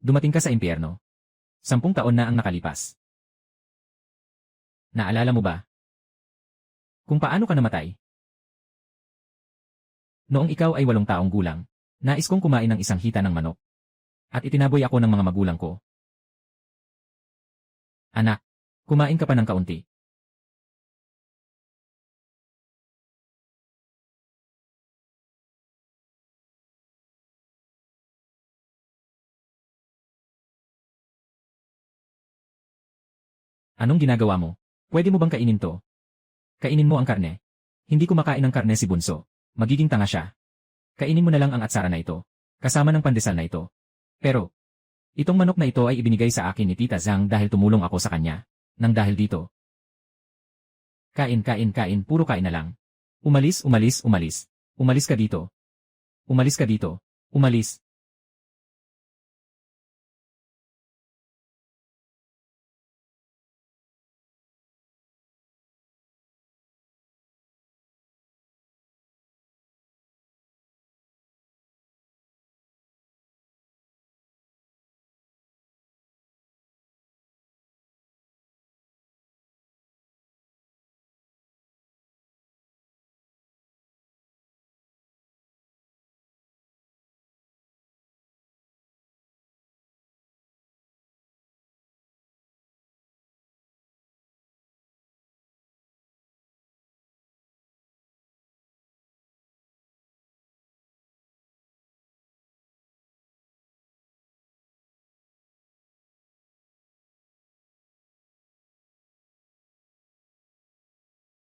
Dumating ka sa impyerno. 10 taon na ang nakalipas. Naalala mo ba? Kung paano ka namatay? Noong ikaw ay 8 taong gulang, nais kong kumain ng isang hita ng manok. At itinaboy ako ng mga magulang ko. Anak, kumain ka pa ng kaunti. Anong ginagawa mo? Pwede mo bang kainin to? Kainin mo ang karne. Hindi kumakain ng karne si Bunso. Magiging tanga siya. Kainin mo na lang ang atsara na ito. Kasama ng pandesal na ito. Pero, itong manok na ito ay ibinigay sa akin ni Tita Zhang dahil tumulong ako sa kanya. Nang dahil dito. Kain, puro kain na lang. Umalis. Umalis ka dito. Umalis ka dito. Umalis.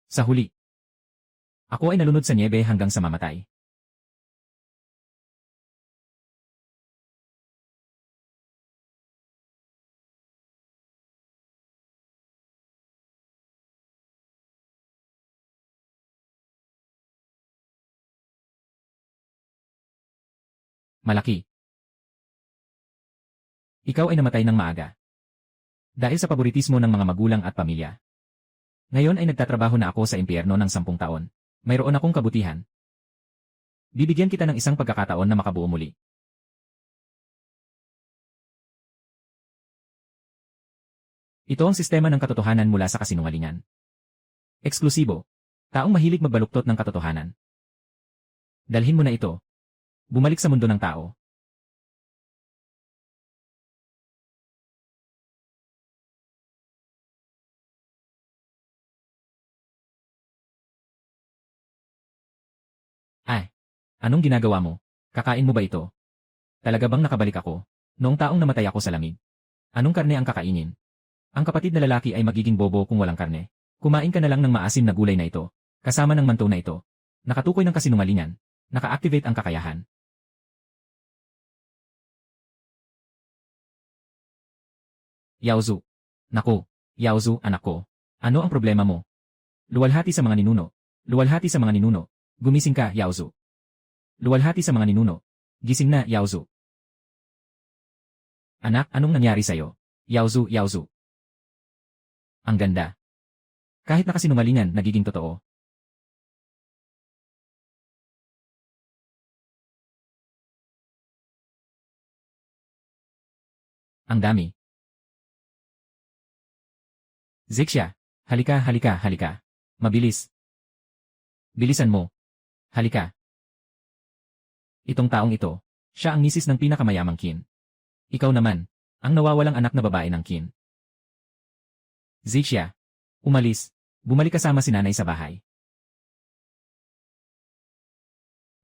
Sa huli. Ako ay nalunod sa niebe hanggang sa mamatay. Malaki. Ikaw ay namatay ng maaga. Dahil sa paboritismo ng mga magulang at pamilya. Ngayon ay nagtatrabaho na ako sa impyerno ng 10 taon. Mayroon akong kabutihan. Bibigyan kita ng isang pagkakataon na makabuo muli. Ito ang sistema ng katotohanan mula sa kasinungalingan. Eksklusibo. Taong mahilig magbaluktot ng katotohanan. Dalhin mo na ito. Bumalik sa mundo ng tao. Ay, anong ginagawa mo? Kakain mo ba ito? Talaga bang nakabalik ako? Noong taong namatay ako sa lamig. Anong karne ang kakainin? Ang kapatid na lalaki ay magiging bobo kung walang karne. Kumain ka na lang ng maasim na gulay na ito. Kasama ng manto na ito. Nakatukoy ng kasinungalingan. Naka-activate ang kakayahan. Yaozu. Naku, Yaozu, anak ko. Ano ang problema mo? Luwalhati sa mga ninuno. Luwalhati sa mga ninuno. Gumising ka, Yaozu. Luwalhati sa mga ninuno. Gising na, Yaozu. Anak, anong nangyari sa'yo? Yaozu. Ang ganda. Kahit nakasinungalingan, nagiging totoo. Ang dami. Zixia, halika. Mabilis. Bilisan mo. Halika. Itong taong ito, siya ang misis ng pinakamayamang Qin. Ikaw naman, ang nawawalang anak na babae ng Qin. Zixia, umalis. Bumalik kasama si nanay sa bahay.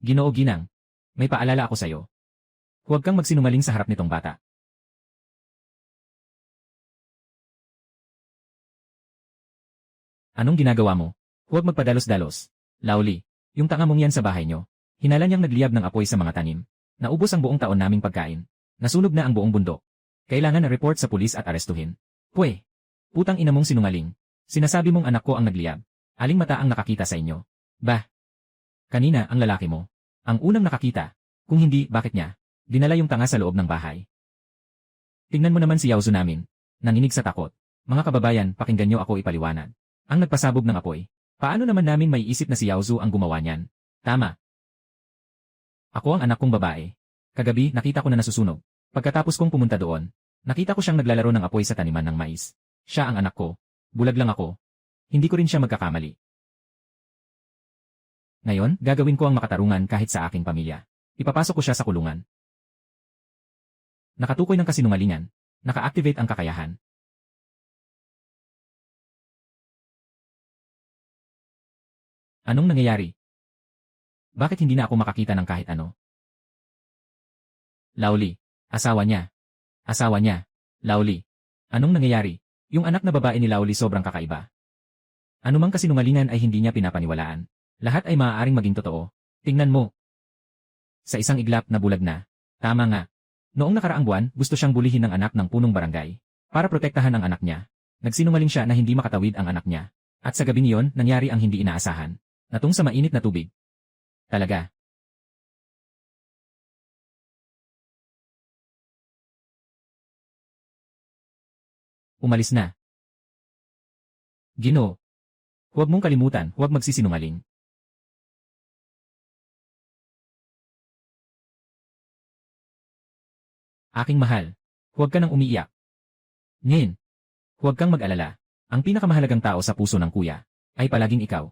Ginoo Ginang, may paalala ako sa'yo. Huwag kang magsinungaling sa harap nitong bata. Anong ginagawa mo? Huwag magpadalos-dalos. Lauli, yung tanga mong yan sa bahay nyo. Hinala niyang nagliyab ng apoy sa mga tanim. Naubos ang buong taon naming pagkain. Nasunog na ang buong bundok. Kailangan na report sa pulis at arestuhin. Pwe, putang ina mong sinungaling. Sinasabi mong anak ko ang nagliyab. Aling mata ang nakakita sa inyo? Bah! Kanina ang lalaki mo. Ang unang nakakita. Kung hindi, bakit niya? Dinala yung tanga sa loob ng bahay. Tingnan mo naman si Yaozu namin. Nanginig sa takot. Mga kababayan, pakinggan niyo ako ipaliwanag. Ang nagpasabog ng apoy. Paano naman namin maiisip na si Yaozu ang gumawa niyan? Tama. Ako ang anak kong babae. Kagabi nakita ko na nasusunog. Pagkatapos kong pumunta doon, nakita ko siyang naglalaro ng apoy sa taniman ng mais. Siya ang anak ko. Bulag lang ako. Hindi ko rin siya magkakamali. Ngayon, gagawin ko ang makatarungan kahit sa aking pamilya. Ipapasok ko siya sa kulungan. Nakatukoy ng kasinungalingan. Naka-activate ang kakayahan. Anong nangyayari? Bakit hindi na ako makakita ng kahit ano? Lauli. Asawa niya. Asawa niya. Lauli. Anong nangyayari? Yung anak na babae ni Lauli sobrang kakaiba. Anumang kasinungalingan ay hindi niya pinapaniwalaan. Lahat ay maaaring maging totoo. Tingnan mo. Sa isang iglap na bulag na. Tama nga. Noong nakaraang buwan, gusto siyang bulihin ng anak ng punong barangay. Para protektahan ang anak niya. Nagsinungaling siya na hindi makatawid ang anak niya. At sa gabing iyon, nangyari ang hindi inaasahan. Natung sa mainit na tubig. Talaga. Umalis na. Ginoo. Huwag mong kalimutan, huwag magsisinungaling. Aking mahal. Huwag ka nang umiiyak. Ngayon. Huwag kang mag-alala. Ang pinakamahalagang tao sa puso ng kuya ay palaging ikaw.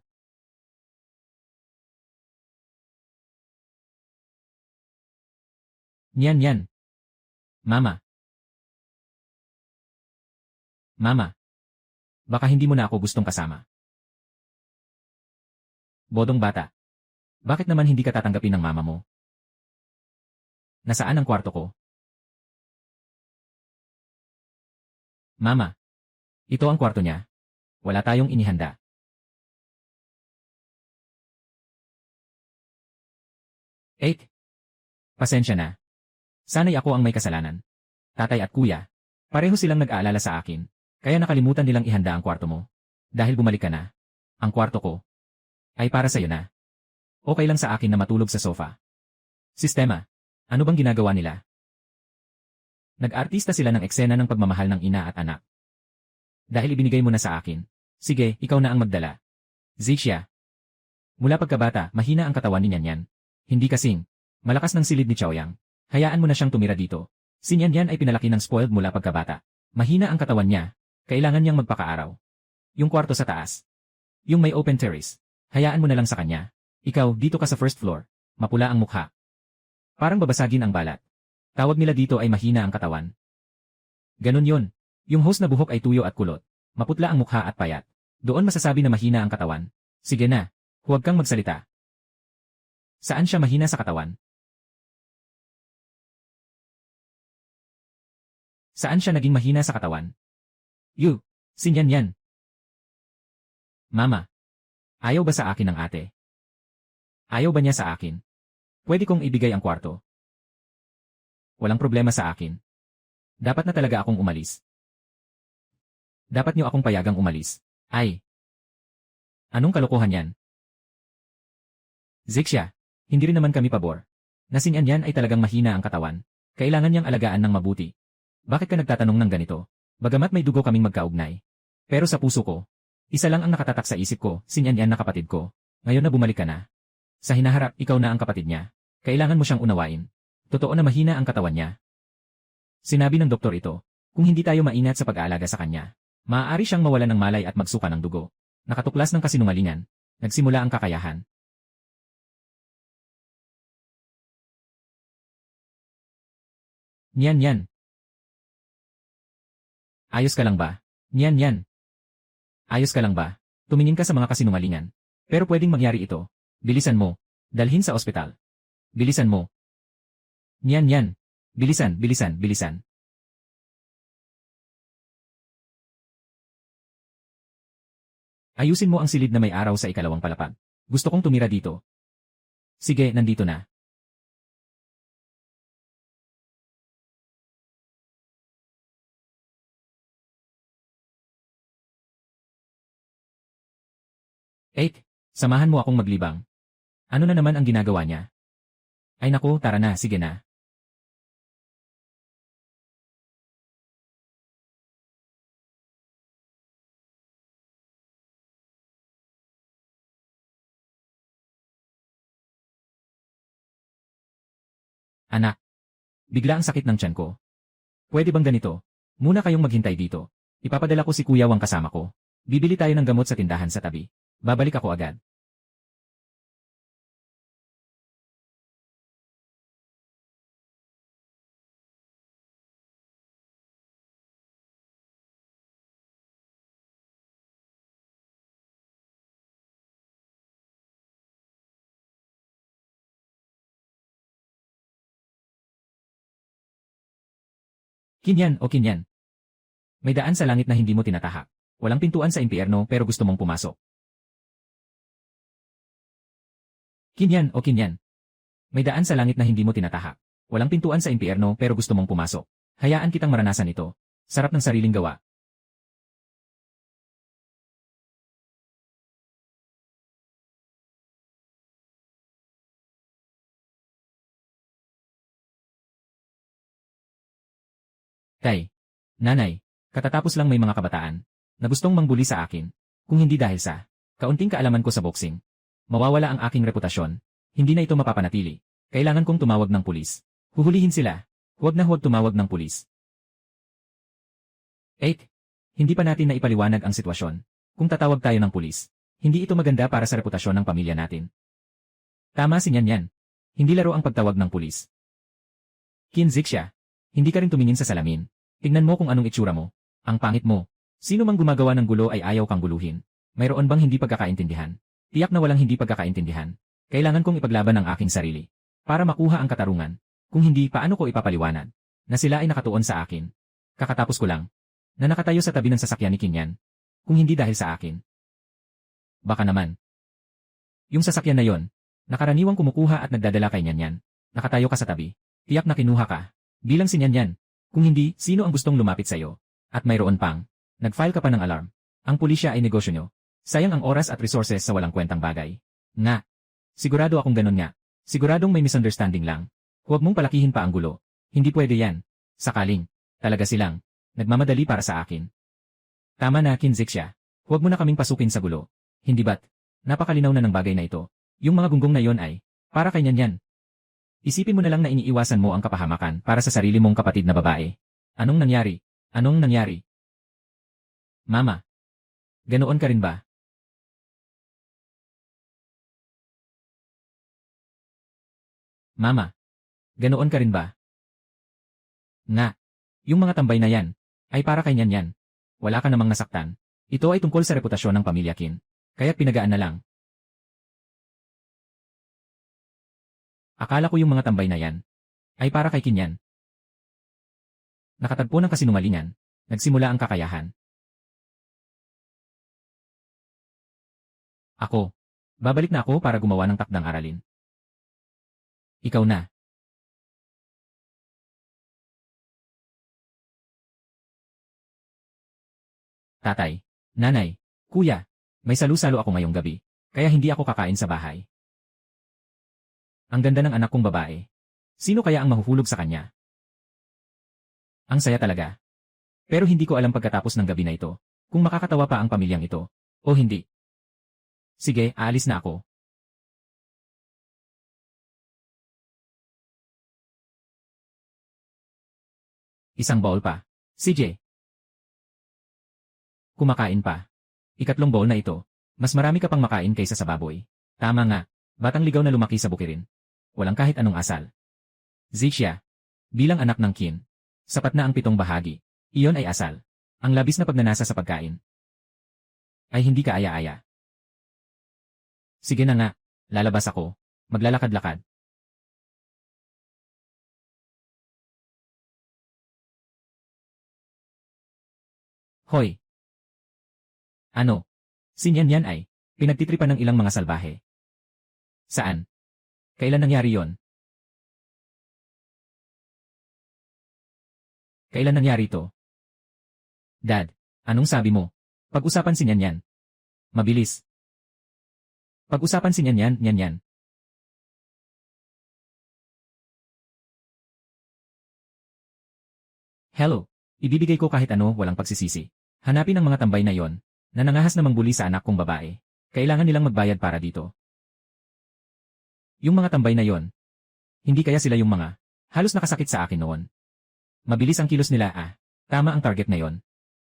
Yan. Mama. Mama. Baka hindi mo na ako gustong kasama. Bodong bata. Bakit naman hindi ka tatanggapin ng mama mo? Nasaan ang kwarto ko? Mama. Ito ang kwarto niya. Wala tayong inihanda. Pasensya na. Sana'y ako ang may kasalanan. Tatay at kuya. Pareho silang nag-aalala sa akin. Kaya nakalimutan nilang ihanda ang kwarto mo. Dahil bumalik ka na. Ang kwarto ko ay para sa'yo na. Okay lang sa akin na matulog sa sofa. Sistema. Ano bang ginagawa nila? Nag-artista sila ng eksena ng pagmamahal ng ina at anak. Dahil ibinigay mo na sa akin. Sige, ikaw na ang magdala. Zixia. Mula pagkabata, mahina ang katawan ni Nyanyan. Hindi kasing malakas ng silid ni Chaoyang. Hayaan mo na siyang tumira dito. Si Nyanyan ay pinalaki ng spoiled mula pagkabata. Mahina ang katawan niya. Kailangan niyang magpakaaraw. Yung kwarto sa taas. Yung may open terrace. Hayaan mo na lang sa kanya. Ikaw, dito ka sa first floor. Mapula ang mukha. Parang babasagin ang balat. Tawag nila dito ay mahina ang katawan. Ganun yun. Yung host na buhok ay tuyo at kulot. Maputla ang mukha at payat. Doon masasabi na mahina ang katawan. Sige na. Huwag kang magsalita. Saan siya mahina sa katawan? Saan siya naging mahina sa katawan? Si Nyanyan. Mama. Ayaw ba sa akin ng ate? Ayaw ba niya sa akin? Pwede kong ibigay ang kwarto. Walang problema sa akin. Dapat na talaga akong umalis. Dapat niyo akong payagang umalis. Ay. Anong kalokohan yan? Zixia, hindi rin naman kami pabor. Nasinyan yan ay talagang mahina ang katawan. Kailangan niyang alagaan ng mabuti. Bakit ka nagtatanong ng ganito? Bagamat may dugo kaming magkaugnay. Pero sa puso ko, isa lang ang nakatatak sa isip ko, sinyan yan na kapatid ko. Ngayon na bumalik ka na. Sa hinaharap, ikaw na ang kapatid niya. Kailangan mo siyang unawain. Totoo na mahina ang katawan niya. Sinabi ng doktor ito, kung hindi tayo maingat sa pag-aalaga sa kanya, maaari siyang mawalan ng malay at magsuka ng dugo. Nakatuklas ng kasinungalingan. Nagsimula ang kakayahan. Nyan. Ayos ka lang ba? Nyan. Ayos ka lang ba? Tumingin ka sa mga kasinungalingan. Pero pwedeng mangyari ito. Bilisan mo. Dalhin sa ospital. Bilisan mo. Nyan. Bilisan. Ayusin mo ang silid na may araw sa ikalawang palapag. Gusto kong tumira dito. Sige, nandito na. Samahan mo akong maglibang. Ano na naman ang ginagawa niya? Ay naku, tara na, sige na. Anak. Bigla ang sakit ng tiyan ko. Pwede bang ganito? Muna kayong maghintay dito. Ipapadala ko si Kuya Wang kasama ko. Bibili tayo ng gamot sa tindahan sa tabi. Babalik ako agad. Kinyan o Kinyan. May daan sa langit na hindi mo tinatahak. Walang pintuan sa impyerno pero gusto mong pumasok. Kinyan o Kinyan. May daan sa langit na hindi mo tinatahak. Walang pintuan sa impyerno pero gusto mong pumasok. Hayaan kitang maranasan ito. Sarap ng sariling gawa. Kay. Nanay. Katatapos lang may mga kabataan na gustong mangbuli sa akin. Kung hindi dahil sa kaunting kaalaman ko sa boxing, mawawala ang aking reputasyon. Hindi na ito mapapanatili. Kailangan kong tumawag ng pulis. Huhulihin sila. Huwag na huwag tumawag ng pulis. 8. Hindi pa natin na ipaliwanag ang sitwasyon. Kung tatawag tayo ng pulis, hindi ito maganda para sa reputasyon ng pamilya natin. Tama si Nyan. Hindi laro ang pagtawag ng pulis. Kinzik siya. Hindi ka rin tumingin sa salamin. Tingnan mo kung anong itsura mo. Ang pangit mo. Sino mang gumagawa ng gulo ay ayaw kang guluhin. Mayroon bang hindi pagkakaintindihan? Tiyak na walang hindi pagkakaintindihan. Kailangan kong ipaglaban ang aking sarili. Para makuha ang katarungan. Kung hindi, paano ko ipapaliwanag? Na sila ay nakatuon sa akin. Kakatapos ko lang. Na nakatayo sa tabi ng sasakyan ni Kinyan. Kung hindi dahil sa akin. Baka naman. Yung sasakyan na yon, nakaraniwang kumukuha at nagdadala kay Nyan. Nakatayo ka sa tabi. Tiyak na kinuha ka. Bilang si Nyan. Kung hindi, sino ang gustong lumapit sa'yo? At mayroon pang, nag-file ka pa ng alarm. Ang pulisya ay negosyo nyo. Sayang ang oras at resources sa walang kwentang bagay. Nga. Sigurado akong ganun nga. Siguradong may misunderstanding lang. Huwag mong palakihin pa ang gulo. Hindi pwede yan. Sakaling. Talaga silang. Nagmamadali para sa akin. Tama na, Kinzik siya. Huwag mo na kaming pasukin sa gulo. Hindi ba't? Napakalinaw na ng bagay na ito. Yung mga gunggong na yon ay, para kay Nyan. Isipin mo na lang na iniiwasan mo ang kapahamakan para sa sarili mong kapatid na babae. Anong nangyari? Anong nangyari? Mama. Ganoon ka rin ba? Mama. Ganoon ka rin ba? Nga. Yung mga tambay na yan, ay para kay Nyan. Wala ka namang nasaktan. Ito ay tungkol sa reputasyon ng pamilya Kin. Kaya't pinagaan na lang. Akala ko yung mga tambay na yan, ay para kay Kinyan. Nakatagpo ng kasinungalingan, nagsimula ang kakayahan. Ako. Babalik na ako para gumawa ng takdang aralin. Ikaw na. Tatay, nanay, kuya, may salu-salo ako ngayong gabi, kaya hindi ako kakain sa bahay. Ang ganda ng anak kong babae. Sino kaya ang mahuhulog sa kanya? Ang saya talaga. Pero hindi ko alam pagkatapos ng gabi na ito, kung makakatawa pa ang pamilyang ito, o hindi. Sige, aalis na ako. Isang bowl pa. CJ. Kumakain pa. Ikatlong bowl na ito. Mas marami ka pang makain kaysa sa baboy. Tama nga. Batang ligaw na lumaki sa bukirin. Walang kahit anong asal. Zixia. Bilang anak ng Kin. Sapat na ang 7 bahagi. Iyon ay asal. Ang labis na pagnanasa sa pagkain. Ay hindi ka aya-aya. Sige na nga. Lalabas ako. Maglalakad-lakad. Hoy. Ano? Si Nyan ay pinagtitripan ng ilang mga salbahe. Saan? Kailan nangyari yon? Kailan nangyari ito? Dad, anong sabi mo? Pag-usapan si Nyan. Mabilis. Pag-usapan si Nyan. Hello. Ibibigay ko kahit ano, walang pagsisisi. Hanapin ang mga tambay na yon, na nangahas na mangbuli sa anak kong babae. Kailangan nilang magbayad para dito. Yung mga tambay na yon. Hindi kaya sila yung mga Halos nakasakit sa akin noon. Mabilis ang kilos nila Tama ang target na yon.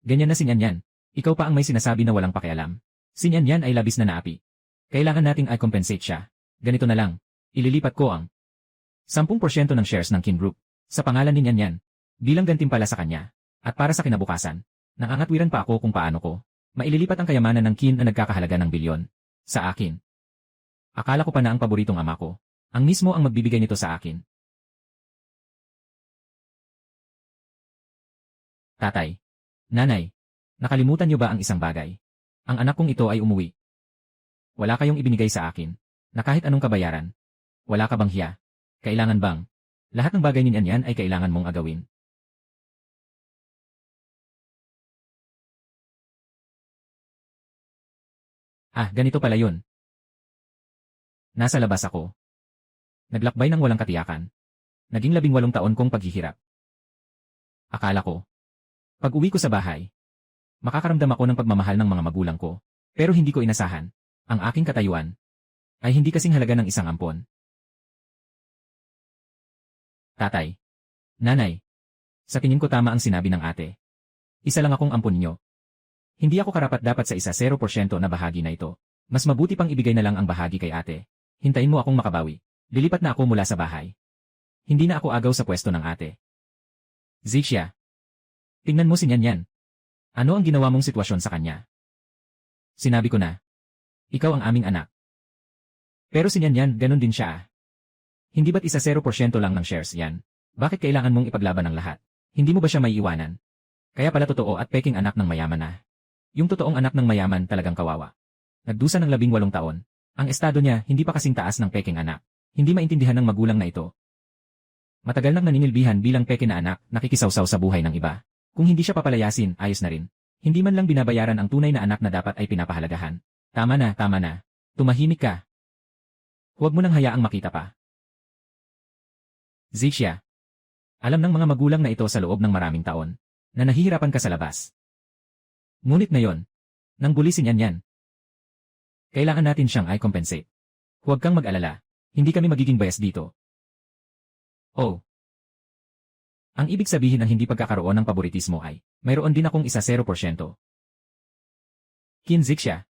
Ganyan na si Nyanyan. Ikaw pa ang may sinasabi na walang pakialam. Si Nyanyan ay labis na naapi. Kailangan nating i-compensate siya. Ganito na lang. Ililipat ko ang 10% ng shares ng Kin Group sa pangalan ni Nyanyan bilang gantimpala sa kanya. At para sa kinabukasan, nangangatwiran pa ako kung paano ko maililipat ang kayamanan ng Kin na nagkakahalaga ng bilyon sa akin. Akala ko pa na ang paboritong ama ko ang mismo ang magbibigay nito sa akin. Tatay. Nanay. Nakalimutan niyo ba ang isang bagay? Ang anak kong ito ay umuwi. Wala kayong ibinigay sa akin na kahit anong kabayaran. Wala ka bang hiya? Kailangan bang lahat ng bagay ninyan ay kailangan mong agawin? Ganito pala yun. Nasa labas ako. Naglakbay ng walang katiyakan. Naging 18 taon kong paghihirap. Akala ko, pag uwi ko sa bahay, makakaramdam ako ng pagmamahal ng mga magulang ko. Pero hindi ko inasahan. Ang aking katayuan ay hindi kasing halaga ng isang ampon. Tatay. Nanay. Sa tingin ko tama ang sinabi ng ate. Isa lang akong ampon niyo. Hindi ako karapat-dapat sa 0% na bahagi na ito. Mas mabuti pang ibigay na lang ang bahagi kay ate. Hintayin mo akong makabawi. Lilipat na ako mula sa bahay. Hindi na ako agaw sa pwesto ng ate. Zixia. Tingnan mo si Nyanyan. Ano ang ginawa mong sitwasyon sa kanya? Sinabi ko na. Ikaw ang aming anak. Pero si Nyanyan, ganun din siya Hindi ba't 0% lang ng shares yan? Bakit kailangan mong ipaglaban ang lahat? Hindi mo ba siya maiiwanan? Kaya pala totoo at peking anak ng mayaman Yung totoong anak ng mayaman talagang kawawa. Nagdusa ng 18 taon. Ang estado niya hindi pa kasing taas ng peking anak. Hindi maintindihan ng magulang na ito. Matagal nang naninilbihan bilang peke na anak, nakikisawsaw sa buhay ng iba. Kung hindi siya papalayasin, ayos na rin. Hindi man lang binabayaran ang tunay na anak na dapat ay pinapahalagahan. Tama na, tama na. Tumahimik ka. Huwag mo nang hayaang makita pa. Zixia. Alam ng mga magulang na ito sa loob ng maraming taon, na nahihirapan ka sa labas. Ngunit ngayon, nang bulisin yan. Kailangan natin siyang i-compensate. Huwag kang mag-alala, hindi kami magiging bias dito. Oh. Ang ibig sabihin ng hindi pagkakaroon ng paboritismo ay, mayroon din akong 0%. Kin Zixia.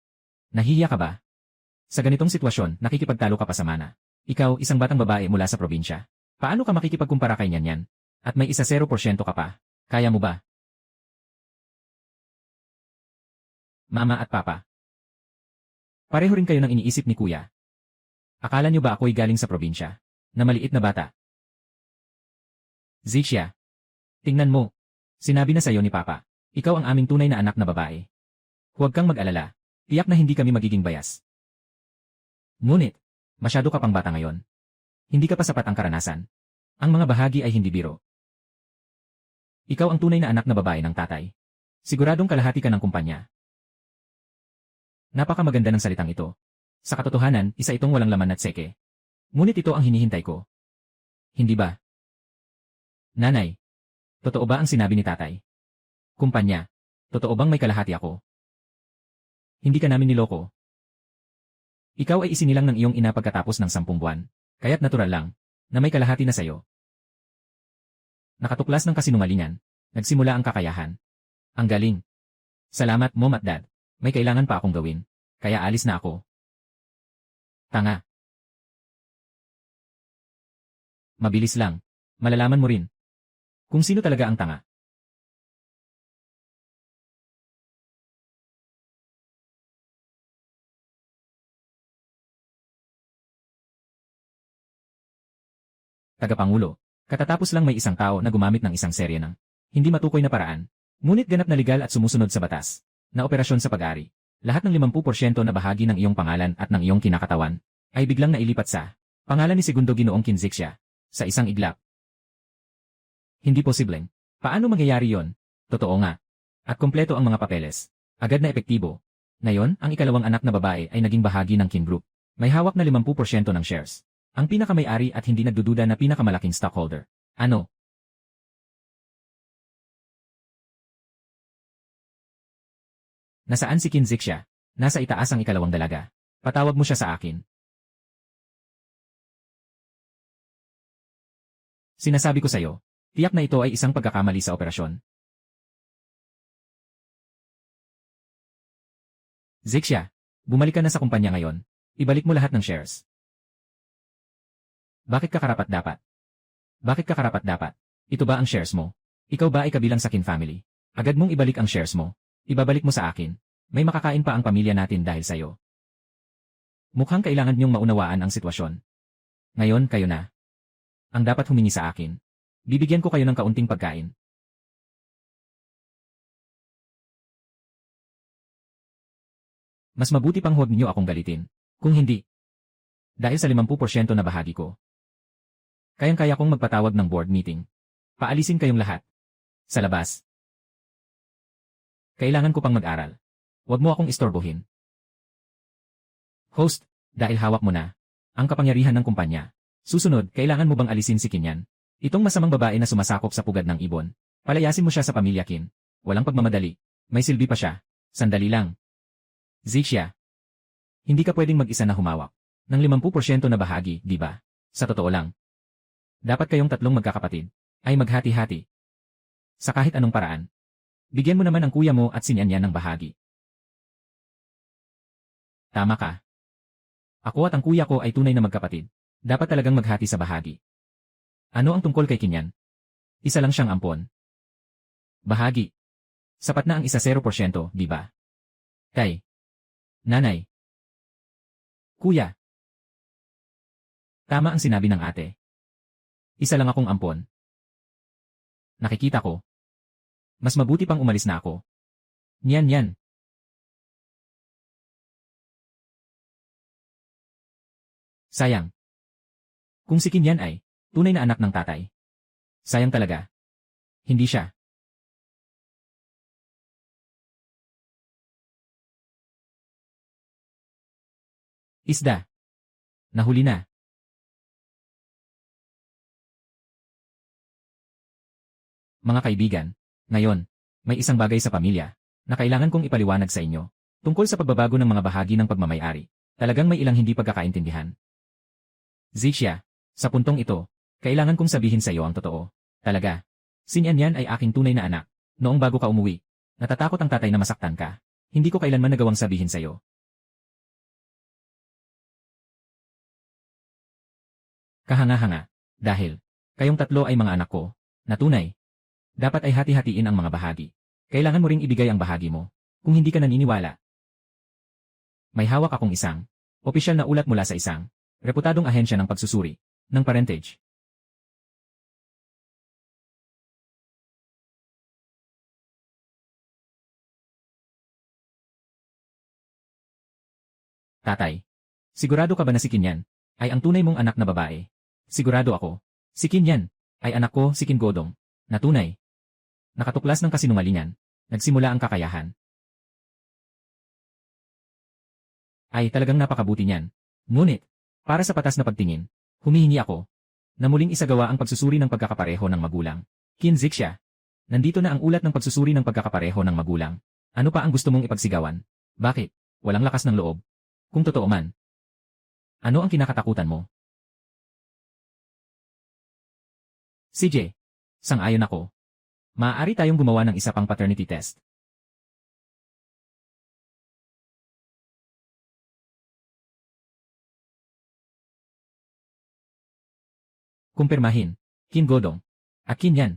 Nahihiya ka ba? Sa ganitong sitwasyon, nakikipagtalo ka pa sa mana. Ikaw, isang batang babae mula sa probinsya. Paano ka makikipagkumpara kay Nyanyan? At may 0% ka pa. Kaya mo ba? Mama at Papa. Pareho rin kayo ng iniisip ni Kuya. Akala niyo ba ako'y galing sa probinsya? Na maliit na bata? Zixia. Tingnan mo. Sinabi na sa'yo ni Papa. Ikaw ang aming tunay na anak na babae. Huwag kang mag-alala. Tiyak na hindi kami magiging bias. Ngunit, masyado ka pang bata ngayon. Hindi ka pa sapat ang karanasan. Ang mga bahagi ay hindi biro. Ikaw ang tunay na anak na babae ng tatay. Siguradong kalahati ka ng kumpanya. Napakamaganda ng salitang ito. Sa katotohanan, isa itong walang laman at seke. Ngunit ito ang hinihintay ko. Hindi ba? Nanay. Totoo ba ang sinabi ni tatay? Kumpanya. Totoo bang may kalahati ako? Hindi ka namin niloko. Ikaw ay isinilang ng iyong ina pagkatapos ng 10 buwan. Kaya't natural lang, na may kalahati na sayo. Nakatuklas ng kasinungalingan. Nagsimula ang kakayahan. Ang galing. Salamat, Mom at Dad. May kailangan pa akong gawin. Kaya alis na ako. Tanga. Mabilis lang. Malalaman mo rin. Kung sino talaga ang tanga. Tagapangulo. Katatapos lang may isang tao na gumamit ng isang serye ng hindi matukoy na paraan. Ngunit ganap na legal at sumusunod sa batas. Na operasyon sa pag-ari. Lahat ng 50% na bahagi ng iyong pangalan at ng iyong kinakatawan ay biglang nailipat sa pangalan ni Segundo Ginoong Kin Zixia sa isang iglap. Hindi posibleng. Paano mangyayari yon? Totoo nga. At kompleto ang mga papeles. Agad na epektibo. Ngayon, ang ikalawang anak na babae ay naging bahagi ng Kin Group. May hawak na 50% ng shares. Ang pinakamay-ari at hindi nagdududa na pinakamalaking stockholder. Ano? Nasaan si Kin Zixia? Nasa itaas ang ikalawang dalaga. Patawag mo siya sa akin. Sinasabi ko sa'yo, tiyak na ito ay isang pagkakamali sa operasyon. Zixia, bumalik ka na sa kumpanya ngayon. Ibalik mo lahat ng shares. Bakit ka karapat-dapat? Bakit ka karapat-dapat? Ito ba ang shares mo? Ikaw ba ay kabilang sa Kin family? Agad mong ibalik ang shares mo. Ibabalik mo sa akin. May makakain pa ang pamilya natin dahil sa'yo. Mukhang kailangan niyong maunawaan ang sitwasyon. Ngayon, kayo na. Ang dapat humingi sa akin. Bibigyan ko kayo ng kaunting pagkain. Mas mabuti pang huwag niyo akong galitin. Kung hindi. Dahil sa 50% na bahagi ko. Kayang-kaya kong magpatawag ng board meeting. Paalisin kayong lahat. Sa labas. Kailangan ko pang mag-aral. Huwag mo akong istorbohin. Host, dahil hawak mo na ang kapangyarihan ng kumpanya. Susunod, kailangan mo bang alisin si Kinyan? Itong masamang babae na sumasakop sa pugad ng ibon. Palayasin mo siya sa pamilya Kin. Walang pagmamadali. May silbi pa siya. Sandali lang. Zixia. Hindi ka pwedeng mag-isa na humawak ng 50% na bahagi, di ba? Sa totoo lang. Dapat kayong tatlong magkakapatid ay maghati-hati. Sa kahit anong paraan. Bigyan mo naman ang kuya mo at sinyanyan ng bahagi. Tama ka. Ako at ang kuya ko ay tunay na magkapatid. Dapat talagang maghati sa bahagi. Ano ang tungkol kay Kinyan? Isa lang siyang ampon. Bahagi. Sapat na ang isa 0%, di ba? Kay. Nanay. Kuya. Tama ang sinabi ng ate. Isa lang akong ampon. Nakikita ko. Mas mabuti pang umalis na ako. Yan. Sayang. Kung si Kinyan ay tunay na anak ng tatay. Sayang talaga. Hindi siya. Isda. Nahuli na. Mga kaibigan, ngayon, may isang bagay sa pamilya na kailangan kong ipaliwanag sa inyo tungkol sa pagbabago ng mga bahagi ng pagmamayari. Talagang may ilang hindi pagkakaintindihan. Zixia, sa puntong ito, kailangan kong sabihin sa iyo ang totoo. Talaga. Si Nyan ay aking tunay na anak. Noong bago ka umuwi, natatakot ang tatay na masaktan ka. Hindi ko kailanman nagawang sabihin sa iyo. Kahanga-hanga. Dahil, kayong tatlo ay mga anak ko, na tunay. Dapat ay hati-hatiin ang mga bahagi. Kailangan mo ring ibigay ang bahagi mo, kung hindi ka naniniwala. May hawak akong isang opisyal na ulat mula sa isang reputadong ahensya ng pagsusuri ng parentage. Tatay, sigurado ka ba na si Kinyan ay ang tunay mong anak na babae? Sigurado ako. Si Kinyan ay anak ko, si Kin Godong, na tunay. Nakatuklas ng kasinungalingan, nagsimula ang kakayahan. Ay talagang napakabuti niyan. Ngunit, para sa patas na pagtingin, humihingi ako na muling isagawa ang pagsusuri ng pagkakapareho ng magulang. Kin Zixia, nandito na ang ulat ng pagsusuri ng pagkakapareho ng magulang. Ano pa ang gusto mong ipagsigawan? Bakit? Walang lakas ng loob. Kung totoo man. Ano ang kinakatakutan mo? CJ, sang-ayon ako. Maaari tayong gumawa ng isa pang paternity test. Kumpirmahin, Kin Godong, at Kinyan.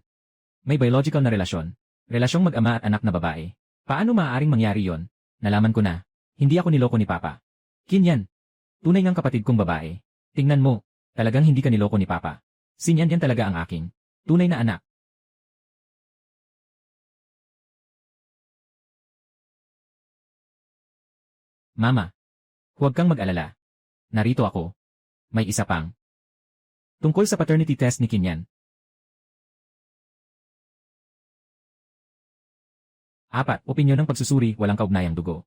May biological na relasyon. Relasyong mag-ama at anak na babae. Paano maaaring mangyari yon? Nalaman ko na. Hindi ako niloko ni Papa. Kinyan. Tunay ngang kapatid kong babae. Tingnan mo, talagang hindi ka niloko ni Papa. Si Nyan yan talaga ang aking tunay na anak. Mama, huwag kang mag-alala. Narito ako. May isa pang. Tungkol sa paternity test ni Kinyan. 4. Opinyon ng pagsusuri walang kaugnayang dugo.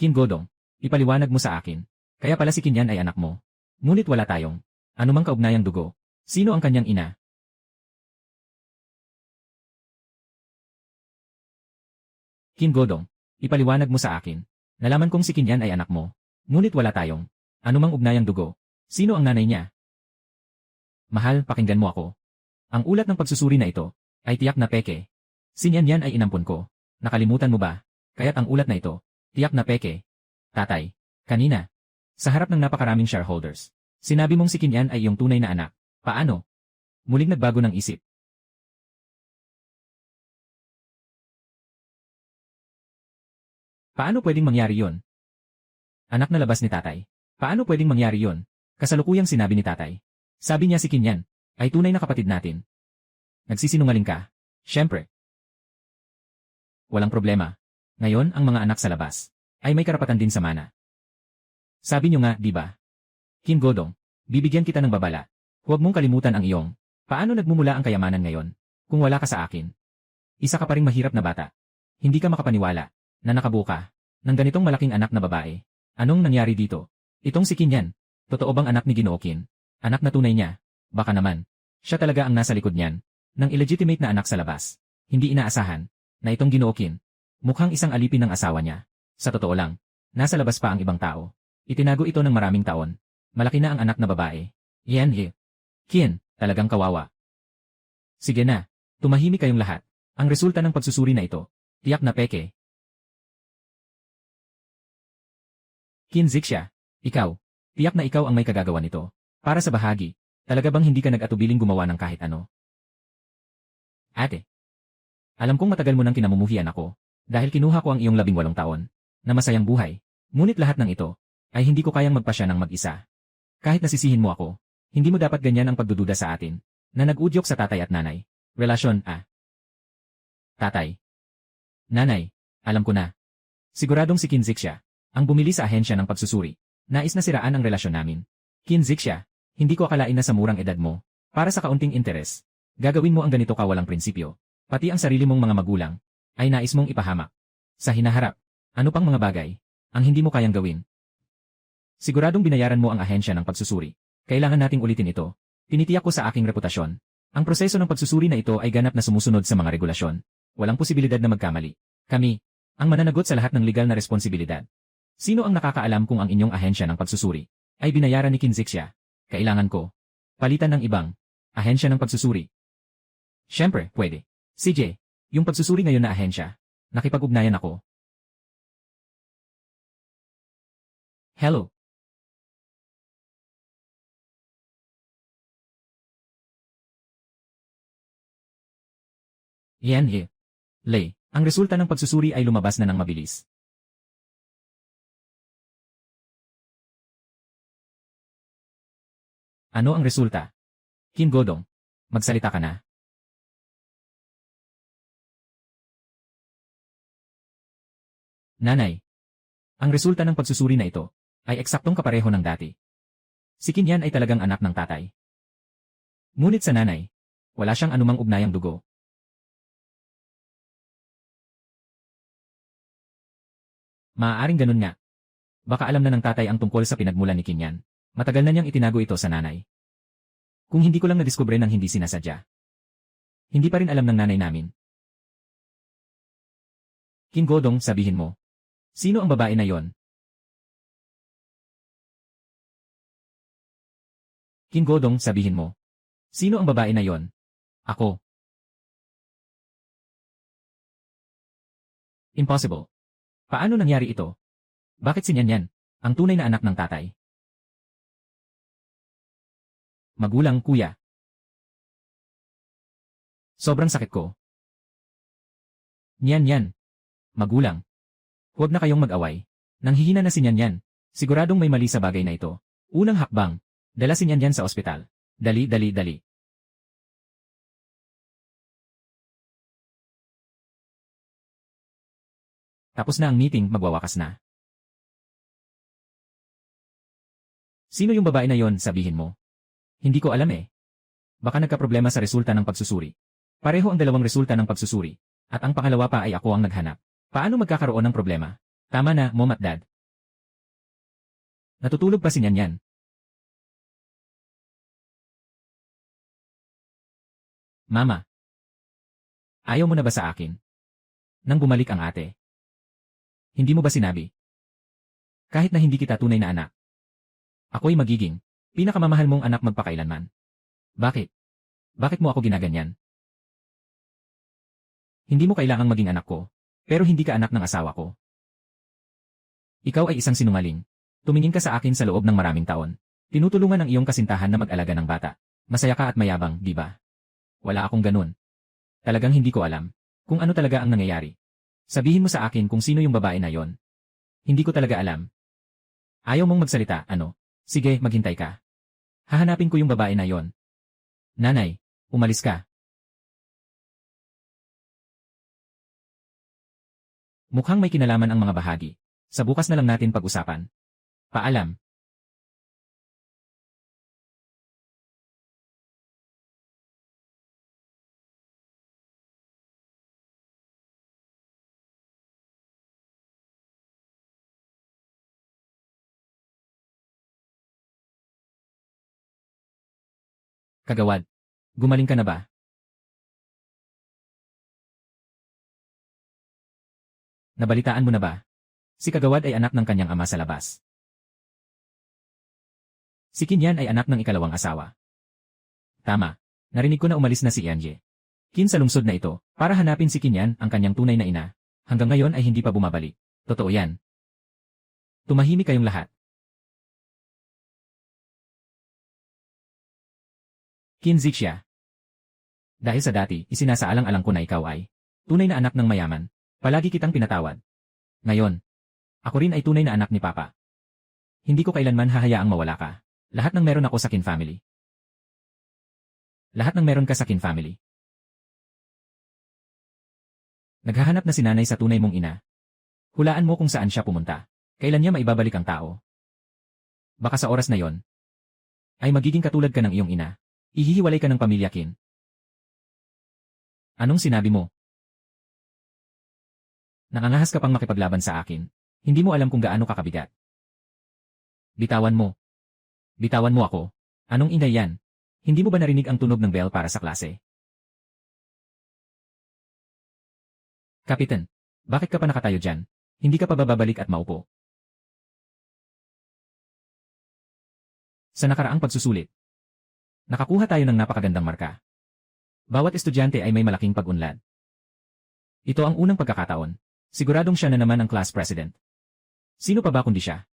Kin Godong, ipaliwanag mo sa akin. Kaya pala si Kinyan ay anak mo. Ngunit wala tayong anumang kaugnayang dugo. Sino ang kanyang ina? Kin Godong, ipaliwanag mo sa akin. Nalaman kong si Kinyan ay anak mo. Ngunit wala tayong anumang ugnayang dugo. Sino ang nanay niya? Mahal, pakinggan mo ako. Ang ulat ng pagsusuri na ito ay tiyak na peke. Si Nian ay inampun ko. Nakalimutan mo ba? Kaya't ang ulat na ito, tiyak na peke. Tatay, kanina, sa harap ng napakaraming shareholders, sinabi mong si Kinyan ay iyong tunay na anak. Paano? Muling nagbago ng isip. Paano pwedeng mangyari yon? Anak na labas ni tatay. Paano pwedeng mangyari yon? Kasalukuyang sinabi ni tatay. Sabi niya si Kinyan ay tunay na kapatid natin. Nagsisinungaling ka. Siyempre. Walang problema. Ngayon ang mga anak sa labas ay may karapatan din sa mana. Sabi niyo nga, di ba? Kim Godong, bibigyan kita ng babala. Huwag mong kalimutan ang iyong. Paano nagmumula ang kayamanan ngayon kung wala ka sa akin? Isa ka pa ring mahirap na bata. Hindi ka makapaniwala na nakabuka ng ganitong malaking anak na babae. Anong nangyari dito? Itong si Kinyan. Totoo bang anak ni Ginoo Qin? Anak na tunay niya? Baka naman. Siya talaga ang nasa likod niyan ng illegitimate na anak sa labas. Hindi inaasahan na itong Ginoo Qin mukhang isang alipin ng asawa niya. Sa totoo lang, nasa labas pa ang ibang tao. Itinago ito ng maraming taon. Malaki na ang anak na babae. Yan he. Qin, talagang kawawa. Sige na, tumahimik kayong lahat. Ang resulta ng pagsusuri na ito, tiyak na peke. Qin Zixia, ikaw, tiyak na ikaw ang may kagagawa nito. Para sa bahagi, talaga bang hindi ka nag-atubiling gumawa ng kahit ano? Ate, alam kong matagal mo nang kinamumuhian ako, dahil kinuha ko ang iyong 18 taon, na masayang buhay. Ngunit lahat ng ito, ay hindi ko kayang magpasya ng mag-isa. Kahit nasisihin mo ako, hindi mo dapat ganyan ang pagdududa sa atin, na nag-udyok sa tatay at nanay. Relasyon, Tatay. Nanay, alam ko na. Siguradong si Qin Zixia ang bumili sa ahensya ng pagsusuri. Nais na siraan ang relasyon namin. Qin Zixia, hindi ko akalain na sa murang edad mo, para sa kaunting interes, gagawin mo ang ganito kawalang prinsipyo. Pati ang sarili mong mga magulang, ay nais mong ipahamak. Sa hinaharap, ano pang mga bagay, ang hindi mo kayang gawin? Siguradong binayaran mo ang ahensya ng pagsusuri. Kailangan nating ulitin ito. Tinitiyak ko sa aking reputasyon. Ang proseso ng pagsusuri na ito ay ganap na sumusunod sa mga regulasyon. Walang posibilidad na magkamali. Kami, ang mananagot sa lahat ng legal na responsibilidad. Sino ang nakakaalam kung ang inyong ahensya ng pagsusuri ay binayaran ni Qin Zixia? Kailangan ko palitan ng ibang ahensya ng pagsusuri. Siyempre, pwede. CJ, yung pagsusuri ngayon na ahensya, nakipag-ugnayan ako. Hello. Yan he. Lay, ang resulta ng pagsusuri ay lumabas na ng mabilis. Ano ang resulta? Kim Godong, magsalita ka na. Nanay, ang resulta ng pagsusuri na ito ay eksaktong kapareho ng dati. Si Kinyan ay talagang anak ng tatay. Ngunit sa nanay, wala siyang anumang ugnayang dugo. Maaaring ganun nga. Baka alam na ng tatay ang tungkol sa pinagmulan ni Kinyan. Matagal na niyang itinago ito sa nanay. Kung hindi ko lang nadiskubre ng hindi sinasadya. Hindi pa rin alam ng nanay namin. Kim Godong, sabihin mo. Sino ang babae na yon? Kim Godong, sabihin mo. Sino ang babae na yon? Ako. Impossible. Paano nangyari ito? Bakit si Nian, ang tunay na anak ng tatay? Magulang, kuya. Sobrang sakit ko. Nian. Magulang. Huwag na kayong mag-away. Nanghihina na si Nian. Siguradong may mali sa bagay na ito. Unang hakbang. Dala si Nian sa ospital. Dali. Tapos na ang meeting, magwawakas na. Sino yung babae na yon, sabihin mo? Hindi ko alam eh. Baka nagkaproblema sa resulta ng pagsusuri. Pareho ang dalawang resulta ng pagsusuri. At ang pangalawa pa ay ako ang naghanap. Paano magkakaroon ng problema? Tama na, Mom at Dad. Natutulog pa si Nian. Mama. Ayaw mo na ba sa akin? Nang bumalik ang ate. Hindi mo ba sinabi? Kahit na hindi kita tunay na anak. Ako'y magiging pinakamamahal mong anak magpakailanman. Bakit? Bakit mo ako ginaganyan? Hindi mo kailangang maging anak ko, pero hindi ka anak ng asawa ko. Ikaw ay isang sinungaling. Tumingin ka sa akin sa loob ng maraming taon. Tinutulungan ang iyong kasintahan na mag-alaga ng bata. Masaya ka at mayabang, di ba? Wala akong ganun. Talagang hindi ko alam kung ano talaga ang nangyayari. Sabihin mo sa akin kung sino yung babae na yon. Hindi ko talaga alam. Ayaw mong magsalita, ano? Sige, maghintay ka. Hahanapin ko yung babae na yon. Nanay, umalis ka. Mukhang may kinalaman ang mga bahagi. Sa bukas na lang natin pag-usapan. Paalam. Kagawad. Gumaling ka na ba? Nabalitaan mo na ba? Si Kagawad ay anak ng kanyang ama sa labas. Si Kinyan ay anak ng ikalawang asawa. Tama. Narinig ko na umalis na si Ianje. Kin sa lungsod na ito, para hanapin si Kinyan, ang kanyang tunay na ina. Hanggang ngayon ay hindi pa bumabalik. Totoo yan. Tumahimik kayong lahat. Kin Zixia. Dahil sa dati, isinasaalang-alang ko na ikaw ay tunay na anak ng mayaman. Palagi kitang pinatawad. Ngayon, ako rin ay tunay na anak ni Papa. Hindi ko kailanman hahayaang mawala ka. Lahat ng meron ako sa Kin family. Lahat ng meron ka sa Kin family. Naghahanap na si nanay sa tunay mong ina. Hulaan mo kung saan siya pumunta. Kailan niya maibabalik ang tao. Baka sa oras na yon, ay magiging katulad ka ng iyong ina. Ihihiwalay ka ng pamilya Kin. Anong sinabi mo? Nangangahas ka pang makipaglaban sa akin. Hindi mo alam kung gaano kakabigat. Bitawan mo. Bitawan mo ako. Anong inay yan? Hindi mo ba narinig ang tunog ng bell para sa klase? Kapitan, bakit ka pa nakatayo dyan? Hindi ka pa bababalik at maupo? Sa nakaraang pagsusulit, nakakuha tayo ng napakagandang marka. Bawat estudyante ay may malaking pag-unlad. Ito ang unang pagkakataon. Siguradong siya na naman ang class president. Sino pa ba kundi siya?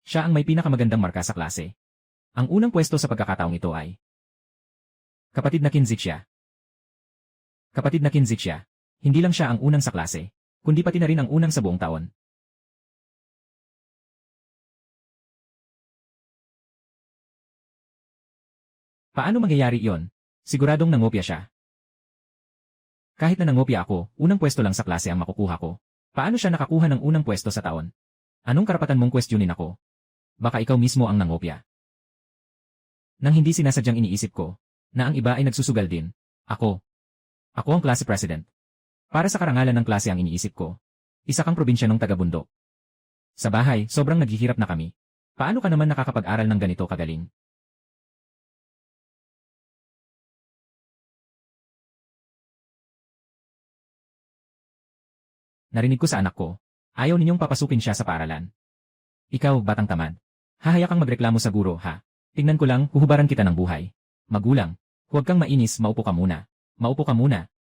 Siya ang may pinakamagandang marka sa klase. Ang unang pwesto sa pagkakataong ito ay kapatid na Kin Zixia. Kapatid na Kin Zixia. Hindi lang siya ang unang sa klase, kundi pati na rin ang unang sa buong taon. Paano mangyayari iyon? Siguradong nangopya siya. Kahit na nangopya ako, unang pwesto lang sa klase ang makukuha ko. Paano siya nakakuha ng unang pwesto sa taon? Anong karapatan mong kwestiyonin ako? Baka ikaw mismo ang nangopya. Nang hindi sinasadyang iniisip ko, na ang iba ay nagsusugal din. Ako ang klase president. Para sa karangalan ng klase ang iniisip ko. Isa kang probinsyanong taga-bundok. Sa bahay, sobrang naghihirap na kami. Paano ka naman nakakapag-aral ng ganito kagaling? Narinig ko sa anak ko. Ayaw ninyong papasukin siya sa paaralan. Ikaw, batang tamad. Hahaya kang magreklamo sa guro, ha? Tingnan ko lang, huhubaran kita ng buhay. Magulang, huwag kang mainis, maupo ka muna. Maupo ka muna.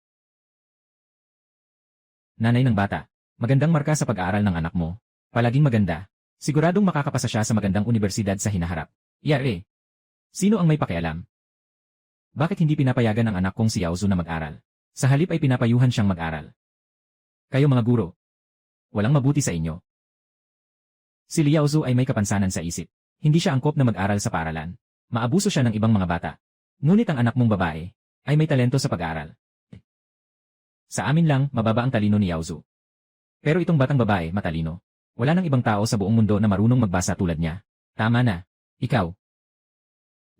Nanay ng bata, magandang marka sa pag-aaral ng anak mo. Palaging maganda. Siguradong makakapasa siya sa magandang universidad sa hinaharap. Yare. Sino ang may pakialam? Bakit hindi pinapayagan ang anak kong si Yaozu na mag-aral? Sa halip ay pinapayuhan siyang mag-aral. Kayo mga guro. Walang mabuti sa inyo. Si Liaozu ay may kapansanan sa isip. Hindi siya angkop na mag-aral sa paaralan. Maabuso siya ng ibang mga bata. Ngunit ang anak mong babae ay may talento sa pag-aaral. Sa amin lang, mababa ang talino ni Yaozu. Pero itong batang babae, matalino. Wala nang ibang tao sa buong mundo na marunong magbasa tulad niya. Tama na. Ikaw.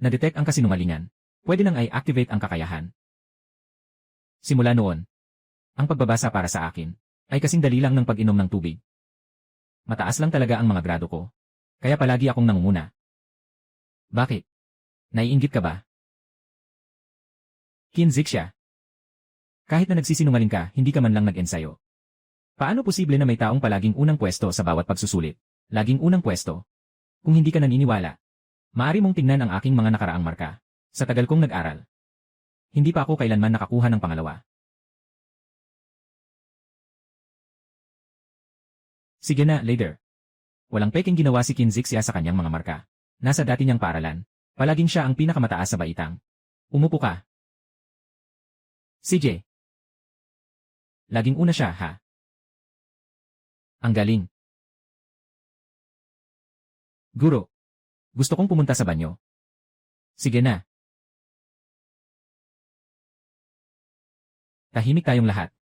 Na-detect ang kasinungalingan. Pwede nang i-activate ang kakayahan. Simula noon, ang pagbabasa para sa akin ay kasing dali lang ng pag-inom ng tubig. Mataas lang talaga ang mga grado ko. Kaya palagi akong nangunguna. Bakit? Naiinggit ka ba? Kin Zixia. Kahit na nagsisinungaling ka, hindi ka man lang nag-ensayo. Paano posible na may taong palaging unang pwesto sa bawat pagsusulit? Laging unang pwesto. Kung hindi ka naniniwala, maaari mong tingnan ang aking mga nakaraang marka. Sa tagal kong nag-aral. Hindi pa ako kailanman nakakuha ng pangalawa. Sige na, later. Walang peking ginawa si Kinzixia sa kanyang mga marka. Nasa dati niyang paaralan. Palaging siya ang pinakamataas sa baitang. Umupo ka. CJ. Laging una siya, ha? Ang galing. Guro. Gusto kong pumunta sa banyo. Sige na. Tahimik tayong lahat.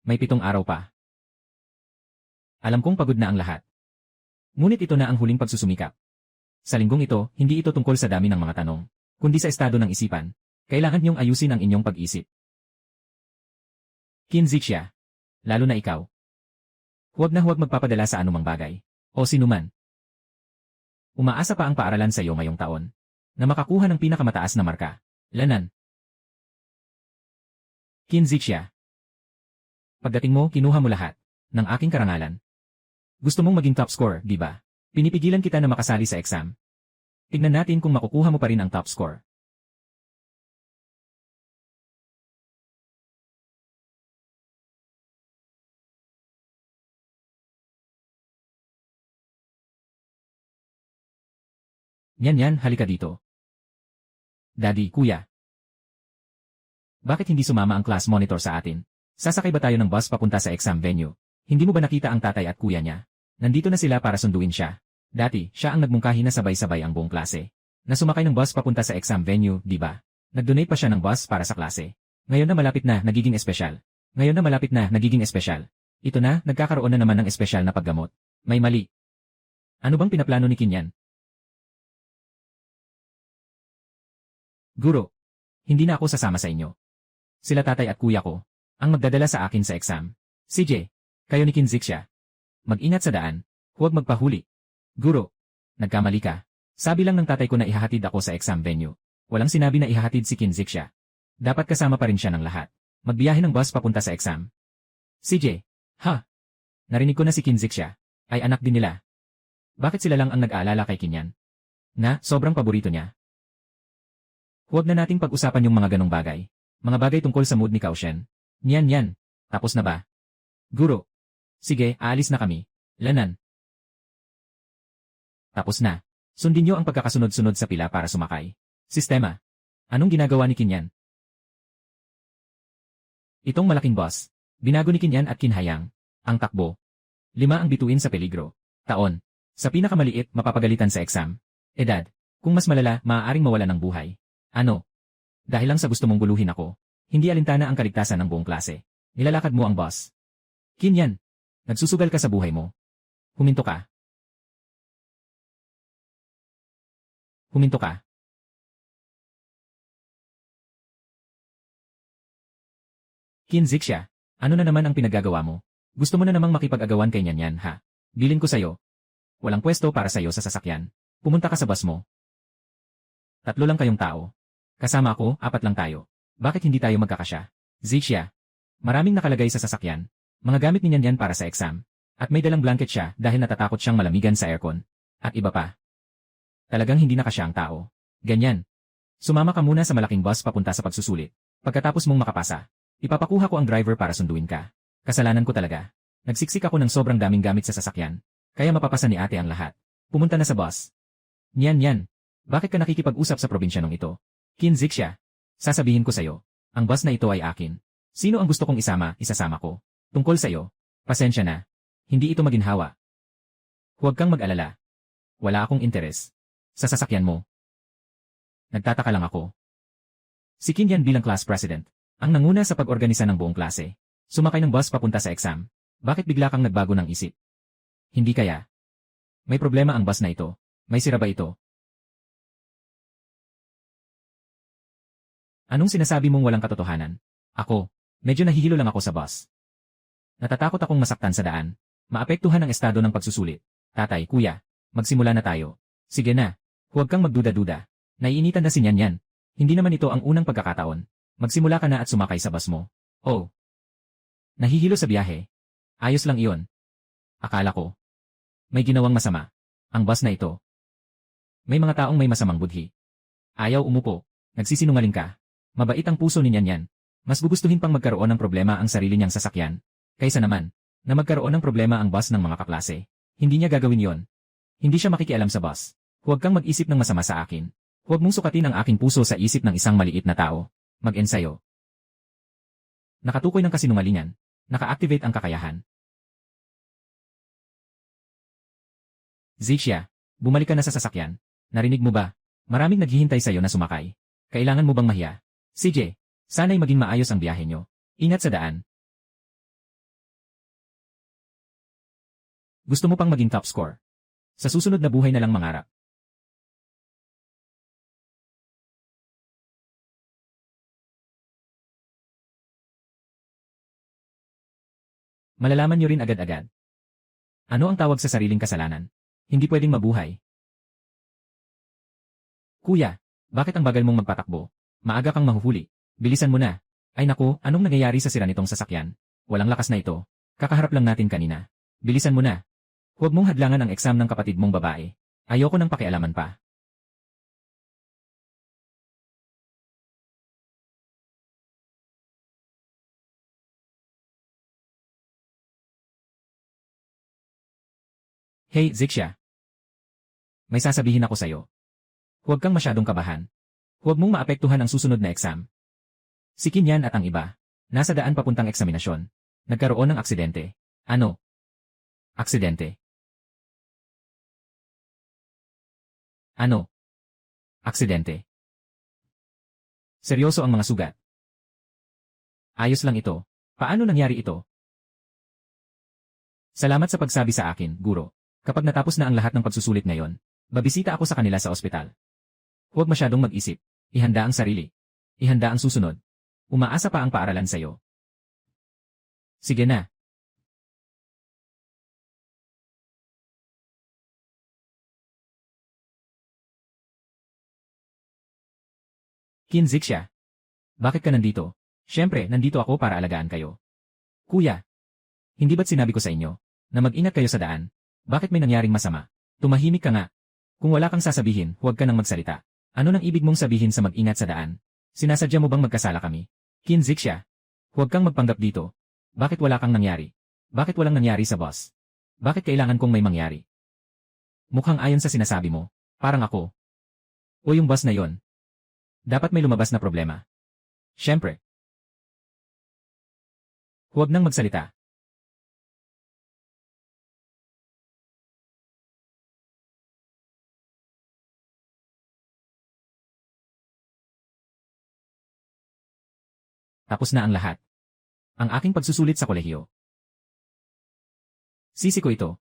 May 7 araw pa. Alam kong pagod na ang lahat. Ngunit ito na ang huling pagsusumikap. Sa linggong ito, hindi ito tungkol sa dami ng mga tanong, kundi sa estado ng isipan. Kailangan niyong ayusin ang inyong pag-isip. Kinzixia. Lalo na ikaw. Huwag na huwag magpapadala sa anumang bagay. O sinuman. Umaasa pa ang paaralan sa iyo ngayong taon. Na makakuha ng pinakamataas na marka. Lanan. Kinzixia. Pagdating mo, kinuha mo lahat ng aking karangalan. Gusto mong maging top scorer, di ba? Pinipigilan kita na makasali sa exam. Tignan natin kung makukuha mo pa rin ang top score. Yan, halika dito. Daddy, kuya. Bakit hindi sumama ang class monitor sa atin? Sasakay ba tayo ng bus papunta sa exam venue? Hindi mo ba nakita ang tatay at kuya niya? Nandito na sila para sunduin siya. Dati, siya ang nagmungkahi na sabay-sabay ang buong klase. Na sumakay ng bus papunta sa exam venue, di ba? Nag-donate pa siya ng bus para sa klase. Ngayon na malapit na, nagiging espesyal. Ito na, nagkakaroon na naman ng espesyal na paggamot. May mali. Ano bang pinaplano ni Kinyan? Guro, hindi na ako sasama sa inyo. Sila tatay at kuya ko ang magdadala sa akin sa exam. CJ, kayo ni Kinzixia. Mag-ingat sa daan. Huwag magpahuli. Guro, nagkamali ka. Sabi lang ng tatay ko na ihahatid ako sa exam venue. Walang sinabi na ihahatid si Kinzixia. Dapat kasama pa rin siya ng lahat. Magbiyahe ng bus papunta sa exam. CJ, ha? Narinig ko na si Kinzixia ay anak din nila. Bakit sila lang ang nag-aalala kay Kinyan? Na, sobrang paborito niya. Huwag na nating pag-usapan yung mga ganong bagay. Mga bagay tungkol sa mood ni Kaoshen. Yan. Tapos na ba? Guro. Sige, aalis na kami. Lanan. Tapos na. Sundin niyo ang pagkakasunod-sunod sa pila para sumakay. Sistema. Anong ginagawa ni Kinyan? Itong malaking bus. Binago ni Kinyan at Kinhayang. Ang takbo. 5 ang bituin sa peligro. Taon. Sa pinakamaliit, mapapagalitan sa exam. Edad. Kung mas malala, maaaring mawala ng buhay. Ano? Dahil lang sa gusto mong guluhin ako. Hindi alintana ang kaligtasan ng buong klase. Nilalakad mo ang bus. Kinyan. Nagsusugal ka sa buhay mo. Huminto ka. Huminto ka. Kinzixia, ano na naman ang pinagagawa mo? Gusto mo na namang makipag-agawan kay Nyanyan, ha? Bilin ko sa'yo. Walang pwesto para sa'yo sa sasakyan. Pumunta ka sa bus mo. 3 lang kayong tao. Kasama ako, 4 lang tayo. Bakit hindi tayo magkakasya? Zixia. Maraming nakalagay sa sasakyan. Mga gamit ni Nyanyan para sa exam. At may dalang blanket siya dahil natatakot siyang malamigan sa aircon. At iba pa. Talagang hindi nakasya ang tao. Ganyan. Sumama ka muna sa malaking bus papunta sa pagsusulit. Pagkatapos mong makapasa, ipapakuha ko ang driver para sunduin ka. Kasalanan ko talaga. Nagsiksik ako ng sobrang daming gamit sa sasakyan. Kaya mapapasa ni ate ang lahat. Pumunta na sa bus. Nyan. Bakit ka nakikipag-usap sa probinsyanong ito? Kinzixia. Sasabihin ko sa'yo. Ang bus na ito ay akin. Sino ang gusto kong isasama ko. Tungkol sa'yo. Pasensya na. Hindi ito maginhawa. Huwag kang mag-alala. Wala akong interes. Sa sasakyan mo. Nagtataka lang ako. Si Kinyan bilang class president, ang nanguna sa pag-organisa ng buong klase. Sumakay ng bus papunta sa exam. Bakit bigla kang nagbago ng isip? Hindi kaya. May problema ang bus na ito. May sira ba ito? Anong sinasabi mong walang katotohanan? Ako, medyo nahihilo lang ako sa bus. Natatakot akong masaktan sa daan. Maapektuhan ang estado ng pagsusulit. Tatay, kuya, magsimula na tayo. Sige na. Huwag kang magduda-duda. Naiinitan na si Nyanyan. Hindi naman ito ang unang pagkakataon. Magsimula ka na at sumakay sa bus mo. Oh. Nahihilo sa biyahe. Ayos lang iyon. Akala ko. May ginawang masama. Ang bus na ito. May mga taong may masamang budhi. Ayaw umupo. Nagsisinungaling ka. Mabait ang puso ni Nyan. Mas gugustuhin pang magkaroon ng problema ang sarili niyang sasakyan. Kaysa naman, na magkaroon ng problema ang boss ng mga kaklase. Hindi niya gagawin yon. Hindi siya makikialam sa boss. Huwag kang mag-isip ng masama sa akin. Huwag mong sukatin ang aking puso sa isip ng isang maliit na tao. Mag-ensayo. Nakatukoy ng kasinungalingan. Naka-activate ang kakayahan. Zixia, bumalik ka na sa sasakyan. Narinig mo ba? Maraming naghihintay sa'yo na sumakay. Kailangan mo bang mahiya? CJ, sana'y maging maayos ang biyahe nyo. Ingat sa daan. Gusto mo pang maging top score? Sa susunod na buhay na lang mangarap. Malalaman nyo rin agad-agad. Ano ang tawag sa sariling kasalanan? Hindi pwedeng mabuhay. Kuya, bakit ang bagal mong magpatakbo? Maaga kang mahuhuli. Bilisan mo na. Ay naku, anong nangyayari sa sira nitong sasakyan? Walang lakas na ito. Kakaharap lang natin kanina. Bilisan mo na. Huwag mong hadlangan ang exam ng kapatid mong babae. Ayoko nang pakialaman pa. Hey, Zixia. May sasabihin ako sa'yo. Huwag kang masyadong kabahan. Huwag mong maapektuhan ang susunod na exam. Si Kinyan at ang iba, nasa daan papuntang eksaminasyon. Nagkaroon ng aksidente. Ano? Aksidente. Ano? Aksidente. Seryoso ang mga sugat. Ayos lang ito. Paano nangyari ito? Salamat sa pagsabi sa akin, guro. Kapag natapos na ang lahat ng pagsusulit ngayon, babisita ako sa kanila sa ospital. Huwag masyadong mag-isip. Ihanda ang sarili. Ihanda ang susunod. Umaasa pa ang paaralan sa'yo. Sige na. Kin Zixia. Bakit ka nandito? Siyempre, nandito ako para alagaan kayo. Kuya, hindi ba't sinabi ko sa inyo na mag-ingat kayo sa daan? Bakit may nangyaring masama? Tumahimik ka nga. Kung wala kang sasabihin, huwag ka nang magsalita. Ano nang ibig mong sabihin sa mag-ingat sa daan? Sinasadya mo bang magkasala kami? Kin Zixia. Huwag kang magpanggap dito. Bakit wala kang nangyari? Bakit walang nangyari sa boss? Bakit kailangan kong may mangyari? Mukhang ayon sa sinasabi mo. Parang ako. O yung boss na yon. Dapat may lumabas na problema. Siyempre. Huwag nang magsalita. Tapos na ang lahat. Ang aking pagsusulit sa kolehiyo. Sisi ko ito.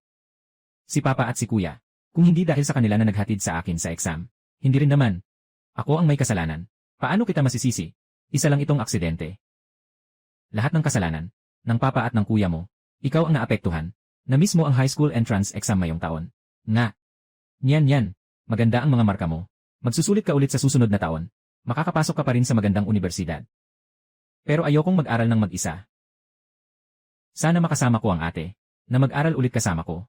Si Papa at si Kuya. Kung hindi dahil sa kanila na naghatid sa akin sa exam. Hindi rin naman. Ako ang may kasalanan. Paano kita masisisi? Isa lang itong aksidente. Lahat ng kasalanan, ng Papa at ng Kuya mo, ikaw ang naapektuhan. Na-miss mo ang high school entrance exam ngayong taon. Nga. Yan. Maganda ang mga marka mo. Magsusulit ka ulit sa susunod na taon. Makakapasok ka pa rin sa magandang universidad. Pero ayokong mag-aral ng mag-isa. Sana makasama ko ang ate, na mag-aral ulit kasama ko.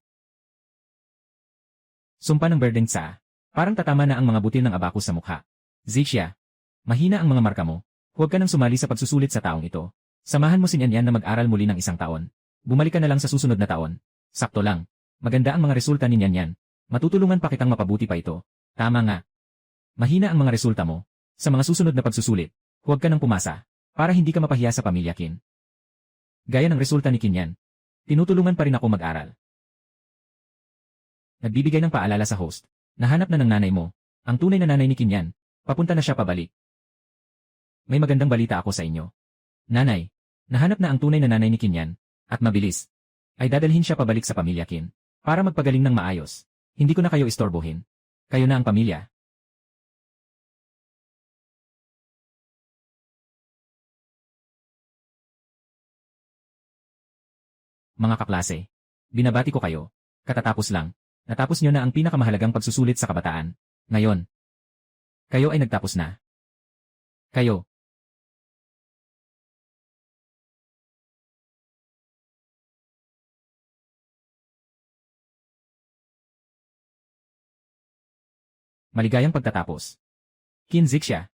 Sumpa ng burden sa, parang tatama na ang mga butil ng abakus sa mukha. Zixia, mahina ang mga marka mo. Huwag ka nang sumali sa pagsusulit sa taong ito. Samahan mo si Nyan na mag-aral muli ng isang taon. Bumalik ka na lang sa susunod na taon. Sakto lang. Maganda ang mga resulta ni Nyan. Matutulungan pa kitang mapabuti pa ito. Tama nga. Mahina ang mga resulta mo. Sa mga susunod na pagsusulit, huwag ka nang pumasa. Para hindi ka mapahiya sa pamilya Kin. Gaya ng resulta ni Kinyan. Tinutulungan pa rin ako mag-aral. Nagbibigay ng paalala sa host. Nahanap na ng nanay mo. Ang tunay na nanay ni Kinyan. Papunta na siya pabalik. May magandang balita ako sa inyo. Nanay, nahanap na ang tunay na nanay ni Kinyan. At mabilis. Ay dadalhin siya pabalik sa pamilya Kin. Para magpagaling ng maayos. Hindi ko na kayo istorbohin. Kayo na ang pamilya. Mga kaklase, binabati ko kayo. Katatapos lang. Natapos nyo na ang pinakamahalagang pagsusulit sa kabataan. Ngayon, kayo ay nagtapos na. Kayo. Maligayang pagtatapos. Kin Zixia.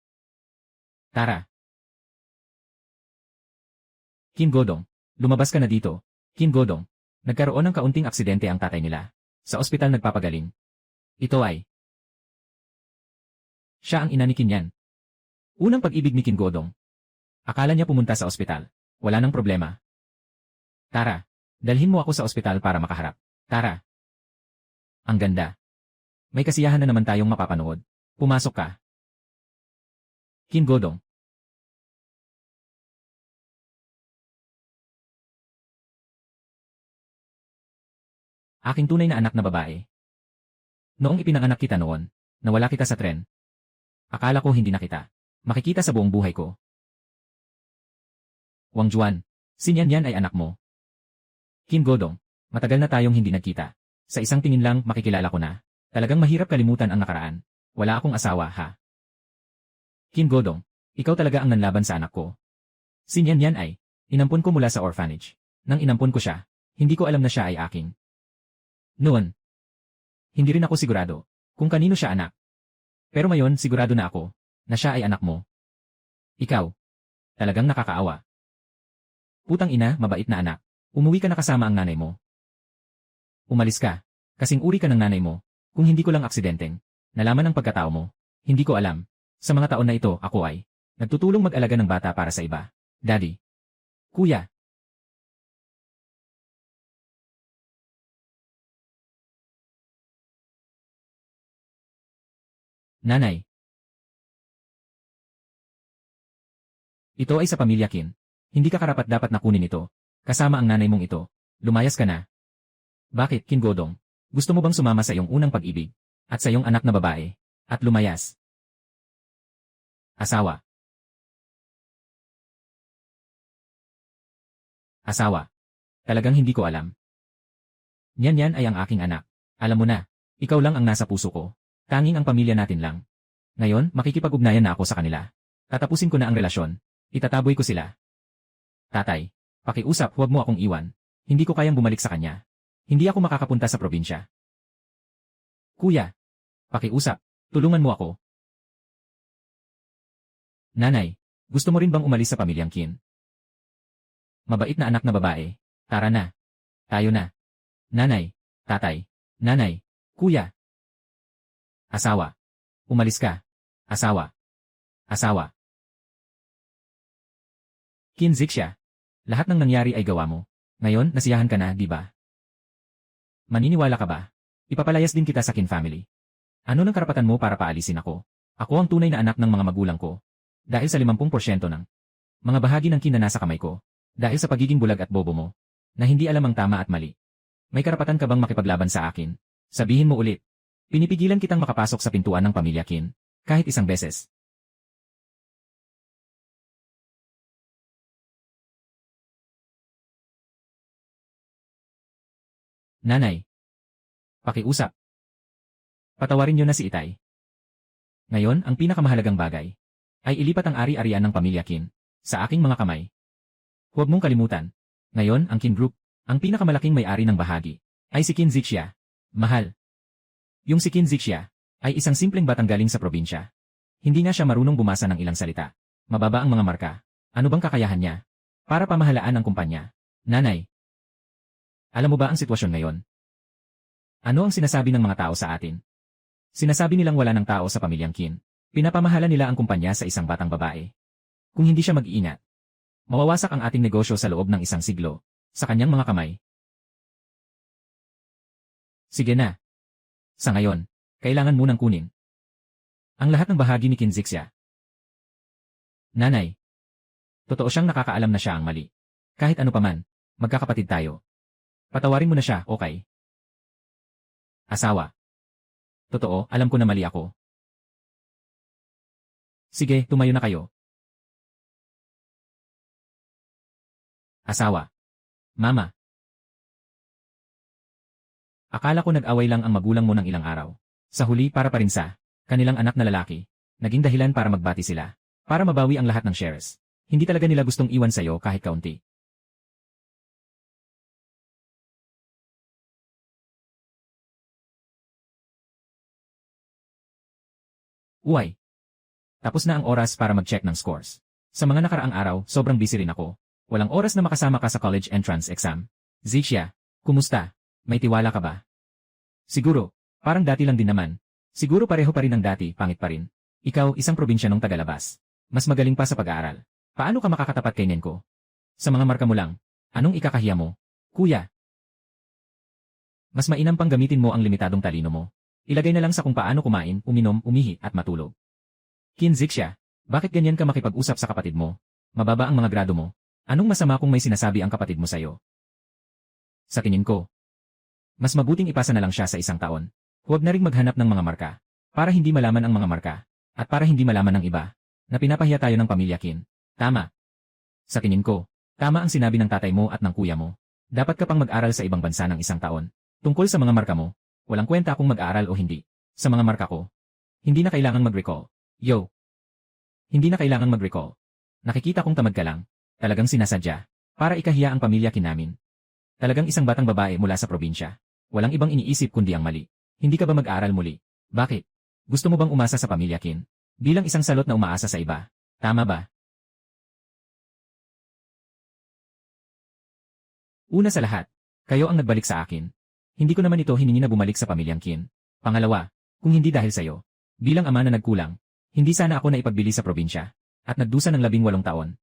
Tara. Kim Godong, lumabas ka na dito. Kim Godong, nagkaroon ng kaunting aksidente ang tatay nila. Sa ospital nagpapagaling. Ito ay siya ang ina ni Kim Yan. Unang pag-ibig ni Kim Godong. Akala niya pumunta sa ospital. Wala nang problema. Tara, dalhin mo ako sa ospital para makaharap. Tara. Ang ganda. May kasiyahan na naman tayong mapapanood. Pumasok ka. Kim Godong. Aking tunay na anak na babae. Noong ipinanganak kita noon, nawala kita sa tren. Akala ko hindi na kita makikita sa buong buhay ko. Wang Juan, si Yan Yan ay anak mo. Kim Godong, matagal na tayong hindi nagkita. Sa isang tingin lang makikilala ko na. Talagang mahirap kalimutan ang nakaraan. Wala akong asawa, ha? Kim Godong, ikaw talaga ang nanlaban sa anak ko. Si Yan Yan ay inampun ko mula sa orphanage. Nang inampun ko siya, hindi ko alam na siya ay aking. Noon, hindi rin ako sigurado kung kanino siya anak. Pero ngayon sigurado na ako na siya ay anak mo. Ikaw, talagang nakakaawa. Putang ina, mabait na anak. Umuwi ka na kasama ang nanay mo. Umalis ka, kasing uri ka ng nanay mo. Kung hindi ko lang aksidenteng nalaman ang pagkatao mo, hindi ko alam. Sa mga taon na ito, ako ay nagtutulong mag-alaga ng bata para sa iba. Daddy. Kuya. Nanay. Ito ay sa pamilya Kin. Hindi ka karapat-dapat na kunin ito. Kasama ang nanay mong ito. Lumayas ka na. Bakit, Kim Godong? Gusto mo bang sumama sa iyong unang pag-ibig? At sa iyong anak na babae? At lumayas? Asawa. Asawa. Talagang hindi ko alam. Yan Yan ay ang aking anak. Alam mo na, ikaw lang ang nasa puso ko. Tanging ang pamilya natin lang. Ngayon, makikipag-ugnayan na ako sa kanila. Tatapusin ko na ang relasyon. Itataboy ko sila. Tatay, pakiusap, huwag mo akong iwan. Hindi ko kayang bumalik sa kanya. Hindi ako makakapunta sa probinsya. Kuya, pakiusap, tulungan mo ako. Nanay, gusto mo rin bang umalis sa pamilyang Kin? Mabait na anak na babae. Tara na. Tayo na. Nanay, tatay, nanay, kuya. Asawa. Umalis ka. Asawa. Asawa. Kin Zixia. Lahat ng nangyari ay gawa mo. Ngayon, nasiyahan ka na, di ba? Maniniwala ka ba? Ipapalayas din kita sa Kin family. Ano ng karapatan mo para paalisin ako? Ako ang tunay na anak ng mga magulang ko. Dahil sa 50% ng mga bahagi ng Kin na nasa kamay ko. Dahil sa pagiging bulag at bobo mo. Na hindi alam ang tama at mali. May karapatan ka bang makipaglaban sa akin? Sabihin mo ulit. Pinipigilan kitang makapasok sa pintuan ng pamilya Kin. Kahit isang beses. Nanay. Pakiusap. Patawarin niyo na si Itay. Ngayon, ang pinakamahalagang bagay ay ilipat ang ari-arian ng pamilya Kin sa aking mga kamay. Huwag mong kalimutan. Ngayon, ang Kin Group, ang pinakamalaking may-ari ng bahagi, ay si Kin Zixia. Mahal. Yung si Kin Zixia ay isang simpleng batang galing sa probinsya. Hindi nga siya marunong bumasa ng ilang salita. Mababa ang mga marka. Ano bang kakayahan niya para pamahalaan ang kumpanya? Nanay. Alam mo ba ang sitwasyon ngayon? Ano ang sinasabi ng mga tao sa atin? Sinasabi nilang wala ng tao sa pamilyang Kin. Pinapamahala nila ang kumpanya sa isang batang babae. Kung hindi siya mag-iingat, mawawasak ang ating negosyo sa loob ng isang siglo, sa kanyang mga kamay. Sige na. Sa ngayon, kailangan munang kunin ang lahat ng bahagi ni Kin Zixia. Nanay. Totoo siyang nakakaalam na siya ang mali. Kahit ano paman, magkakapatid tayo. Patawarin mo na siya, okay? Asawa. Totoo, alam ko na mali ako. Sige, tumayo na kayo. Asawa. Mama. Akala ko nag-away lang ang magulang mo ng ilang araw. Sa huli para pa rin sa kanilang anak na lalaki, naging dahilan para magbati sila. Para mabawi ang lahat ng shares. Hindi talaga nila gustong iwan sa'yo kahit kaunti. Uy. Tapos na ang oras para mag-check ng scores. Sa mga nakaraang araw, sobrang busy rin ako. Walang oras na makasama ka sa college entrance exam. Zixia, kumusta? May tiwala ka ba? Siguro, parang dati lang din naman. Siguro pareho pa rin ang dati, pangit pa rin. Ikaw, isang probinsyanong tagalabas. Mas magaling pa sa pag-aaral. Paano ka makakatapat kay Nenko? Sa mga marka mo lang, anong ikakahiya mo? Kuya. Mas mainam pang gamitin mo ang limitadong talino mo. Ilagay na lang sa kung paano kumain, uminom, umihi, at matulog. Kin Zixia, bakit ganyan ka makipag-usap sa kapatid mo? Mababa ang mga grado mo. Anong masama kung may sinasabi ang kapatid mo sa'yo? Sa tingin ko, mas mabuting ipasa na lang siya sa isang taon. Huwag na ring maghanap ng mga marka, para hindi malaman ang mga marka, at para hindi malaman ng iba, na pinapahiya tayo ng pamilya Kin. Tama. Sa tingin ko, tama ang sinabi ng tatay mo at ng kuya mo. Dapat ka pang mag-aral sa ibang bansa ng isang taon. Tungkol sa mga marka mo, walang kwenta kung mag-aaral o hindi. Sa mga marka ko, hindi na kailangan mag-recall. Yo. Hindi na kailangan mag-recall. Nakikita kong tamad ka lang. Talagang sinasadya. Para ikahiya ang pamilya Kin namin. Talagang isang batang babae mula sa probinsya. Walang ibang iniisip kundi ang mali. Hindi ka ba mag-aaral muli? Bakit? Gusto mo bang umasa sa pamilya Kin? Bilang isang salot na umaasa sa iba. Tama ba? Una sa lahat, kayo ang nagbalik sa akin. Hindi ko naman ito hiningi na bumalik sa pamilyang Kin. Pangalawa, kung hindi dahil sa'yo, bilang ama na nagkulang, hindi sana ako naipagbili sa probinsya, at nagdusa ng 18 taon.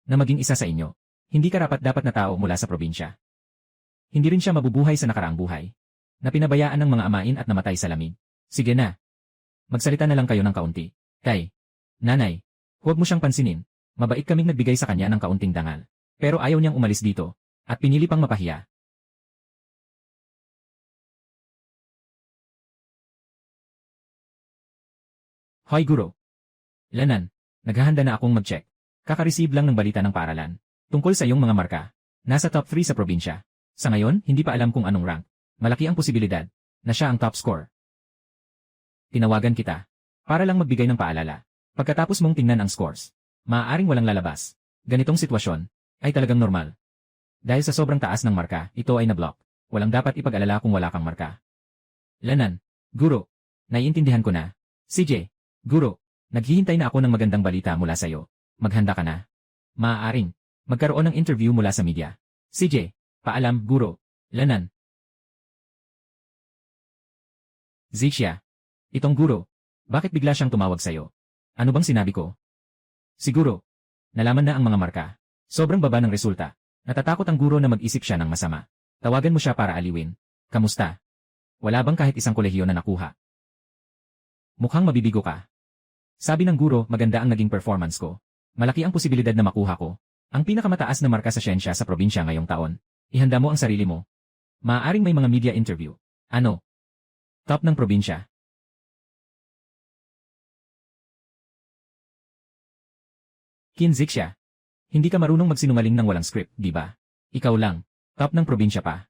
Na maging isa sa inyo, hindi karapat-dapat na tao mula sa probinsya. Hindi rin siya mabubuhay sa nakaraang buhay, na pinabayaan ng mga amain at namatay sa lamig. Sige na. Magsalita na lang kayo ng kaunti. Kay, nanay, huwag mo siyang pansinin, mabait kaming nagbigay sa kanya ng kaunting dangal. Pero ayaw niyang umalis dito. At pinili pang mapahiya. Hoy guro. Lanan, naghahanda na akong mag-check. Kaka-receive lang ng balita ng paaralan. Tungkol sa iyong mga marka. Nasa top 3 sa probinsya. Sa ngayon, hindi pa alam kung anong rank. Malaki ang posibilidad na siya ang top score. Tinawagan kita para lang magbigay ng paalala. Pagkatapos mong tingnan ang scores, maaaring walang lalabas. Ganitong sitwasyon ay talagang normal. Dahil sa sobrang taas ng marka, ito ay na-block. Walang dapat ipag-alala kung wala kang marka. Lanan, guro, naiintindihan ko na. CJ, guro, naghihintay na ako ng magandang balita mula sa'yo. Maghanda ka na. Maaaring magkaroon ng interview mula sa media. CJ, paalam, guro. Lanan. Zixia, itong guro, bakit bigla siyang tumawag sa'yo? Ano bang sinabi ko? Siguro, nalaman na ang mga marka. Sobrang baba ng resulta. Natatakot ang guro na mag-isip siya ng masama. Tawagan mo siya para aliwin. Kamusta? Wala bang kahit isang kolehiyo na nakuha? Mukhang mabibigo ka. Sabi ng guro, maganda ang naging performance ko. Malaki ang posibilidad na makuha ko ang pinakamataas na marka sa siyensya sa probinsya ngayong taon. Ihanda mo ang sarili mo. Maaaring may mga media interview. Ano? Top ng probinsya. Kin Zixia. Hindi ka marunong magsinungaling ng walang script, di ba? Ikaw lang. Top ng probinsya pa.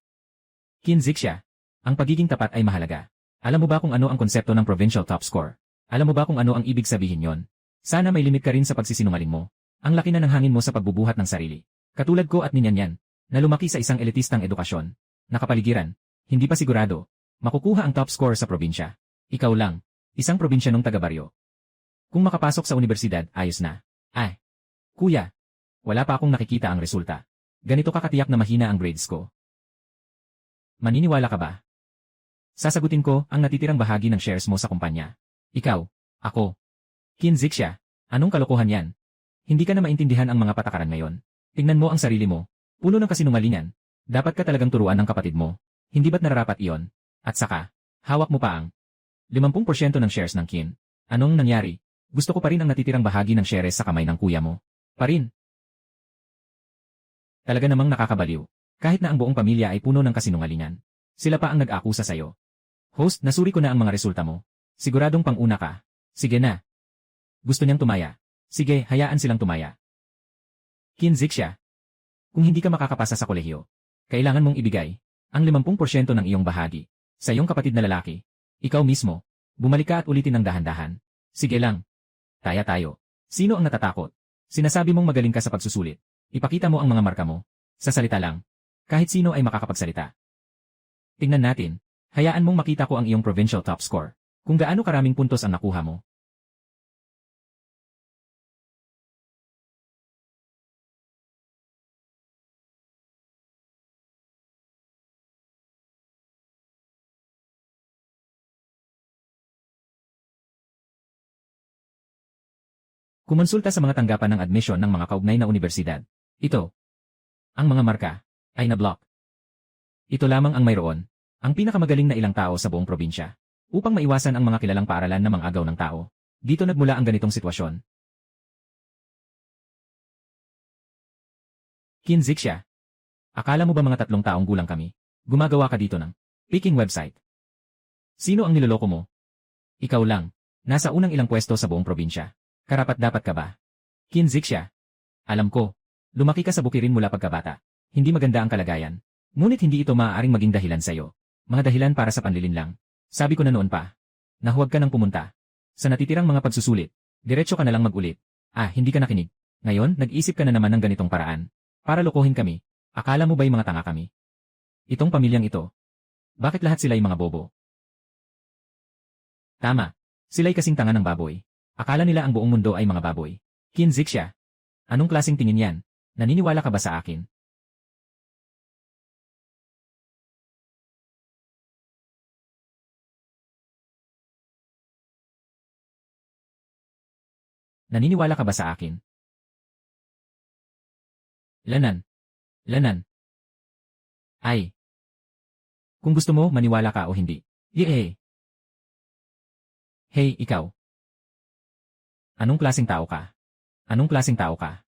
Kin Zixia. Ang pagiging tapat ay mahalaga. Alam mo ba kung ano ang konsepto ng provincial top score? Alam mo ba kung ano ang ibig sabihin yon? Sana may limit ka rin sa pagsisinungaling mo. Ang laki na ng hangin mo sa pagbubuhat ng sarili. Katulad ko at ninyan, na lumaki sa isang elitistang edukasyon. Nakapaligiran. Hindi pa sigurado. Makukuha ang top score sa probinsya. Ikaw lang. Isang probinsyanong taga-baryo. Kung makapasok sa universidad, ayos na. Ay. Kuya. Wala pa akong nakikita ang resulta. Ganito kakatiyak na mahina ang grades ko. Maniniwala ka ba? Sasagutin ko ang natitirang bahagi ng shares mo sa kumpanya. Ikaw, ako. Kin Zixia, anong kalokohan yan? Hindi ka na maintindihan ang mga patakaran ngayon. Tingnan mo ang sarili mo. Puno ng kasinungalingan. Dapat ka talagang turuan ng kapatid mo. Hindi ba't nararapat iyon? At saka, hawak mo pa ang 50% ng shares ng Kin. Anong nangyari? Gusto ko pa rin ang natitirang bahagi ng shares sa kamay ng kuya mo. Pa rin. Talaga namang nakakabaliw. Kahit na ang buong pamilya ay puno ng kasinungalingan. Sila pa ang nag-akusa sa'yo. Host, nasuri ko na ang mga resulta mo. Siguradong pang-una ka. Sige na. Gusto niyang tumaya. Sige, hayaan silang tumaya. Kin Zixia. Kung hindi ka makakapasa sa kolehiyo, kailangan mong ibigay ang 50% ng iyong bahagi sa iyong kapatid na lalaki. Ikaw mismo. Bumalik ka at ulitin ng dahan-dahan. Sige lang. Taya tayo. Sino ang natatakot? Sinasabi mong magaling ka sa pagsusulit. Ipakita mo ang mga marka mo. Sa salita lang. Kahit sino ay makakapagsalita. Tingnan natin. Hayaan mong makita ko ang iyong provincial top score. Kung gaano karaming puntos ang nakuha mo. Kumonsulta sa mga tanggapan ng admisyon ng mga kaugnay na universidad. Ito. Ang mga marka ay na-block. Ito lamang ang mayroon. Ang pinakamagaling na ilang tao sa buong probinsya. Upang maiwasan ang mga kilalang paaralan na mang-agaw ng tao. Dito nagmula ang ganitong sitwasyon. Kin Zixia. Akala mo ba mga 3 taong gulang kami? Gumagawa ka dito ng Peking website. Sino ang niloloko mo? Ikaw lang. Nasa unang ilang pwesto sa buong probinsya. Karapat-dapat ka ba? Kin Zixia. Alam ko. Lumaki ka sa bukirin mula pagkabata. Hindi maganda ang kalagayan. Ngunit hindi ito maaaring maging dahilan sa'yo. Mga dahilan para sa panlilin lang. Sabi ko na noon pa. Na huwag ka nang pumunta. Sa natitirang mga pagsusulit, diretso ka na lang mag-ulit. Hindi ka nakinig. Ngayon, nag-isip ka na naman ng ganitong paraan. Para lokohin kami. Akala mo ba'y mga tanga kami? Itong pamilyang ito. Bakit lahat sila'y mga bobo? Tama. Sila'y kasing tanga ng baboy. Akala nila ang buong mundo ay mga baboy. Kin Zixia. Anong klaseng tingin yan? Naniniwala ka ba sa akin? Naniniwala ka ba sa akin? Lanan. Lanan. Ay. Kung gusto mo, maniwala ka o hindi. Yee. Hey, ikaw. Anong klaseng tao ka? Anong klaseng tao ka?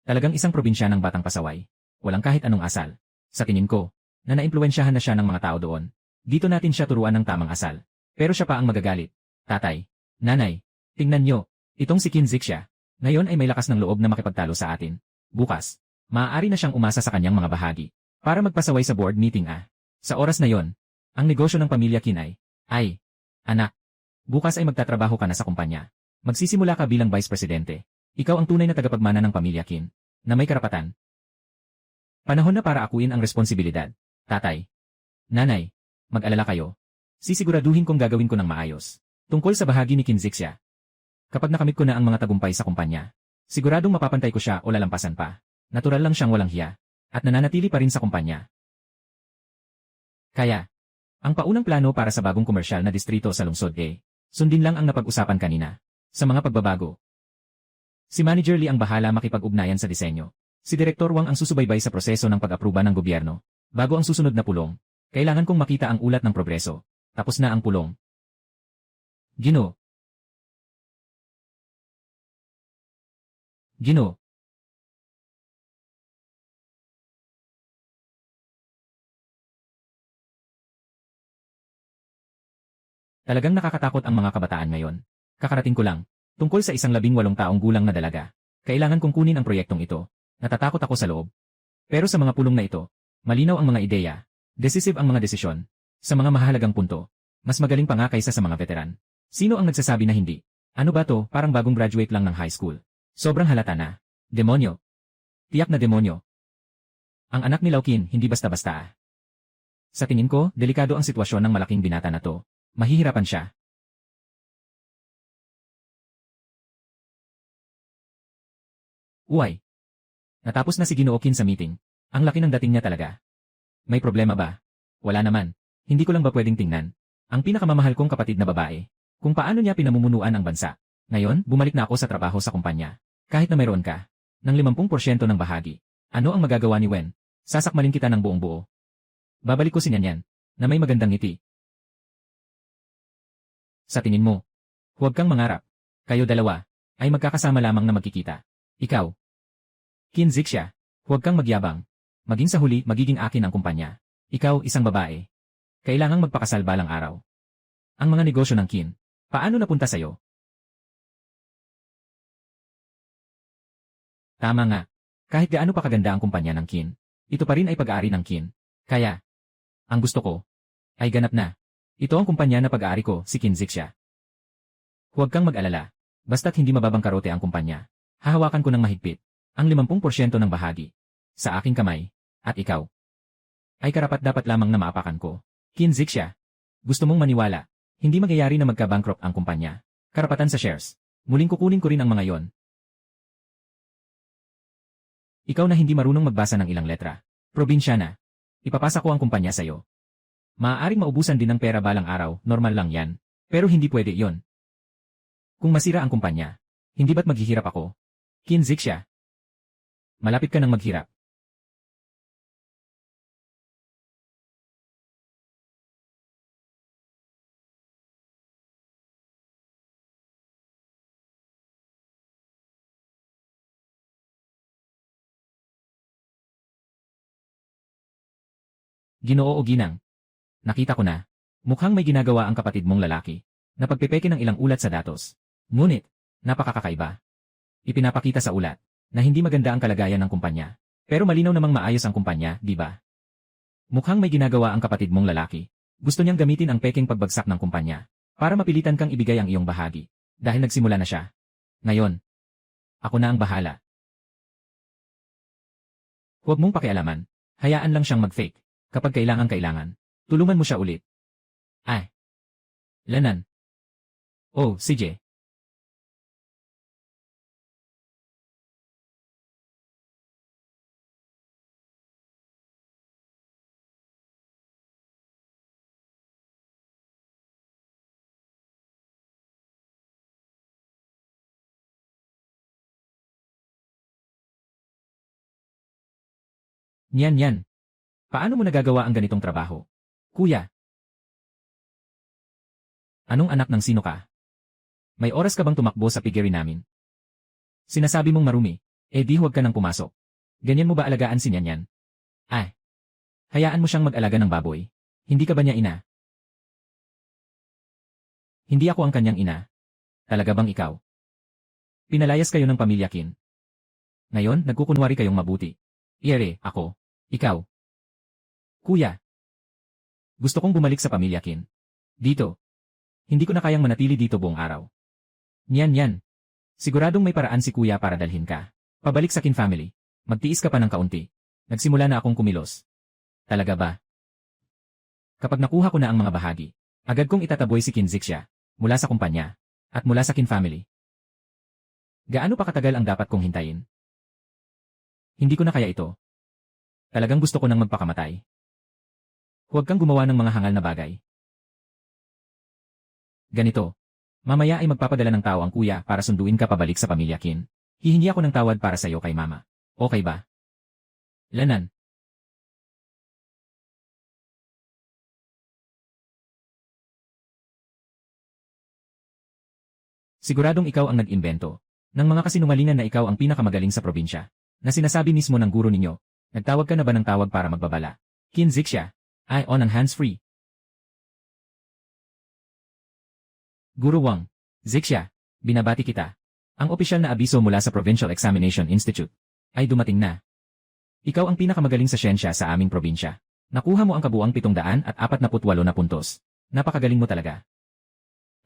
Talagang isang probinsya ng batang pasaway. Walang kahit anong asal. Sa tingin ko, na naimpluwensyahan na siya ng mga tao doon. Dito natin siya turuan ng tamang asal. Pero siya pa ang magagalit. Tatay. Nanay. Tingnan nyo. Itong si Kin Zixia. Ngayon ay may lakas ng loob na makipagtalo sa atin. Bukas. Maaari na siyang umasa sa kanyang mga bahagi. Para magpasaway sa board meeting Sa oras na yon, ang negosyo ng pamilya Kin ay, anak. Bukas ay magtatrabaho ka na sa kumpanya. Magsisimula ka bilang vice presidente. Ikaw ang tunay na tagapagmana ng pamilya Kin, na may karapatan. Panahon na para akuin ang responsibilidad. Tatay. Nanay. Mag-alala kayo. Sisiguraduhin kong gagawin ko ng maayos. Tungkol sa bahagi ni Kin Zixia. Kapag nakamit ko na ang mga tagumpay sa kumpanya, siguradong mapapantay ko siya o lalampasan pa. Natural lang siyang walang hiya. At nananatili pa rin sa kumpanya. Kaya, ang paunang plano para sa bagong komersyal na distrito sa lungsod sundin lang ang napag-usapan kanina. Sa mga pagbabago. Si Manager Lee ang bahala makipag-ugnayan sa disenyo. Si Direktor Wang ang susubaybay sa proseso ng pag-apruba ng gobyerno. Bago ang susunod na pulong, kailangan kong makita ang ulat ng progreso. Tapos na ang pulong. Gino. Talagang nakakatakot ang mga kabataan ngayon. Kakarating ko lang. Tungkol sa isang 18 taong gulang na dalaga. Kailangan kong kunin ang proyektong ito. Natatakot ako sa loob. Pero sa mga pulong na ito, malinaw ang mga ideya. Decisive ang mga desisyon. Sa mga mahalagang punto. Mas magaling pa nga kaysa sa mga veteran. Sino ang nagsasabi na hindi? Ano ba to, parang bagong graduate lang ng high school. Sobrang halata na. Demonyo. Tiyak na demonyo. Ang anak ni Laukin, hindi basta-basta Sa tingin ko, delikado ang sitwasyon ng malaking binata na to. Mahihirapan siya. Uy. Natapos na si Ginoo Kin sa meeting. Ang laki ng dating niya talaga. May problema ba? Wala naman. Hindi ko lang ba pwedeng tingnan? Ang pinakamamahal kong kapatid na babae. Kung paano niya pinamumunuan ang bansa. Ngayon, bumalik na ako sa trabaho sa kumpanya. Kahit na mayroon ka ng 50% ng bahagi. Ano ang magagawa ni Wen? Sasakmalin kita ng buong buo. Babalik ko si Nyanyan, na may magandang ngiti. Sa tingin mo, huwag kang mangarap. Kayo dalawa, ay magkakasama lamang na magkikita. Ikaw. Kin Zixia, huwag kang magyabang. Maging sa huli, magiging akin ang kumpanya. Ikaw, isang babae. Kailangang magpakasal balang araw. Ang mga negosyo ng Kin, paano napunta sa'yo? Tama nga. Kahit gaano pa kaganda ang kumpanya ng Kin, ito pa rin ay pag-aari ng Kin. Kaya, ang gusto ko, ay ganap na. Ito ang kumpanya na pag-aari ko, si Kin Zixia. Huwag kang mag-alala. Basta't hindi mababangkarote ang kumpanya. Hahawakan ko ng mahigpit ang 50% ng bahagi sa aking kamay, at ikaw ay karapat-dapat lamang na maapakan ko. Kin Zixia, gusto mong maniwala, hindi magyayari na magka-bankrupt ang kumpanya. Karapatan sa shares. Muling kukunin ko rin ang mga yon. Ikaw na hindi marunong magbasa ng ilang letra. Probinsyana. Ipapasa ko ang kumpanya sa'yo. Maaaring maubusan din ng pera balang araw, normal lang yan. Pero hindi pwede yon. Kung masira ang kumpanya, Hindi ba't maghihirap ako? Qin Zixia. Malapit ka nang maghirap. Ginoo o ginang. Nakita ko na. Mukhang may ginagawa ang kapatid mong lalaki. Na pagpepeke ng ilang ulat sa datos. Ngunit, napakakakaiba. Ipinapakita sa ulat na hindi maganda ang kalagayan ng kumpanya. Pero malinaw namang maayos ang kumpanya, di ba? Mukhang may ginagawa ang kapatid mong lalaki. Gusto niyang gamitin ang peking pagbagsak ng kumpanya para mapilitan kang ibigay ang iyong bahagi. Dahil nagsimula na siya. Ngayon, ako na ang bahala. Huwag mong pakialaman. Hayaan lang siyang mag-fake. Kapag kailangan, tulungan mo siya ulit. Ay. Lanan. Oh, sige. Yan. Paano mo nagagawa ang ganitong trabaho? Kuya. Anong anak ng sino ka? May oras ka bang tumakbo sa piggery namin? Sinasabi mong marumi, di huwag ka nang pumasok. Ganyan mo ba alagaan si Nyanyan? Ay. Hayaan mo siyang mag-alaga ng baboy. Hindi ka ba niya ina? Hindi ako ang kanyang ina. Talaga bang ikaw? Pinalayas kayo ng pamilya Qin. Ngayon, nagkukunwari kayong mabuti. Ako. Ikaw. Kuya. Gusto kong bumalik sa pamilya Qin. Dito. Hindi ko na kayang manatili dito buong araw. Yan. Siguradong may paraan si kuya para dalhin ka. Pabalik sa Qin family. Magtiis ka pa ng kaunti. Nagsimula na akong kumilos. Talaga ba? Kapag nakuha ko na ang mga bahagi, agad kong itataboy si Qin Zixia, mula sa kumpanya, at mula sa Qin family. Gaano pa katagal ang dapat kong hintayin? Hindi ko na kaya ito. Talagang gusto ko nang magpakamatay. Huwag kang gumawa ng mga hangal na bagay. Ganito. Mamaya ay magpapadala ng tao ang kuya para sunduin ka pabalik sa pamilya Qin. Hihingi ako ng tawad para sa iyo kay mama. Okay ba? Lanan. Siguradong ikaw ang nag-imbento ng mga kasinungalingan na ikaw ang pinakamagaling sa probinsya, na sinasabi mismo ng guro ninyo. Nagtawag ka na ba ng tawag para magbabala? Qin Zixia, ay on ang hands-free. Guro Wang, Zixia, binabati kita. Ang opisyal na abiso mula sa Provincial Examination Institute ay dumating na. Ikaw ang pinakamagaling sa siyensya sa aming probinsya. Nakuha mo ang kabuang 748 na puntos. Napakagaling mo talaga.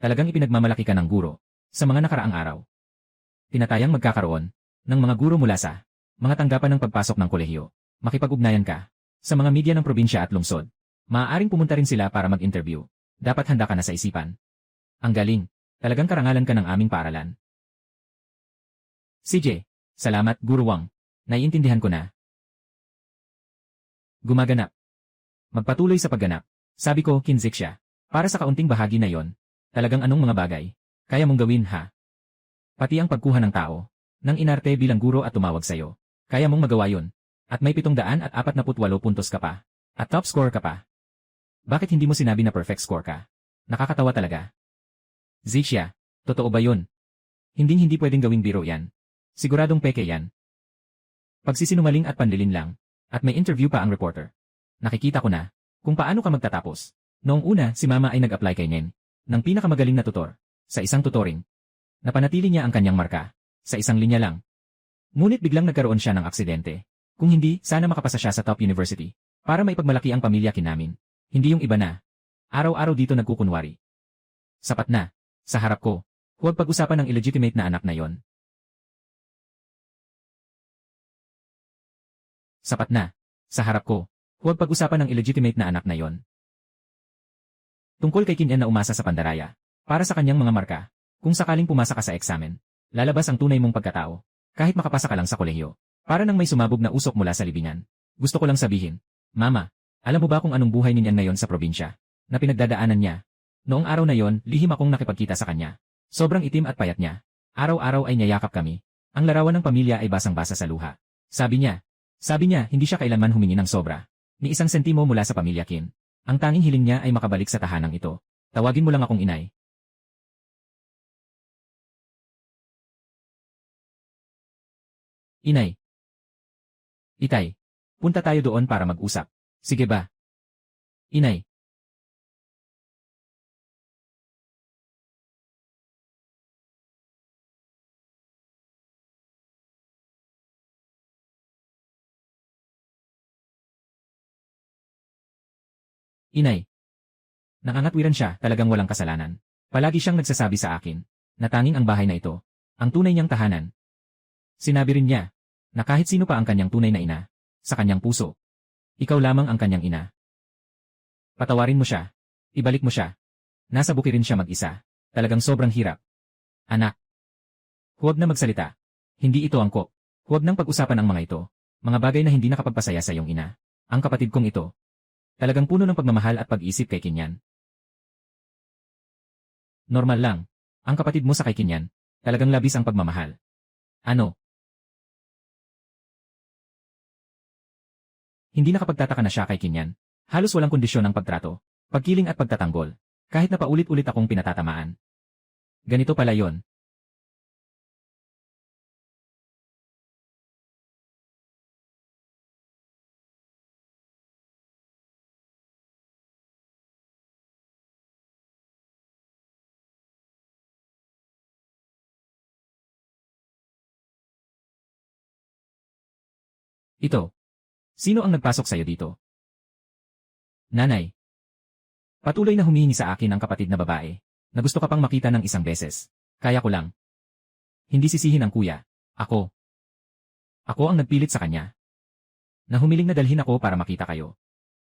Talagang ipinagmamalaki ka ng guro sa mga nakaraang araw. Tinatayang magkakaroon ng mga guro mula sa mga tanggapan ng pagpasok ng kolehiyo. Makipag-ugnayan ka sa mga media ng probinsya at lungsod. Maaaring pumunta rin sila para mag-interview. Dapat handa ka na sa isipan. Ang galing. Talagang karangalan ka ng aming paaralan. CJ, salamat, Guro Wang. Naiintindihan ko na. Gumaganap. Magpatuloy sa pagganap. Sabi ko, Qin Zixia. Para sa kaunting bahagi na yon, talagang anong mga bagay kaya mong gawin ha? Pati ang pagkuha ng tao ng inarte bilang guro at tumawag sa'yo. Kaya mong magawa yon. At may 748 puntos ka pa. At top score ka pa. Bakit hindi mo sinabi na perfect score ka? Nakakatawa talaga. Zixia, totoo ba yun? Hindi pwedeng gawing biro yan. Siguradong peke yan. Pagsisinungaling at panlilin lang. At may interview pa ang reporter. Nakikita ko na kung paano ka magtatapos. Noong una, si Mama ay nag-apply kay Nen ng pinakamagaling na tutor sa isang tutoring. Napanatili niya ang kanyang marka sa isang linya lang. Ngunit biglang nagkaroon siya ng aksidente. Kung hindi, sana makapasa siya sa top university para maipagmalaki ang pamilya Qin namin. Hindi yung iba na. Araw-araw dito nagkukunwari. Sapat na. Sa harap ko. Huwag pag-usapan ng illegitimate na anak na yon. Sapat na. Sa harap ko. Huwag pag-usapan ng illegitimate na anak na yon. Tungkol kay Qin na umasa sa pandaraya. Para sa kanyang mga marka. Kung sakaling pumasa ka sa eksamen, lalabas ang tunay mong pagkatao. Kahit makapasa ka lang sa kolehiyo. Para nang may sumabog na usok mula sa libingan. Gusto ko lang sabihin, Mama, alam mo ba kung anong buhay niyan ngayon sa probinsya? Na pinagdadaanan niya. Noong araw na yon, lihim akong nakipagkita sa kanya. Sobrang itim at payat niya. Araw-araw ay niyayakap kami. Ang larawan ng pamilya ay basang-basa sa luha. Sabi niya, hindi siya kailanman humingi ng sobra. Ni isang sentimo mula sa pamilya Kim. Ang tanging hiling niya ay makabalik sa tahanang ito. Tawagin mo lang akong inay. Inay. Itay. Punta tayo doon para mag-usap. Sige ba? Inay. Inay. Nakangatwiran siya, talagang walang kasalanan. Palagi siyang nagsasabi sa akin na tanging ang bahay na ito, ang tunay niyang tahanan. Sinabi rin niya na kahit sino pa ang kanyang tunay na ina, sa kanyang puso, ikaw lamang ang kanyang ina. Patawarin mo siya. Ibalik mo siya. Nasa bukirin siya mag-isa. Talagang sobrang hirap. Anak. Huwag na magsalita. Hindi ito angkop. Huwag nang pag-usapan ang mga ito. Mga bagay na hindi nakapagpasaya sa iyong ina. Ang kapatid kong ito. Talagang puno ng pagmamahal at pag-iisip kay Kinyan. Normal lang. Ang kapatid mo sa kay Kinyan. Talagang labis ang pagmamahal. Ano? Hindi nakapagtataka na siya kay Kinyan. Halos walang kondisyon ang pagtrato, pagkiling at pagtatanggol. Kahit na paulit-ulit akong pinatatamaan. Ganito pala yon. Ito. Sino ang nagpasok sa'yo dito? Nanay. Patuloy na humihingi sa akin ang kapatid na babae, na gusto ka pang makita ng isang beses. Kaya ko lang. Hindi sisihin ang kuya. Ako. Ako ang nagpilit sa kanya. Na humiling na dalhin ako para makita kayo.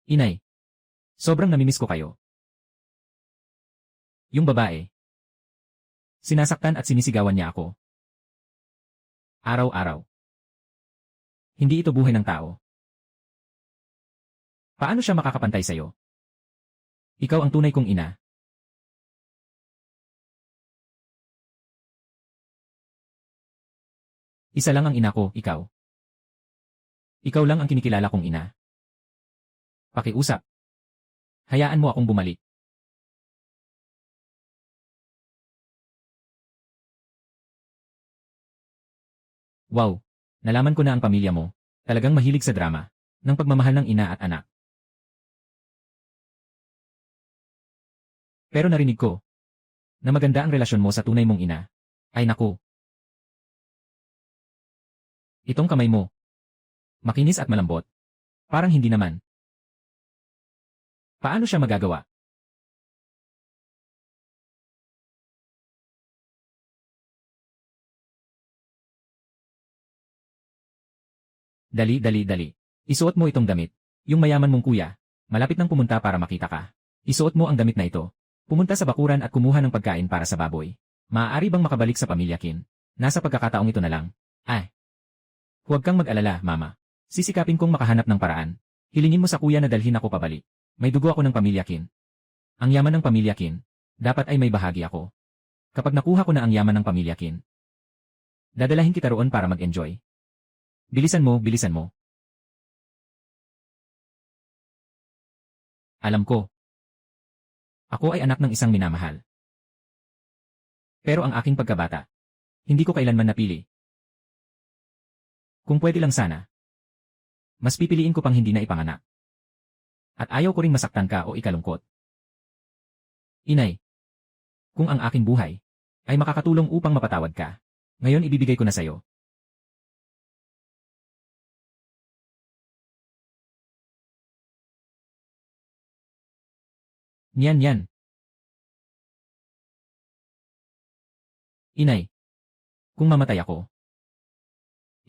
Inay. Sobrang namimiss ko kayo. Yung babae. Sinasaktan at sinisigawan niya ako. Araw-araw. Hindi ito buhay ng tao. Paano siya makakapantay sa'yo? Ikaw ang tunay kong ina. Isa lang ang ina ko, ikaw. Ikaw lang ang kinikilala kong ina. Pakiusap. Hayaan mo akong bumalik. Wow. Nalaman ko na ang pamilya mo. Talagang mahilig sa drama. Ng pagmamahal ng ina at anak. Pero narinig ko na maganda ang relasyon mo sa tunay mong ina. Ay naku. Itong kamay mo. Makinis at malambot. Parang hindi naman. Paano siya magagawa? Dali, dali, dali. Isuot mo itong damit. Yung mayaman mong kuya. Malapit nang pumunta para makita ka. Isuot mo ang damit na ito. Pumunta sa bakuran at kumuha ng pagkain para sa baboy. Maaari bang makabalik sa pamilya Kin? Nasa pagkakataong ito na lang. Ay. Huwag kang mag-alala, mama. Sisikapin kong makahanap ng paraan. Hilingin mo sa kuya na dalhin ako pabalik. May dugo ako ng pamilya Kin. Ang yaman ng pamilya Kin. Dapat ay may bahagi ako. Kapag nakuha ko na ang yaman ng pamilya Kin, dadalahin kita roon para mag-enjoy. Bilisan mo, bilisan mo. Alam ko. Ako ay anak ng isang minamahal. Pero ang aking pagkabata, hindi ko kailanman napili. Kung pwede lang sana, mas pipiliin ko pang hindi na ipanganak. At ayaw ko ring masaktan ka o ikalungkot. Inay, kung ang aking buhay ay makakatulong upang mapatawad ka, ngayon ibibigay ko na sayo. Niyan yan. Inay, kung mamatay ako,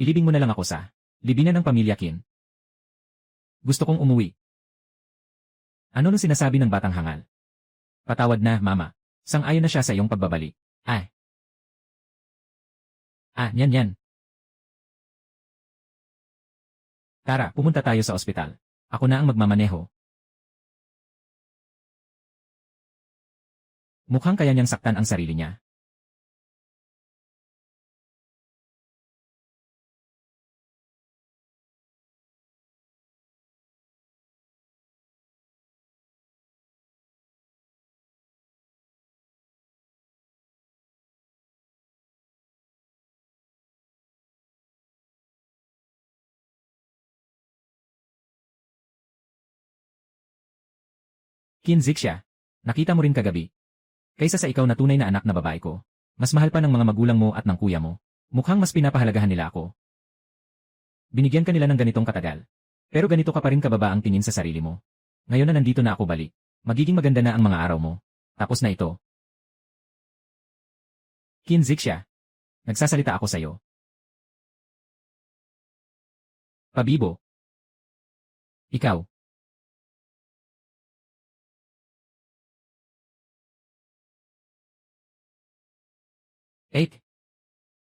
ilibing mo na lang ako sa libingan ng pamilya Kin. Gusto kong umuwi. Ano nung sinasabi ng batang hangal? Patawad na, mama. Sang-ayon na siya sa iyong pagbabalik. Yan yan. Tara, pumunta tayo sa ospital. Ako na ang magmamaneho. Mukhang kaya niyang saktan ang sarili niya. Kinzik siya. Nakita mo rin kagabi. Kaysa sa ikaw na tunay na anak na babae ko. Mas mahal pa ng mga magulang mo at ng kuya mo. Mukhang mas pinapahalagahan nila ako. Binigyan ka nila ng ganitong katagal. Pero ganito ka pa rin kababa ang tingin sa sarili mo. Ngayon na nandito na ako balik. Magiging maganda na ang mga araw mo. Tapos na ito. Kinzik siya. Nagsasalita ako sa'yo. Pabibo. Ikaw.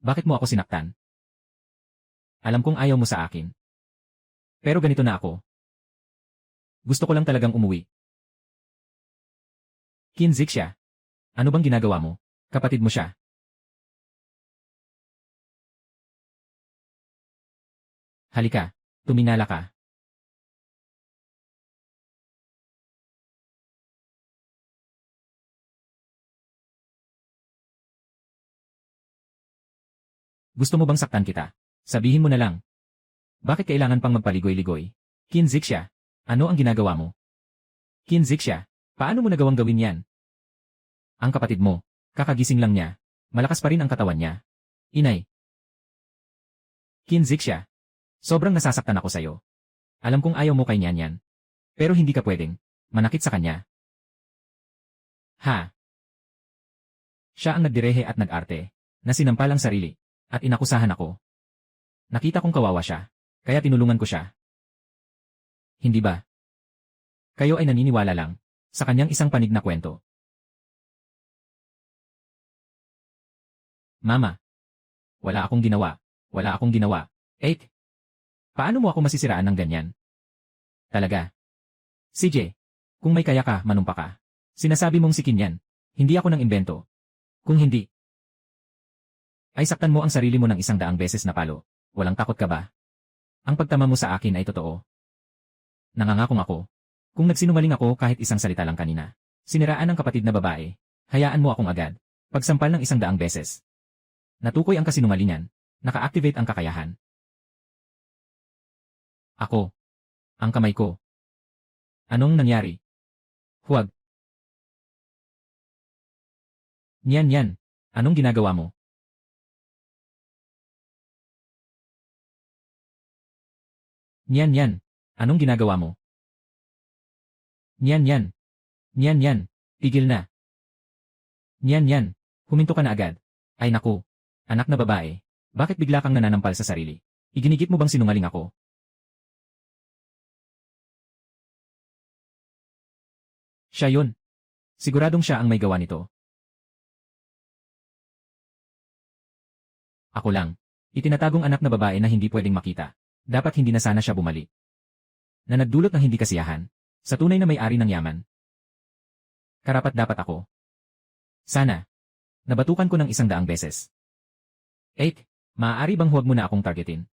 Bakit mo ako sinaktan? Alam kong ayaw mo sa akin. Pero ganito na ako. Gusto ko lang talagang umuwi. Kinzik siya. Ano bang ginagawa mo? Kapatid mo siya. Halika, tuminala ka. Gusto mo bang saktan kita? Sabihin mo na lang. Bakit kailangan pang magpaligoy-ligoy? Kinzik siya. Ano ang ginagawa mo? Kinzik siya. Paano mo nagawang gawin yan? Ang kapatid mo, kakagising lang niya. Malakas pa rin ang katawan niya. Inay. Kinzik siya. Sobrang nasasaktan ako sa'yo. Alam kong ayaw mo kay Nyanyan. Pero hindi ka pwedeng manakit sa kanya. Ha? Siya ang nagdirehe at nag-arte, na sinampal ang sarili, at inakusahan ako. Nakita kong kawawa siya, kaya tinulungan ko siya. Hindi ba? Kayo ay naniniwala lang sa kanyang isang panig na kwento. Mama. Wala akong ginawa. Wala akong ginawa. Paano mo ako masisiraan ng ganyan? Talaga. CJ, kung may kaya ka, manumpa ka. Sinasabi mong si Kinyan. Hindi ako nang imbento. Kung hindi, ay saktan mo ang sarili mo ng 100 beses na palo. Walang takot ka ba? Ang pagtama mo sa akin ay totoo. Nangangakong ako. Kung nagsinungaling ako kahit isang salita lang kanina, siniraan ng kapatid na babae, hayaan mo akong agad. Pagsampal ng 100 beses. Natukoy ang kasinungalingan. Naka-activate ang kakayahan. Ako. Ang kamay ko. Anong nangyari? Huwag. Nyan. Anong ginagawa mo? Nyan. Anong ginagawa mo? Nyan. Tigil na. Nyan. Huminto ka na agad. Ay naku. Anak na babae. Bakit bigla kang nananampal sa sarili? Iginigit mo bang sinungaling ako? Siya yun. Siguradong siya ang may gawa nito. Ako lang. Itinatagong anak na babae na hindi pwedeng makita. Dapat hindi na sana siya bumalik. Na nagdulot ng hindi kasiyahan. Sa tunay na may-ari ng yaman. Karapat dapat ako. Sana. Nabatukan ko ng 100 beses. Maaari bang huwag mo na akong targetin?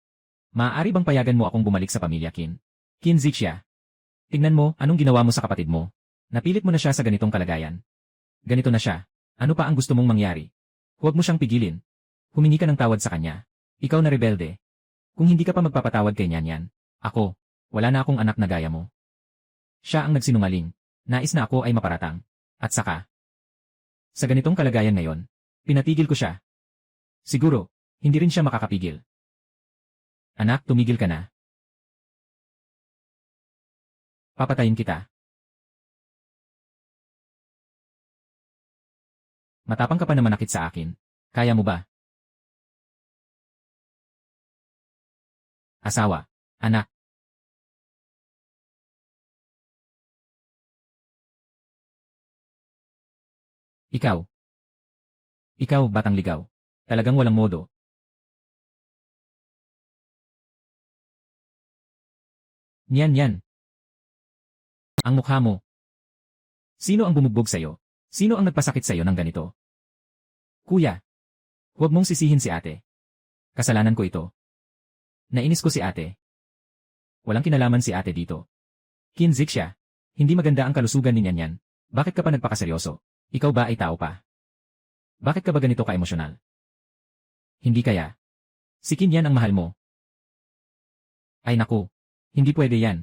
Maaari bang payagan mo akong bumalik sa pamilya Kin? Kinzik siya. Tingnan mo, anong ginawa mo sa kapatid mo? Napilit mo na siya sa ganitong kalagayan. Ganito na siya. Ano pa ang gusto mong mangyari? Huwag mo siyang pigilin. Humingi ka ng tawad sa kanya. Ikaw na rebelde. Kung hindi ka pa magpapatawad kay Nyanyan, ako, wala na akong anak na gaya mo. Siya ang nagsinungaling. Nais na ako ay maparatang. At saka, sa ganitong kalagayan ngayon, pinatigil ko siya. Siguro, hindi rin siya makakapigil. Anak, tumigil ka na. Papatayin kita. Matapang ka pa na manakit sa akin. Kaya mo ba? Asawa. Anak. Ikaw. Ikaw, batang ligaw. Talagang walang modo. Nyan. Ang mukha mo. Sino ang bumugbog sa'yo? Sino ang nagpasakit sa'yo ng ganito? Kuya. Huwag mong sisihin si ate. Kasalanan ko ito. Nainis ko si ate. Walang kinalaman si ate dito. Kinzik siya. Hindi maganda ang kalusugan ni Nyanyan. Bakit ka pa nagpakaseryoso? Ikaw ba ay tao pa? Bakit ka ba ganito ka-emosyonal? Hindi kaya. Si Kinyan ang mahal mo. Ay naku. Hindi pwede yan.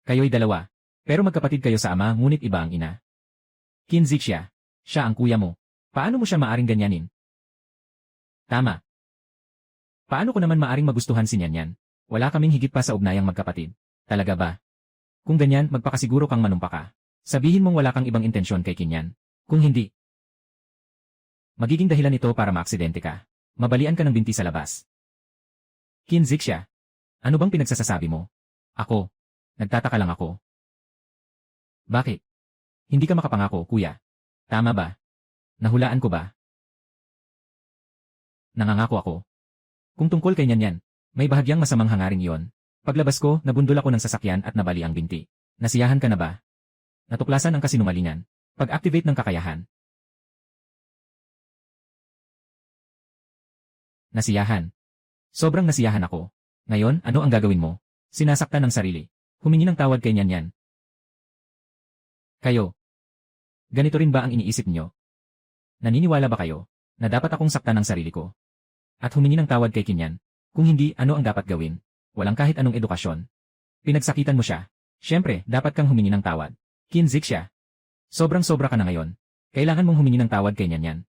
Kayo'y dalawa. Pero magkapatid kayo sa ama ngunit iba ang ina. Qin Zixia, siya ang kuya mo. Paano mo siya maaring ganyanin? Tama. Paano ko naman maaring magustuhan si Nyanyan? Wala kaming higit pa sa ugnayang magkapatid. Talaga ba? Kung ganyan, magpakasiguro kang manumpa ka. Sabihin mong wala kang ibang intensyon kay Kinyan. Kung hindi, magiging dahilan ito para maaksidente ka. Mabalian ka ng binti sa labas. Qin Zixia, ano bang pinagsasasabi mo? Ako. Nagtataka lang ako. Bakit? Hindi ka makapangako, kuya. Tama ba? Nahulaan ko ba? Nangangako ako. Kung tungkol kay Nyanyan, may bahagyang masamang hangaring iyon. Paglabas ko, nabundol ako ng sasakyan at nabali ang binti. Nasiyahan ka na ba? Natuklasan ang kasinungalingan. Pag-activate ng kakayahan. Nasiyahan. Sobrang nasiyahan ako. Ngayon, ano ang gagawin mo? Sinasaktan ng sarili. Humingi ng tawad kay Nyanyan. Kayo. Ganito rin ba ang iniisip niyo? Naniniwala ba kayo na dapat akong saktan ng sarili ko? At humingi ng tawad kay Kinyan? Kung hindi, ano ang dapat gawin? Walang kahit anong edukasyon. Pinagsakitan mo siya. Siyempre, dapat kang humingi ng tawad. Qin Zixia. Sobrang-sobra ka na ngayon. Kailangan mong humingi ng tawad kay Nyanyan.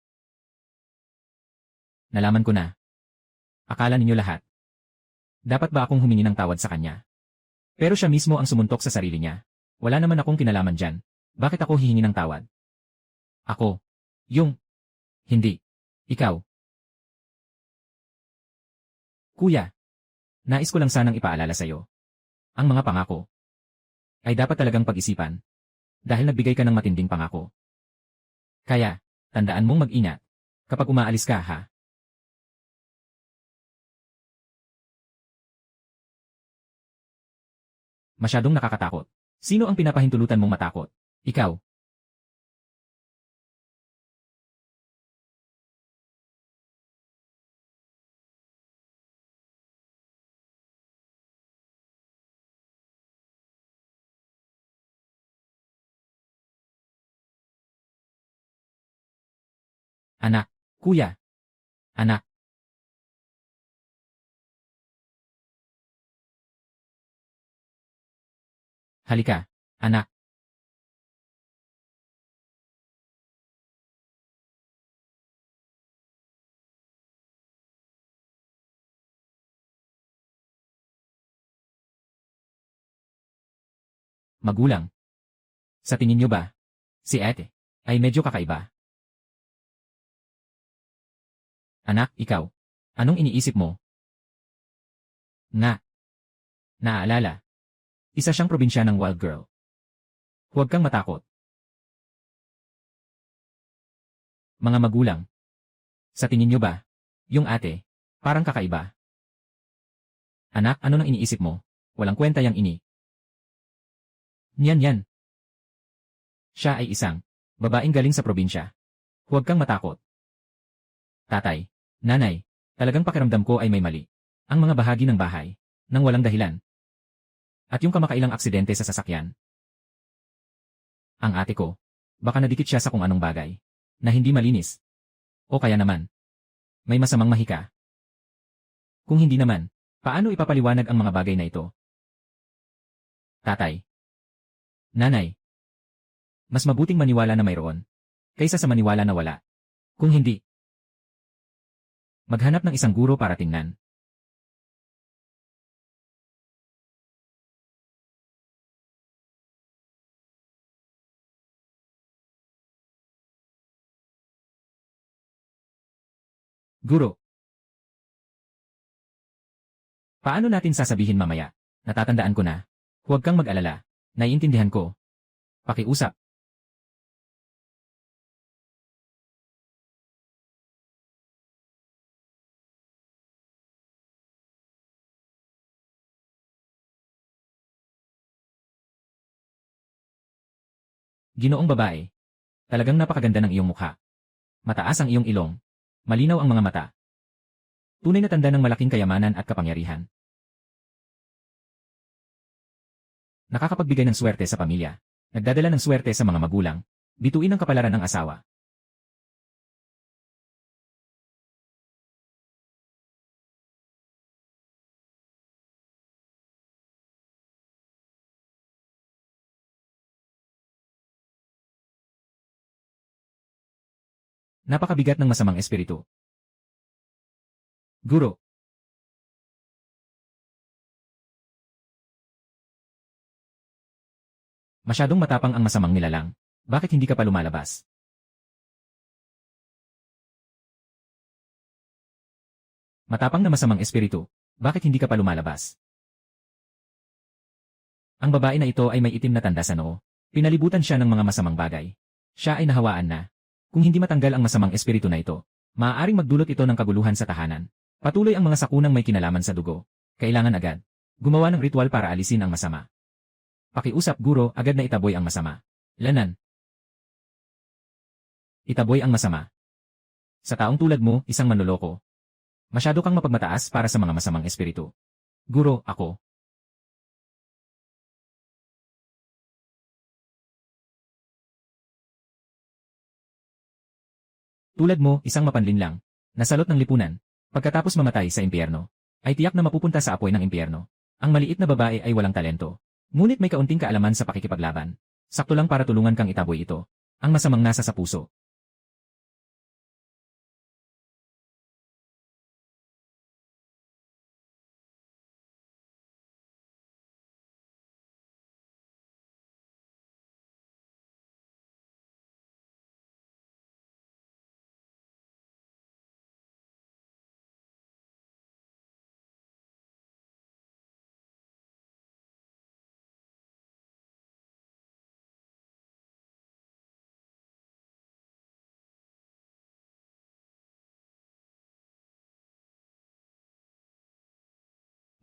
Nalaman ko na. Akala ninyo lahat. Dapat ba akong humingi ng tawad sa kanya? Pero siya mismo ang sumuntok sa sarili niya. Wala naman akong kinalaman dyan. Bakit ako hihingi ng tawad? Ako. Hindi. Ikaw. Kuya. Nais ko lang sanang ipaalala sa'yo. Ang mga pangako ay dapat talagang pag-isipan. Dahil nagbigay ka ng matinding pangako. Kaya, tandaan mong mag-ingat kapag umaalis ka, ha? Masyadong nakakatakot. Sino ang pinapahintulutan mong matakot? Ikaw. Anak. Kuya. Anak. Halika. Anak. Magulang. Sa tingin niyo ba? Si ate ay medyo kakaiba. Anak, ikaw. Anong iniisip mo? Nga. Naaalala. Isa siyang probinsya ng wild girl. Huwag kang matakot. Mga magulang. Sa tingin niyo ba? Yung ate, parang kakaiba. Anak, ano nang iniisip mo? Walang kwenta yang ini. Yan. Siya ay isang babaeng galing sa probinsya. Huwag kang matakot. Tatay, nanay, talagang pakiramdam ko ay may mali. Ang mga bahagi ng bahay, nang walang dahilan. At yung kamakailang aksidente sa sasakyan. Ang ate ko, baka nadikit siya sa kung anong bagay, na hindi malinis. O kaya naman, may masamang mahika. Kung hindi naman, paano ipapaliwanag ang mga bagay na ito? Tatay. Nanay. Mas mabuting maniwala na mayroon, kaysa sa maniwala na wala. Kung hindi, maghanap ng isang guro para tingnan. Guro. Paano natin sasabihin mamaya? Natatandaan ko na. Huwag kang mag-alala. Naiintindihan ko. Pakiusap. Ginoong babae. Talagang napakaganda ng iyong mukha. Mataas ang iyong ilong. Malinaw ang mga mata. Tunay na tanda ng malaking kayamanan at kapangyarihan. Nakakapagbigay ng swerte sa pamilya. Nagdadala ng swerte sa mga magulang. Bituin ang kapalaran ng asawa. Napakabigat ng masamang espiritu. Guro. Masyadong matapang ang masamang nilalang. Bakit hindi ka pa lumalabas? Matapang na masamang espiritu. Bakit hindi ka pa lumalabas? Ang babae na ito ay may itim na tanda sa noo. Pinalibutan siya ng mga masamang bagay. Siya ay nahawaan na. Kung hindi matanggal ang masamang espiritu na ito, maaaring magdulot ito ng kaguluhan sa tahanan. Patuloy ang mga sakunang may kinalaman sa dugo. Kailangan agad gumawa ng ritual para alisin ang masama. Pakiusap guro, agad na itaboy ang masama. Lanan. Itaboy ang masama. Sa taong tulad mo, isang manloloko. Masyado kang mapagmataas para sa mga masamang espiritu. Guro, ako. Tulad mo, isang mapanlin lang. Nasalot ng lipunan. Pagkatapos mamatay sa impyerno, ay tiyak na mapupunta sa apoy ng impyerno. Ang maliit na babae ay walang talento. Ngunit may kaunting kaalaman sa pakikipaglaban. Sakto lang para tulungan kang itaboy ito. Ang masamang nasa sa puso.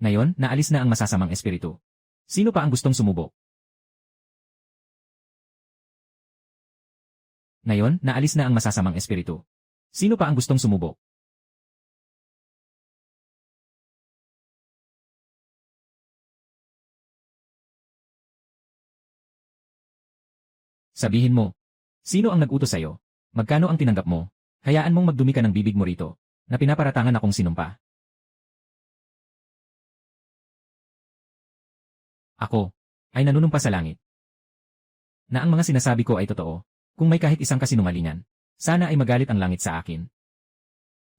Ngayon, naalis na ang masasamang espiritu. Sino pa ang gustong sumubok? Ngayon, naalis na ang masasamang espiritu. Sino pa ang gustong sumubok? Sabihin mo. Sino ang nag-utos sa'yo? Magkano ang tinanggap mo? Hayaan mong magdumi ka ng bibig mo rito, na pinaparatangan akong sinumpa. Ako ay nanunumpa sa langit. Na ang mga sinasabi ko ay totoo. Kung may kahit isang kasinungalingan, sana ay magalit ang langit sa akin.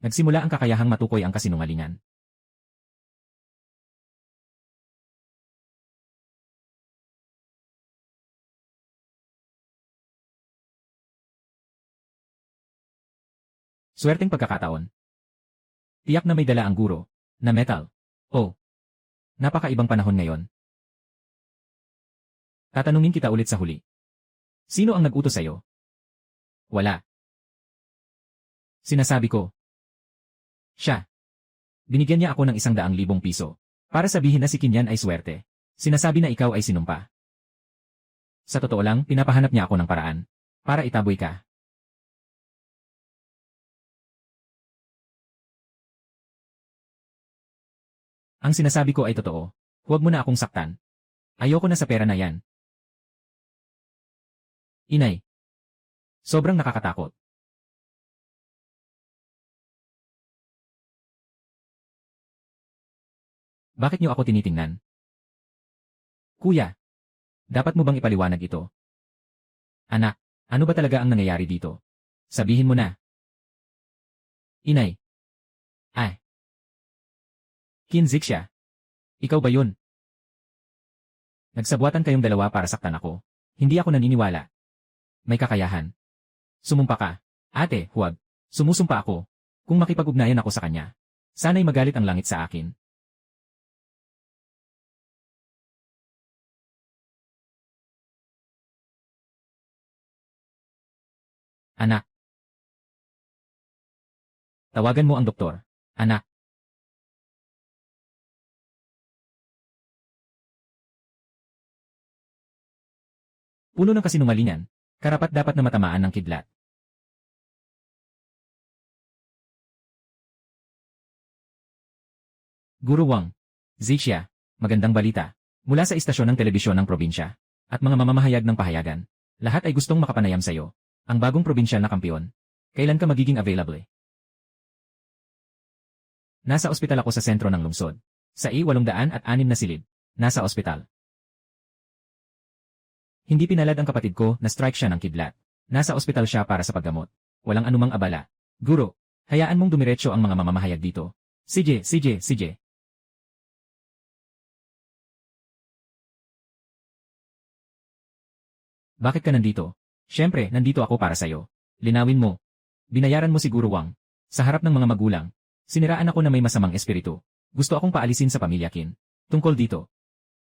Nagsimula ang kakayahang matukoy ang kasinungalingan. Swerteng pagkakataon. Tiyak na may dala ang guro, na metal. Oh, napakaibang panahon ngayon. Tatanungin kita ulit sa huli. Sino ang nag-utos sa'yo? Wala. Sinasabi ko. Siya. Binigyan niya ako ng 100,000 piso. Para sabihin na si Kinyan ay swerte. Sinasabi na ikaw ay sinumpa. Sa totoo lang, pinapahanap niya ako ng paraan. Para itaboy ka. Ang sinasabi ko ay totoo. Huwag mo na akong saktan. Ayoko na sa pera na yan. Inay. Sobrang nakakatakot. Bakit niyo ako tinitingnan? Kuya, dapat mo bang ipaliwanag ito? Anak, ano ba talaga ang nangyayari dito? Sabihin mo na. Inay. Ay. Kinzik siya. Ikaw ba yun? Nagsabuatan kayong dalawa para saktan ako. Hindi ako naniniwala. May kakayahan. Sumumpa ka. Ate, huwag. Sumusumpa ako. Kung makipag-ugnayan ako sa kanya, sana'y magalit ang langit sa akin. Anak. Tawagan mo ang doktor. Anak. Puno ng kasinungalingan. Karapat-dapat na matamaan ng kidlat. Guro Wang. Zixia. Magandang balita. Mula sa istasyon ng telebisyon ng probinsya. At mga mamamahayag ng pahayagan. Lahat ay gustong makapanayam sa'yo. Ang bagong probinsyal na kampiyon. Kailan ka magiging available? Nasa ospital ako sa sentro ng lungsod. Sa I-806 na silid. Nasa ospital. Hindi pinalad ang kapatid ko na strike siya ng kidlat. Nasa ospital siya para sa paggamot. Walang anumang abala. Guro, hayaan mong dumiretso ang mga mamamahayag dito. Sige. Bakit ka nandito? Siyempre, nandito ako para sa'yo. Linawin mo. Binayaran mo siguro Wang. Sa harap ng mga magulang. Siniraan ako na may masamang espiritu. Gusto akong paalisin sa pamilya Qin. Tungkol dito.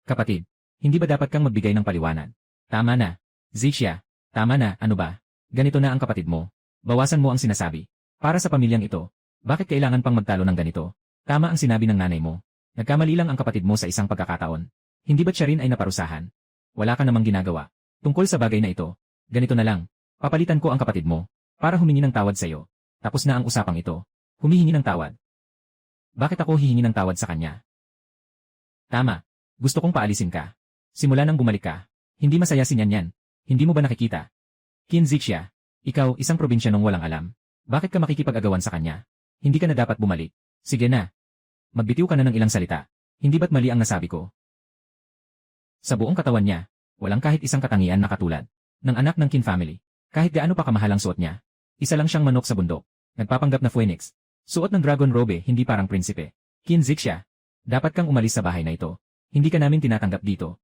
Kapatid, hindi ba dapat kang magbigay ng paliwanag? Tama na. Zixia, tama na, ano ba? Ganito na ang kapatid mo. Bawasan mo ang sinasabi. Para sa pamilyang ito, bakit kailangan pang magtalo ng ganito? Tama ang sinabi ng nanay mo. Nagkamali lang ang kapatid mo sa isang pagkakataon. Hindi ba't siya rin ay naparusahan? Wala ka namang ginagawa. Tungkol sa bagay na ito, ganito na lang. Papalitan ko ang kapatid mo para humingi ng tawad sa iyo. Tapos na ang usapang ito. Humihingi ng tawad. Bakit ako hihingi ng tawad sa kanya? Tama. Gusto kong paalisin ka. Simula nang bumalik ka. Hindi masaya si Nyan. Hindi mo ba nakikita? Qin Zixia, ikaw isang probinsyanong walang alam. Bakit ka makikipag-agawan sa kanya? Hindi ka na dapat bumalik. Sige na. Magbitiw ka na ng ilang salita. Hindi ba't mali ang nasabi ko? Sa buong katawan niya, walang kahit isang katangian na katulad ng anak ng Qin family. Kahit gaano pa kamahal ang suot niya. Isa lang siyang manok sa bundok. Nagpapanggap na phoenix. Suot ng dragon robe, hindi parang prinsipe. Qin Zixia, dapat kang umalis sa bahay na ito. Hindi ka namin tinatanggap dito.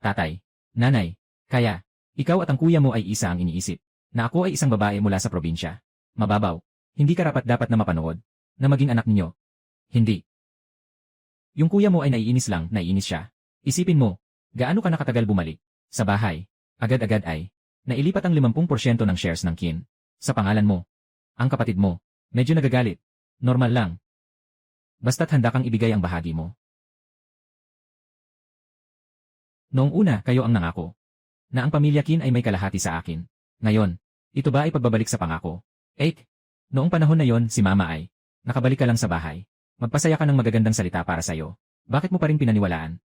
Tatay, nanay, kaya, ikaw at ang kuya mo ay isa ang iniisip, na ako ay isang babae mula sa probinsya. Mababaw, hindi karapat-dapat na mapanood, na maging anak ninyo. Hindi. Yung kuya mo ay naiinis lang, naiinis siya. Isipin mo, gaano ka nakatagal bumalik? Sa bahay, agad-agad ay, nailipat ang 50% ng shares ng Qin. Sa pangalan mo. Ang kapatid mo, medyo nagagalit. Normal lang. Basta't handa kang ibigay ang bahagi mo. Noong una, kayo ang nangako. Na ang pamilya Qin ay may kalahati sa akin. Ngayon, ito ba ay pagbabalik sa pangako? 8. Noong panahon na yon, si mama ay, nakabalik ka lang sa bahay. Magpasaya ka ng magagandang salita para sa'yo. Bakit mo pa rin pinaniwalaan?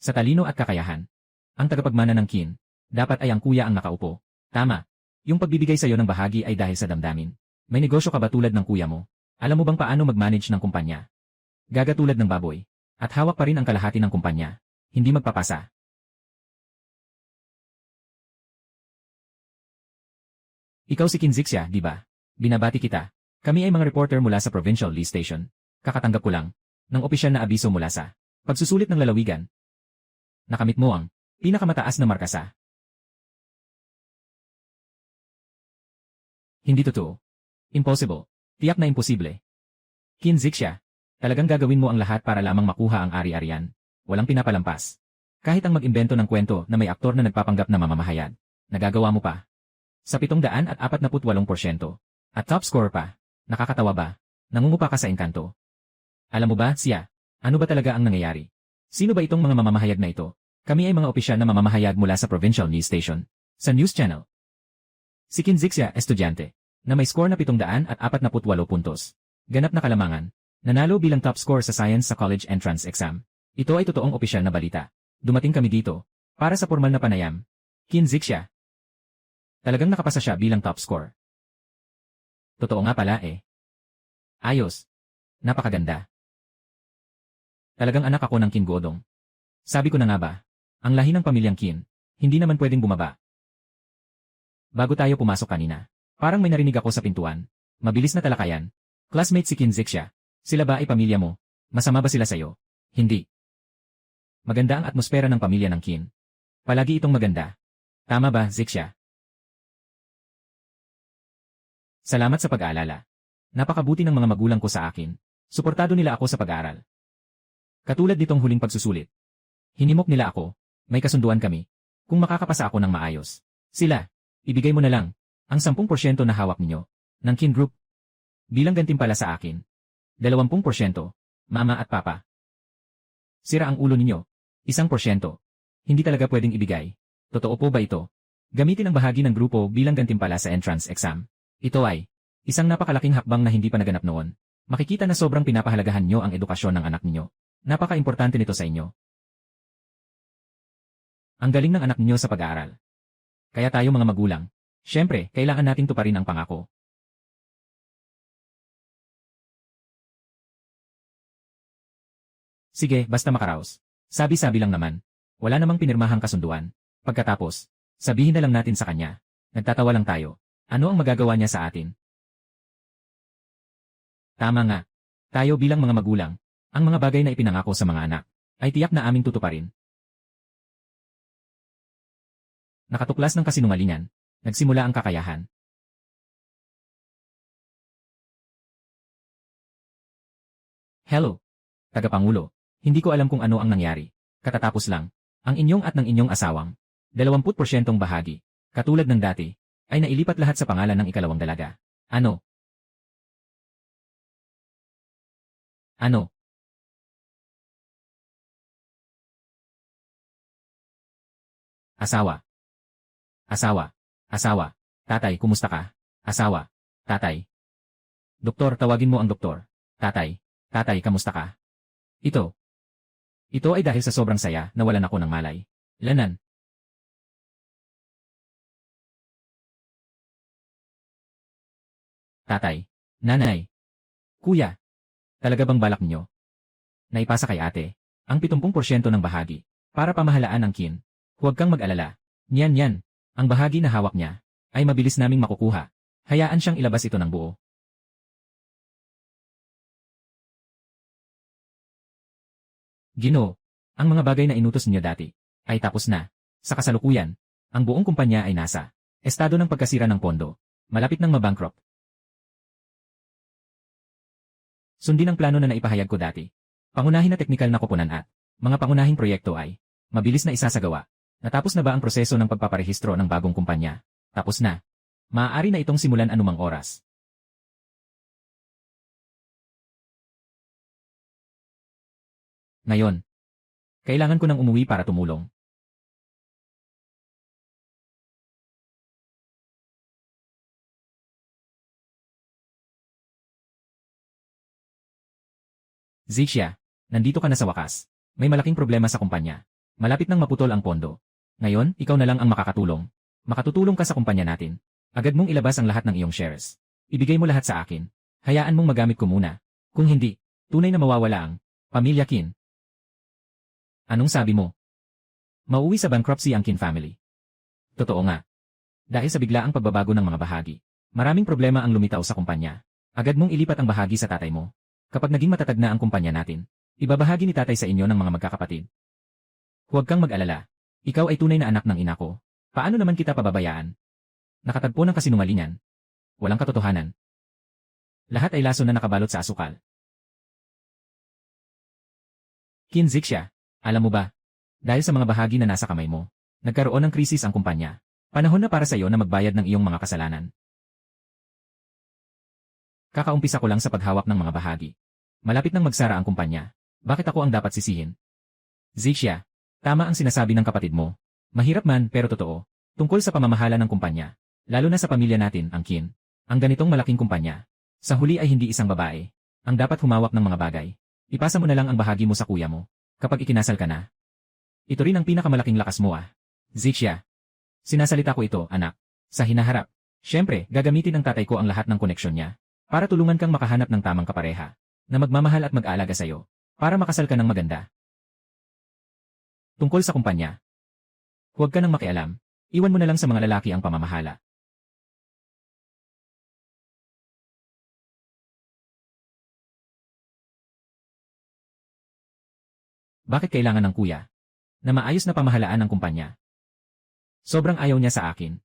Sa talino at kakayahan. Ang tagapagmana ng Qin, dapat ay ang kuya ang nakaupo. Tama. Yung pagbibigay sa'yo ng bahagi ay dahil sa damdamin. May negosyo ka ba tulad ng kuya mo? Alam mo bang paano mag-manage ng kumpanya? Gagatulad ng baboy. At hawak pa rin ang kalahati ng kumpanya. Hindi magpapasa. Ikaw si Qin Zixia, di ba? Binabati kita. Kami ay mga reporter mula sa Provincial Lee Station. Kakatanggap ko lang ng opisyal na abiso mula sa pagsusulit ng lalawigan. Nakamit mo ang pinakamataas na markasa. Hindi totoo. Impossible. Tiyak na imposible. Qin Zixia, talagang gagawin mo ang lahat para lamang makuha ang ari-arian. Walang pinapalampas. Kahit ang mag-imbento ng kwento na may aktor na nagpapanggap na mamamahayag, nagagawa mo pa. Sa 748%. At top score pa. Nakakatawa ba? Nangungupa ka sa engkanto. Alam mo ba, siya, ano ba talaga ang nangyayari? Sino ba itong mga mamamahayag na ito? Kami ay mga opisyal na mamamahayag mula sa Provincial News Station. Sa news channel. Si Qin Zixia, estudyante, na may score na 748 puntos. Ganap na kalamangan. Nanalo bilang top score sa science sa college entrance exam. Ito ay totoong opisyal na balita. Dumating kami dito para sa formal na panayam. Qin Zixia. Talagang nakapasa siya bilang top score. Totoo nga pala eh. Ayos. Napakaganda. Talagang anak ako ng Qin Godong. Sabi ko na nga ba, ang lahi ng pamilyang Qin, hindi naman pwedeng bumaba. Bago tayo pumasok kanina, parang may narinig ako sa pintuan. Mabilis na talakayan. Classmate si Qin Zixia. Sila ba ay pamilya mo? Masama ba sila sa'yo? Hindi. Maganda ang atmosfera ng pamilya ng Qin. Palagi itong maganda. Tama ba, Zixia? Salamat sa pag-aalala. Napakabuti ng mga magulang ko sa akin. Suportado nila ako sa pag-aaral. Katulad nitong huling pagsusulit. Hinimok nila ako. May kasunduan kami. Kung makakapasa ako ng maayos. Sila. Ibigay mo na lang ang 10% na hawak ninyo ng Qin Group bilang gantimpala sa akin. 20%, mama at papa. Sira ang ulo ninyo. 1%. Hindi talaga pwedeng ibigay. Totoo po ba ito? Gamitin ang bahagi ng grupo bilang gantimpala sa entrance exam. Ito ay isang napakalaking hakbang na hindi pa naganap noon. Makikita na sobrang pinapahalagahan nyo ang edukasyon ng anak ninyo. Napaka-importante nito sa inyo. Ang galing ng anak ninyo sa pag-aaral. Kaya tayo mga magulang, syempre, kailangan nating tuparin ang pangako. Sige, basta makaraos. Sabi-sabi lang naman. Wala namang pinirmahang kasunduan. Pagkatapos, Sabihin na lang natin sa kanya. Nagtatawa lang tayo. Ano ang magagawa niya sa atin? Tama nga. Tayo bilang mga magulang, ang mga bagay na ipinangako sa mga anak, ay tiyak na aming tutuparin. Nakatuklas ng kasinungalingan, nagsimula ang kakayahan. Hello, Tagapangulo. Hindi ko alam kung ano ang nangyari. Katatapos lang, ang inyong at ng inyong asawang, 20% bahagi, katulad ng dati, ay nailipat lahat sa pangalan ng ikalawang dalaga. Ano? Ano? Asawa. Asawa. Asawa. Tatay, kumusta ka? Asawa. Tatay. Doktor, tawagin mo ang doktor. Tatay. Tatay, kamusta ka? Ito. Ito ay dahil sa sobrang saya, nawalan ako ng malay. Lanan. Tatay. Nanay. Kuya. Talaga bang balak niyo? Naipasa kay ate, ang 70% ng bahagi, para pamahalaan ang kin. Huwag kang mag-alala. Yan. Ang bahagi na hawak niya, ay mabilis naming makukuha. Hayaan siyang ilabas ito ng buo. Ginoo, ang mga bagay na inutos niyo dati, ay tapos na. Sa kasalukuyan, ang buong kumpanya ay nasa estado ng pagkasira ng pondo, malapit ng mabankrupt. Sundin ang plano na naipahayag ko dati. Pangunahin na teknikal na koponan at mga pangunahing proyekto ay mabilis na isasagawa. Natapos na ba ang proseso ng pagpaparehistro ng bagong kumpanya? Tapos na. Maaari na itong simulan anumang oras. Ngayon, kailangan ko nang umuwi para tumulong. Zixia, nandito ka na sa wakas. May malaking problema sa kumpanya. Malapit nang maputol ang pondo. Ngayon, ikaw na lang ang makakatulong. Makatutulong ka sa kumpanya natin. Agad mong ilabas ang lahat ng iyong shares. Ibigay mo lahat sa akin. Hayaan mong magamit ko muna. Kung hindi, tunay na mawawala ang pamilya Kin. Anong sabi mo? Mauwi sa bankruptcy ang Kin family. Totoo nga. Dahil sa biglaang pagbabago ng mga bahagi, maraming problema ang lumitaw sa kumpanya. Agad mong ilipat ang bahagi sa tatay mo. Kapag naging matatag na ang kumpanya natin, ibabahagi ni tatay sa inyo ng mga magkakapatid. Huwag kang mag-alala. Ikaw ay tunay na anak ng ina ko. Paano naman kita pababayaan? Nakatagpo ng kasinungalingan. Walang katotohanan. Lahat ay laso na nakabalot sa asukal. Kin Zixia, alam mo ba? Dahil sa mga bahagi na nasa kamay mo, nagkaroon ng krisis ang kumpanya. Panahon na para sa iyo na magbayad ng iyong mga kasalanan. Kakaumpisa ko lang sa paghawak ng mga bahagi. Malapit nang magsara ang kumpanya. Bakit ako ang dapat sisihin? Zixia, tama ang sinasabi ng kapatid mo. Mahirap man pero totoo. Tungkol sa pamamahala ng kumpanya. Lalo na sa pamilya natin, ang Kin. Ang ganitong malaking kumpanya. Sa huli ay hindi isang babae. Ang dapat humawak ng mga bagay. Ipasa mo na lang ang bahagi mo sa kuya mo. Kapag ikinasal ka na. Ito rin ang pinakamalaking lakas mo ah. Zixia. Sinasalita ko ito, anak. Sa hinaharap. Siyempre, gagamitin ng tatay ko ang lahat ng koneksyon niya. Para tulungan kang makahanap ng tamang kapareha. Na magmamahal at mag-aalaga sa'yo. Para makasal ka ng maganda. Tungkol sa kumpanya. Huwag ka nang makialam. Iwan mo na lang sa mga lalaki ang pamamahala. Bakit kailangan ng kuya? Na maayos na pamahalaan ng kumpanya. Sobrang ayaw niya sa akin.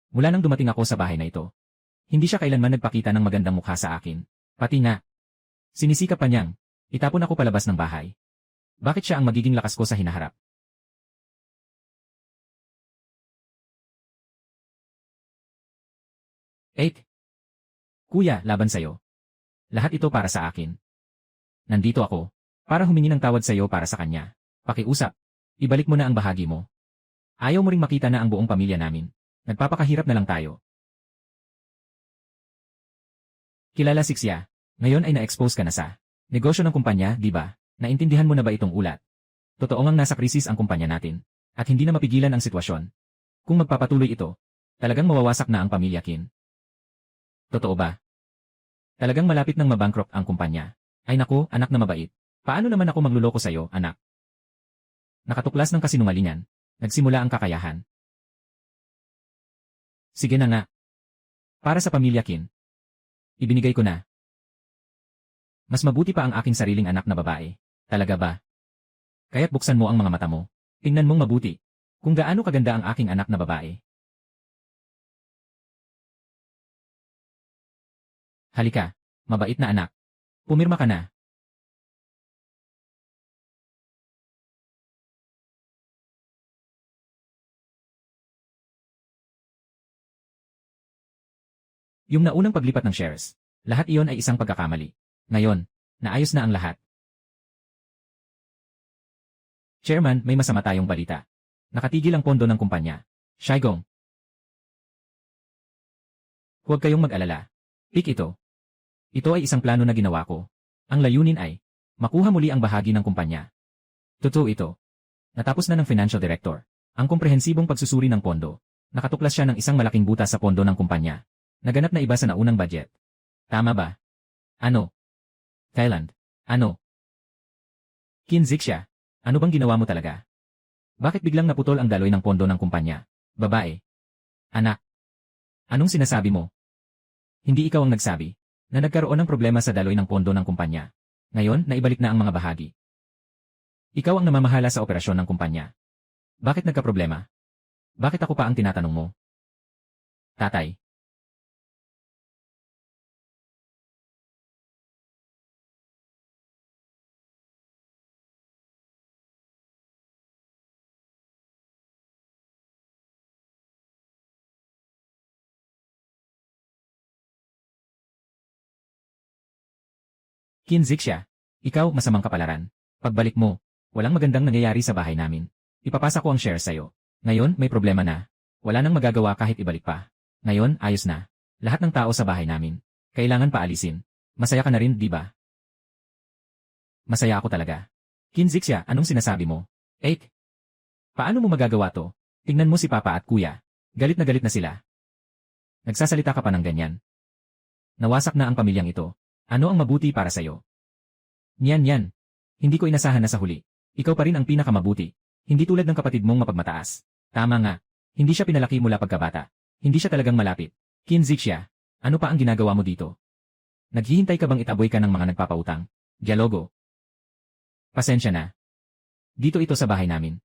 Mula nang dumating ako sa bahay na ito, hindi siya kailanman nagpakita ng magandang mukha sa akin. Pati nga. Sinisikap pa niyang, itapon ako palabas ng bahay. Bakit siya ang magiging lakas ko sa hinaharap? Kuya, laban sa'yo. Lahat ito para sa akin. Nandito ako, para humingi ng tawad sa'yo para sa kanya. Pakiusap. Ibalik mo na ang bahagi mo. Ayaw mo ring makita na ang buong pamilya namin. Nagpapakahirap na lang tayo. Kilala Zixia, ngayon ay na-expose ka na sa negosyo ng kumpanya, di ba? Naintindihan mo na ba itong ulat? Totoo ngang nasa krisis ang kumpanya natin, at hindi na mapigilan ang sitwasyon. Kung magpapatuloy ito, talagang mawawasak na ang pamilya Kin. Totoo ba? Talagang malapit nang mabankrupt ang kumpanya. Ay naku, anak na mabait. Paano naman ako magluloko sa'yo, anak? Nakatuklas ng kasinungalingan. Nagsimula ang kakayahan. Sige na nga. Para sa pamilya Kin. Ibinigay ko na. Mas mabuti pa ang aking sariling anak na babae. Talaga ba? Kaya't buksan mo ang mga mata mo. Tingnan mong mabuti. Kung gaano kaganda ang aking anak na babae. Halika, mabait na anak. Pumirma ka na. Yung naunang paglipat ng shares, lahat iyon ay isang pagkakamali. Ngayon, naayos na ang lahat. Chairman, may masama tayong balita. Nakatigil ang pondo ng kumpanya. Shaigong. Huwag kayong mag-alala. Pik ito. Ito ay isang plano na ginawa ko. Ang layunin ay, makuha muli ang bahagi ng kumpanya. Totoo ito. Natapos na ng financial director. Ang komprehensibong pagsusuri ng pondo. Nakatuklas siya ng isang malaking butas sa pondo ng kumpanya. Naganap na iba sa naunang budget. Tama ba? Ano? Thailand. Ano? Kinzik siya. Ano bang ginawa mo talaga? Bakit biglang naputol ang daloy ng pondo ng kumpanya? Babae. Anak. Anong sinasabi mo? Hindi ikaw ang nagsabi na nagkaroon ng problema sa daloy ng pondo ng kumpanya. Ngayon, naibalik na ang mga bahagi. Ikaw ang namamahala sa operasyon ng kumpanya. Bakit nagkaproblema? Bakit ako pa ang tinatanong mo? Tatay. Kinzik siya. Ikaw, masamang kapalaran. Pagbalik mo, walang magandang nangyayari sa bahay namin. Ipapasa ko ang shares sa'yo. Ngayon, may problema na. Wala nang magagawa kahit ibalik pa. Ngayon, ayos na. Lahat ng tao sa bahay namin. Kailangan paalisin. Masaya ka na rin, di ba? Masaya ako talaga. Kinzik siya, anong sinasabi mo? Paano mo magagawa to? Tingnan mo si Papa at Kuya. Galit na sila. Nagsasalita ka pa ng ganyan. Nawasak na ang pamilyang ito. Ano ang mabuti para sa'yo? Yan. Hindi ko inasahan na sa huli. Ikaw pa rin ang pinakamabuti. Hindi tulad ng kapatid mong mapagmataas. Tama nga. Hindi siya pinalaki mula pagkabata. Hindi siya talagang malapit. Kinzik siya. Ano pa ang ginagawa mo dito? Naghihintay ka bang itaboy ka ng mga nagpapautang? Dialogo. Pasensya na. Dito ito sa bahay namin.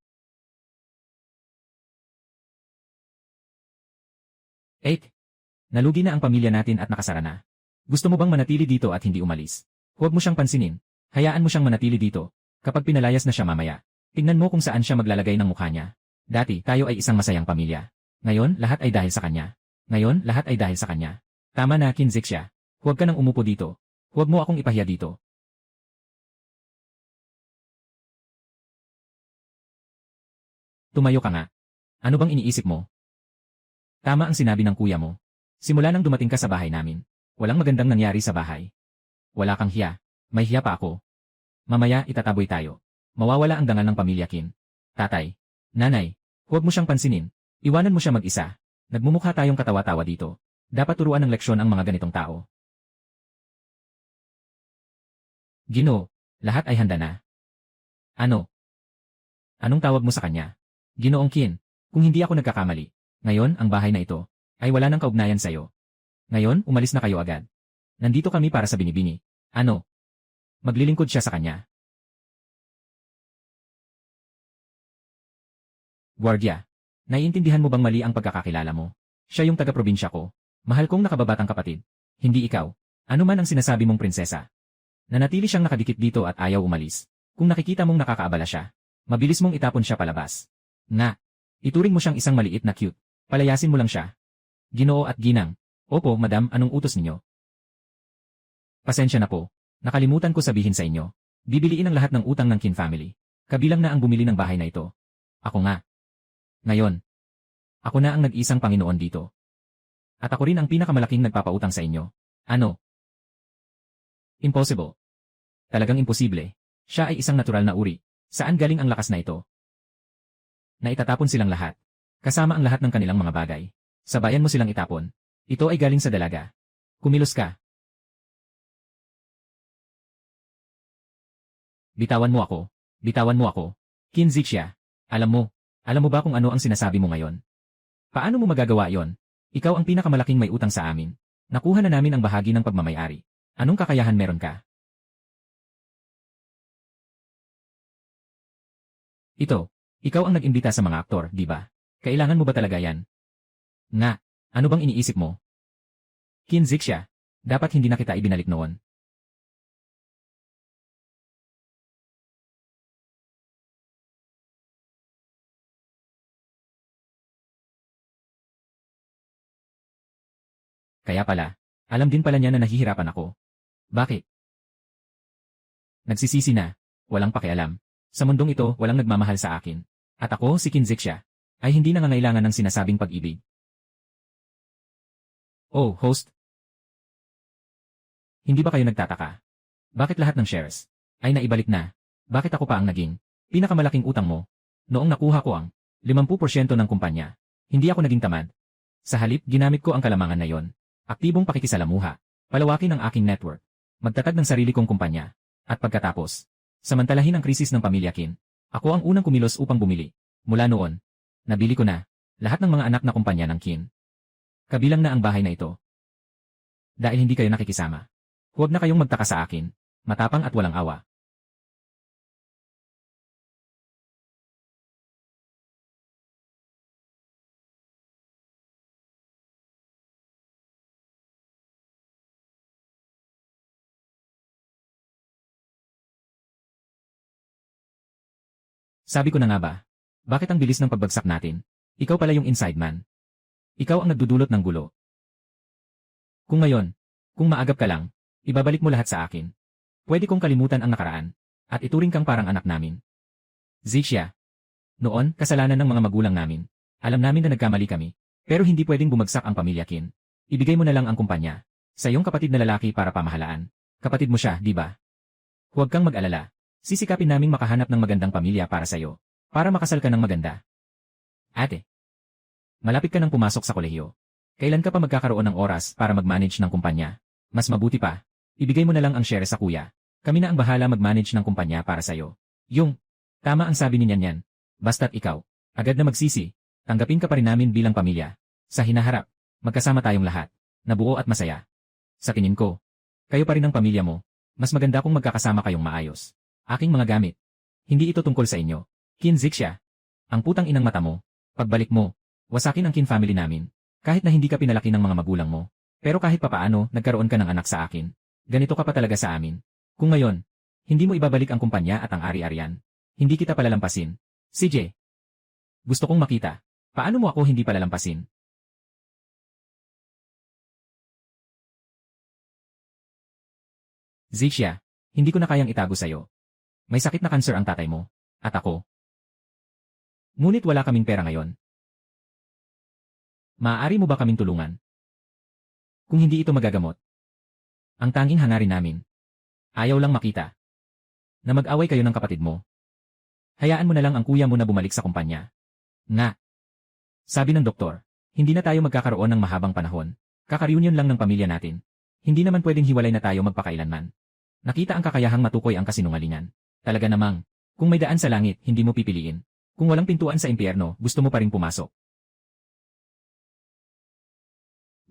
Nalugi na ang pamilya natin at nakasara na. Gusto mo bang manatili dito at hindi umalis? Huwag mo siyang pansinin. Hayaan mo siyang manatili dito. Kapag pinalayas na siya mamaya, tingnan mo kung saan siya maglalagay ng mukha niya. Dati, tayo ay isang masayang pamilya. Ngayon, lahat ay dahil sa kanya. Tama na, Kinzik siya. Huwag ka nang umupo dito. Huwag mo akong ipahiya dito. Tumayo ka nga. Ano bang iniisip mo? Tama ang sinabi ng kuya mo. Simula nang dumating ka sa bahay namin, walang magandang nangyari sa bahay. Wala kang hiya. May hiya pa ako. Mamaya itataboy tayo. Mawawala ang dangal ng pamilya Kin. Tatay. Nanay. Huwag mo siyang pansinin. Iwanan mo siya mag-isa. Nagmumukha tayong katawa-tawa dito. Dapat turuan ng leksyon ang mga ganitong tao. Ginoo, lahat ay handa na. Ano? Anong tawag mo sa kanya? Ginoong Kin, kung hindi ako nagkakamali, ngayon ang bahay na ito ay wala nang kaugnayan sa'yo. Ngayon, umalis na kayo agad. Nandito kami para sa binibini. Ano? Maglilingkod siya sa kanya. Guardia, naiintindihan mo bang mali ang pagkakakilala mo? Siya yung taga-probinsya ko. Mahal kong nakababatang kapatid. Hindi ikaw. Ano man ang sinasabi mong prinsesa. Nanatili siyang nakadikit dito at ayaw umalis. Kung nakikita mong nakakaabala siya, mabilis mong itapon siya palabas. Nga, ituring mo siyang isang maliit na cute. Palayasin mo lang siya. Ginoo at Ginang. Opo, madam, anong utos ninyo? Pasensya na po. Nakalimutan ko sabihin sa inyo. Bibiliin ang lahat ng utang ng Kin family. Kabilang na ang bumili ng bahay na ito. Ako nga. Ngayon, ako na ang nag-isang Panginoon dito. At ako rin ang pinakamalaking nagpapautang sa inyo. Ano? Impossible. Talagang imposible. Siya ay isang natural na uri. Saan galing ang lakas na ito? Naitatapon silang lahat. Kasama ang lahat ng kanilang mga bagay. Sabayan mo silang itapon. Ito ay galing sa dalaga. Kumilos ka. Bitawan mo ako. Bitawan mo ako. Kinzik siya. Alam mo ba kung ano ang sinasabi mo ngayon? Paano mo magagawa yon? Ikaw ang pinakamalaking may utang sa amin. Nakuha na namin ang bahagi ng pagmamayari. Anong kakayahan meron ka? Ito, ikaw ang nag-imbita sa mga aktor, di ba? Kailangan mo ba talaga yan? Nga, ano bang iniisip mo? Kinzik siya. Dapat hindi na kita ibinalik noon. Kaya pala, alam din pala niya na nahihirapan ako. Bakit? Nagsisisi na. Walang pakialam. Sa mundong ito, walang nagmamahal sa akin. At ako, si Kinzik siya, ay hindi nangangailangan ng sinasabing pag-ibig. Oh, host. Hindi ba kayo nagtataka? Bakit lahat ng shares ay naibalik na? Bakit ako pa ang naging pinakamalaking utang mo? Noong nakuha ko ang 50% ng kumpanya, hindi ako naging tamad. Sa halip, ginamit ko ang kalamangan na yon. Aktibong pakikisalamuha, palawakin ang aking network, magtatag ng sarili kong kumpanya, at pagkatapos, samantalahin ang krisis ng pamilya Kin. Ako ang unang kumilos upang bumili. Mula noon, nabili ko na lahat ng mga anak na kumpanya ng Kin. Kabilang na ang bahay na ito. Dahil hindi kayo nakikisama, huwag na kayong magtaka sa akin, matapang at walang awa. Sabi ko na nga ba? Bakit ang bilis ng pagbagsak natin? Ikaw pala yung inside man. Ikaw ang nagdudulot ng gulo. Kung ngayon, kung maagap ka lang, ibabalik mo lahat sa akin. Pwede kong kalimutan ang nakaraan, at ituring kang parang anak namin. Zixia. Noon, kasalanan ng mga magulang namin. Alam namin na nagkamali kami, pero hindi pwedeng bumagsak ang pamilya Kin. Ibigay mo na lang ang kumpanya sa iyong kapatid na lalaki para pamahalaan. Kapatid mo siya, di ba? Huwag kang mag-alala. Sisikapin naming makahanap ng magandang pamilya para sa'yo. Para makasal ka ng maganda. Ate. Malapit ka nang pumasok sa kolehiyo. Kailan ka pa magkakaroon ng oras para mag-manage ng kumpanya? Mas mabuti pa, ibigay mo na lang ang share sa kuya. Kami na ang bahala mag-manage ng kumpanya para sa'yo. Tama ang sabi ni Nyanyan. Basta't ikaw, agad na magsisi, tanggapin ka pa rin namin bilang pamilya. Sa hinaharap, magkasama tayong lahat, nabuo at masaya. Sa tingin ko, kayo pa rin ang pamilya mo. Mas maganda kung magkakasama kayong maayos. Aking mga gamit. Hindi ito tungkol sa inyo. Kinzik siya. Ang putang inang mata mo. Pagbalik mo, wasakin ang Kin family namin. Kahit na hindi ka pinalaki ng mga magulang mo. Pero kahit papaano, nagkaroon ka ng anak sa akin. Ganito ka pa talaga sa amin. Kung ngayon, hindi mo ibabalik ang kumpanya at ang ari-arian, hindi kita palalampasin. CJ. Gusto kong makita. Paano mo ako hindi palalampasin? Zixia, hindi ko na kayang itago sa'yo. May sakit na kanser ang tatay mo. At ako. Ngunit wala kaming pera ngayon. Maaari mo ba kaming tulungan? Kung hindi ito magagamot. Ang tanging hangarin namin. Ayaw lang makita. Na mag-away kayo ng kapatid mo. Hayaan mo na lang ang kuya mo na bumalik sa kumpanya. Nga. Sabi ng doktor, hindi na tayo magkakaroon ng mahabang panahon. Kaka-reunion lang ng pamilya natin. Hindi naman pwedeng hiwalay na tayo magpakailanman. Nakita ang kakayahang matukoy ang kasinungalingan. Talaga namang, kung may daan sa langit, hindi mo pipiliin. Kung walang pintuan sa impyerno, gusto mo pa rin pumasok.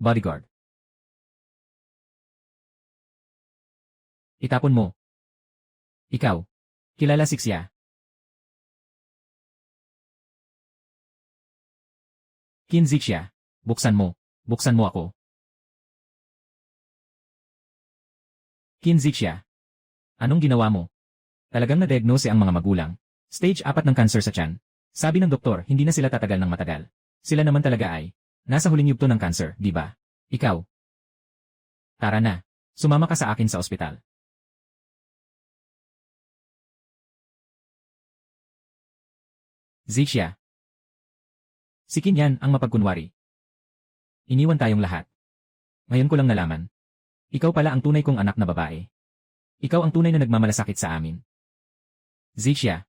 Bodyguard. Itapon mo. Ikaw. Kilala Sixia. Kinzik siya. Buksan mo. Buksan mo ako. Kinzik siya. Anong ginawa mo? Talagang na-diagnose ang mga magulang. Stage 4 ng cancer sa tiyan. Sabi ng doktor, hindi na sila tatagal ng matagal. Sila naman talaga ay, nasa huling yugto ng cancer, di ba? Ikaw. Tara na. Sumama ka sa akin sa ospital. Zixia. Si Kinyan ang mapagkunwari. Iniwan tayong lahat. Ngayon ko lang nalaman. Ikaw pala ang tunay kong anak na babae. Ikaw ang tunay na nagmamalasakit sa amin. Zixia.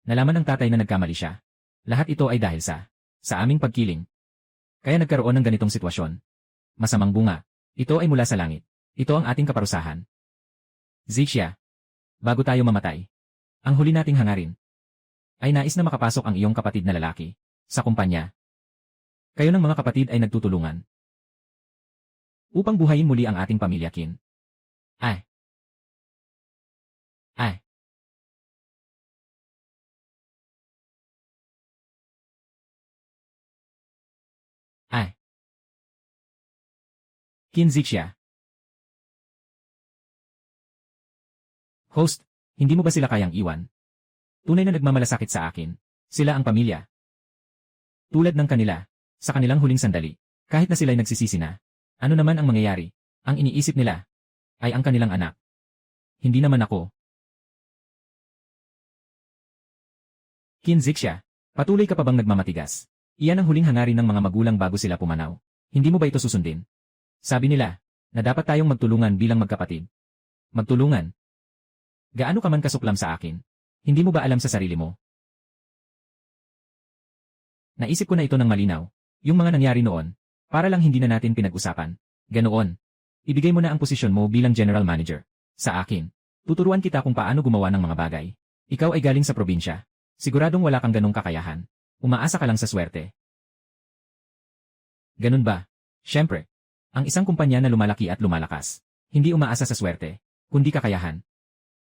Nalaman ng tatay na nagkamali siya. Lahat ito ay dahil sa aming pagkiling. Kaya nagkaroon ng ganitong sitwasyon. Masamang bunga. Ito ay mula sa langit. Ito ang ating kaparusahan. Zixia. Bago tayo mamatay. Ang huli nating hangarin ay nais na makapasok ang iyong kapatid na lalaki sa kumpanya. Kayo ng mga kapatid ay nagtutulungan upang buhayin muli ang ating pamilya, Kin. Ay. Ay. Ay. Kin Zixia. Host, hindi mo ba sila kayang iwan? Tunay na nagmamalasakit sa akin. Sila ang pamilya. Tulad ng kanila, sa kanilang huling sandali, kahit na sila'y nagsisisi na. Ano naman ang mangyayari? Ang iniisip nila ay ang kanilang anak. Hindi naman ako. Kin Zixia, patuloy ka pa bang nagmamatigas? Iyan ang huling hangarin ng mga magulang bago sila pumanaw. Hindi mo ba ito susundin? Sabi nila na dapat tayong magtulungan bilang magkapatid. Magtulungan? Gaano ka man kasuklam sa akin? Hindi mo ba alam sa sarili mo? Naisip ko na ito ng malinaw. Yung mga nangyari noon, para lang hindi na natin pinag-usapan. Ganoon. Ibigay mo na ang posisyon mo bilang general manager. Sa akin. Tuturuan kita kung paano gumawa ng mga bagay. Ikaw ay galing sa probinsya. Siguradong wala kang ganong kakayahan. Umaasa ka lang sa swerte. Ganun ba? Siyempre. Ang isang kumpanya na lumalaki at lumalakas. Hindi umaasa sa swerte, kundi kakayahan.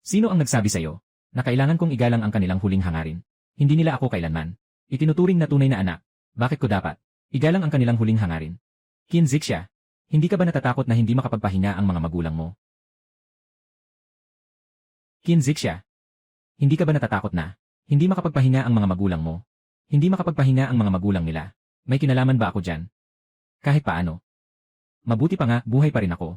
Sino ang nagsabi sa'yo na kailangan kong igalang ang kanilang huling hangarin? Hindi nila ako kailanman itinuturing na tunay na anak. Bakit ko dapat igalang ang kanilang huling hangarin? Kin Zixia, hindi ka ba natatakot na hindi makapagpahinga ang mga magulang mo? Kin Zixia, hindi ka ba natatakot na hindi makapagpahinga ang mga magulang mo? Hindi makapagpahinga ang mga magulang nila. May kinalaman ba ako dyan? Kahit paano. Mabuti pa nga, buhay pa rin ako.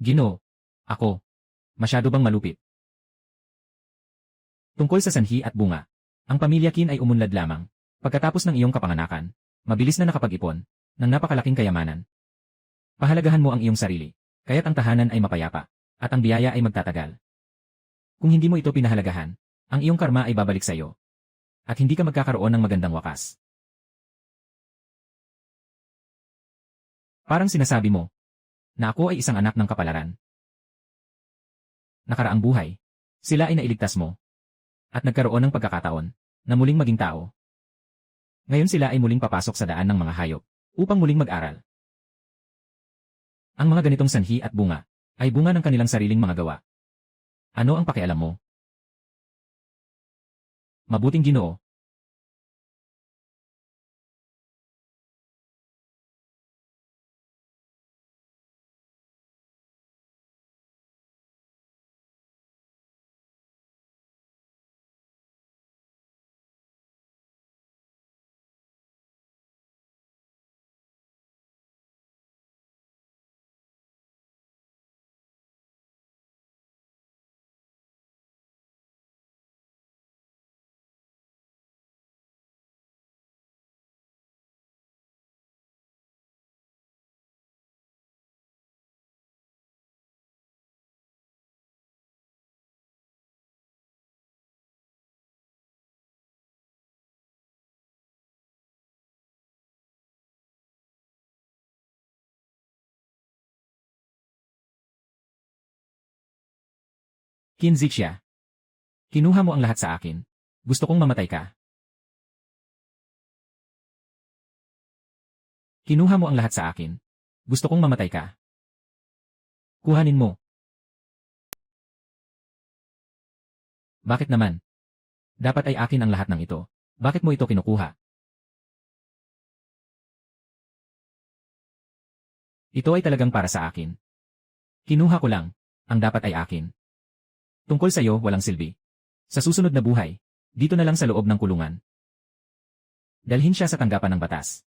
Ginoo. Ako. Masyado bang malupit? Tungkol sa sanhi at bunga. Ang pamilya Kin ay umunlad lamang. Pagkatapos ng iyong kapanganakan, mabilis na nakapag-ipon ng napakalaking kayamanan. Pahalagahan mo ang iyong sarili, kaya't ang tahanan ay mapayapa, at ang biyaya ay magtatagal. Kung hindi mo ito pinahalagahan, ang iyong karma ay babalik sa iyo. At hindi ka magkakaroon ng magandang wakas. Parang sinasabi mo na ako ay isang anak ng kapalaran. Nakaraang buhay, sila ay nailigtas mo. At nagkaroon ng pagkakataon na muling maging tao. Ngayon sila ay muling papasok sa daan ng mga hayop upang muling mag-aral. Ang mga ganitong sanhi at bunga ay bunga ng kanilang sariling mga gawa. Ano ang pakialam mo? Mabuting Ginoo. Kin Zixia. Kinuha mo ang lahat sa akin. Gusto kong mamatay ka. Kinuha mo ang lahat sa akin. Gusto kong mamatay ka. Kuhanin mo. Bakit naman? Dapat ay akin ang lahat ng ito. Bakit mo ito kinukuha? Ito ay talagang para sa akin. Kinuha ko lang. Ang dapat ay akin. Tungkol sa iyo, walang silbi. Sa susunod na buhay, dito na lang sa loob ng kulungan. Dalhin siya sa tanggapan ng batas.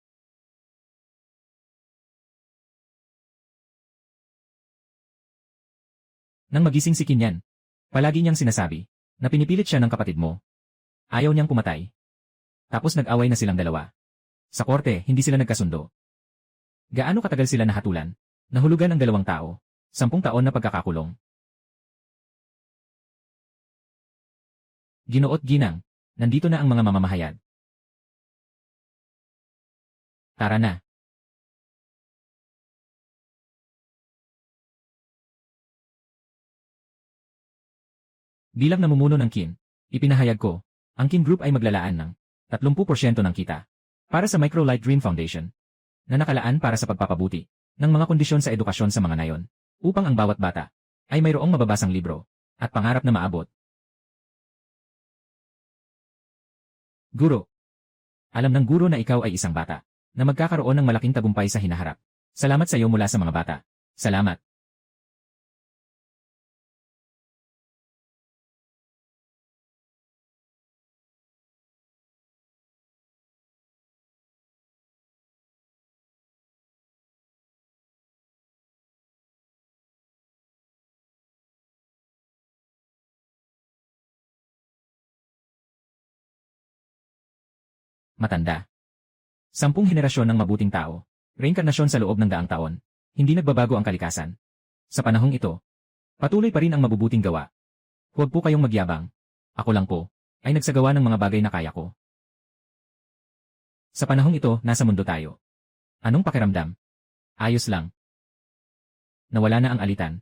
Nang magising si Kinyan, palagi niyang sinasabi na pinipilit siya ng kapatid mo. Ayaw niyang pumatay. Tapos nag-away na silang dalawa. Sa korte, hindi sila nagkasundo. Gaano katagal sila nahatulan? Nahulugan ang 2 tao. 10 taon na pagkakakulong. Ginoo't ginang, nandito na ang mga mamamahayag. Tara na. Bilang namumuno ng Kin, ipinahayag ko, ang Kin Group ay maglalaan ng 30% ng kita para sa Microlight Dream Foundation na nakalaan para sa pagpapabuti ng mga kondisyon sa edukasyon sa mga nayon upang ang bawat bata ay mayroong mababasang libro at pangarap na maabot. Guro. Alam ng guro na ikaw ay isang bata na magkakaroon ng malaking tagumpay sa hinaharap. Salamat sa iyo mula sa mga bata. Salamat. Matanda. 10 henerasyon ng mabuting tao. Reinkarnasyon sa loob ng 100 taon. Hindi nagbabago ang kalikasan. Sa panahong ito, patuloy pa rin ang mabubuting gawa. Huwag po kayong magyabang. Ako lang po, ay nagsagawa ng mga bagay na kaya ko. Sa panahong ito, nasa mundo tayo. Anong pakiramdam? Ayos lang. Nawala na ang alitan.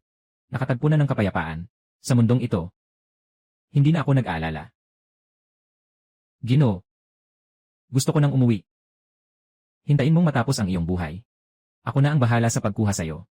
Nakatagpo na ng kapayapaan. Sa mundong ito, hindi na ako nag-aalala. Ginoo. Gusto ko nang umuwi. Hintayin mong matapos ang iyong buhay. Ako na ang bahala sa pagkuha sa'yo.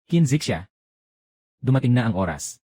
Kinzik siya. Dumating na ang oras.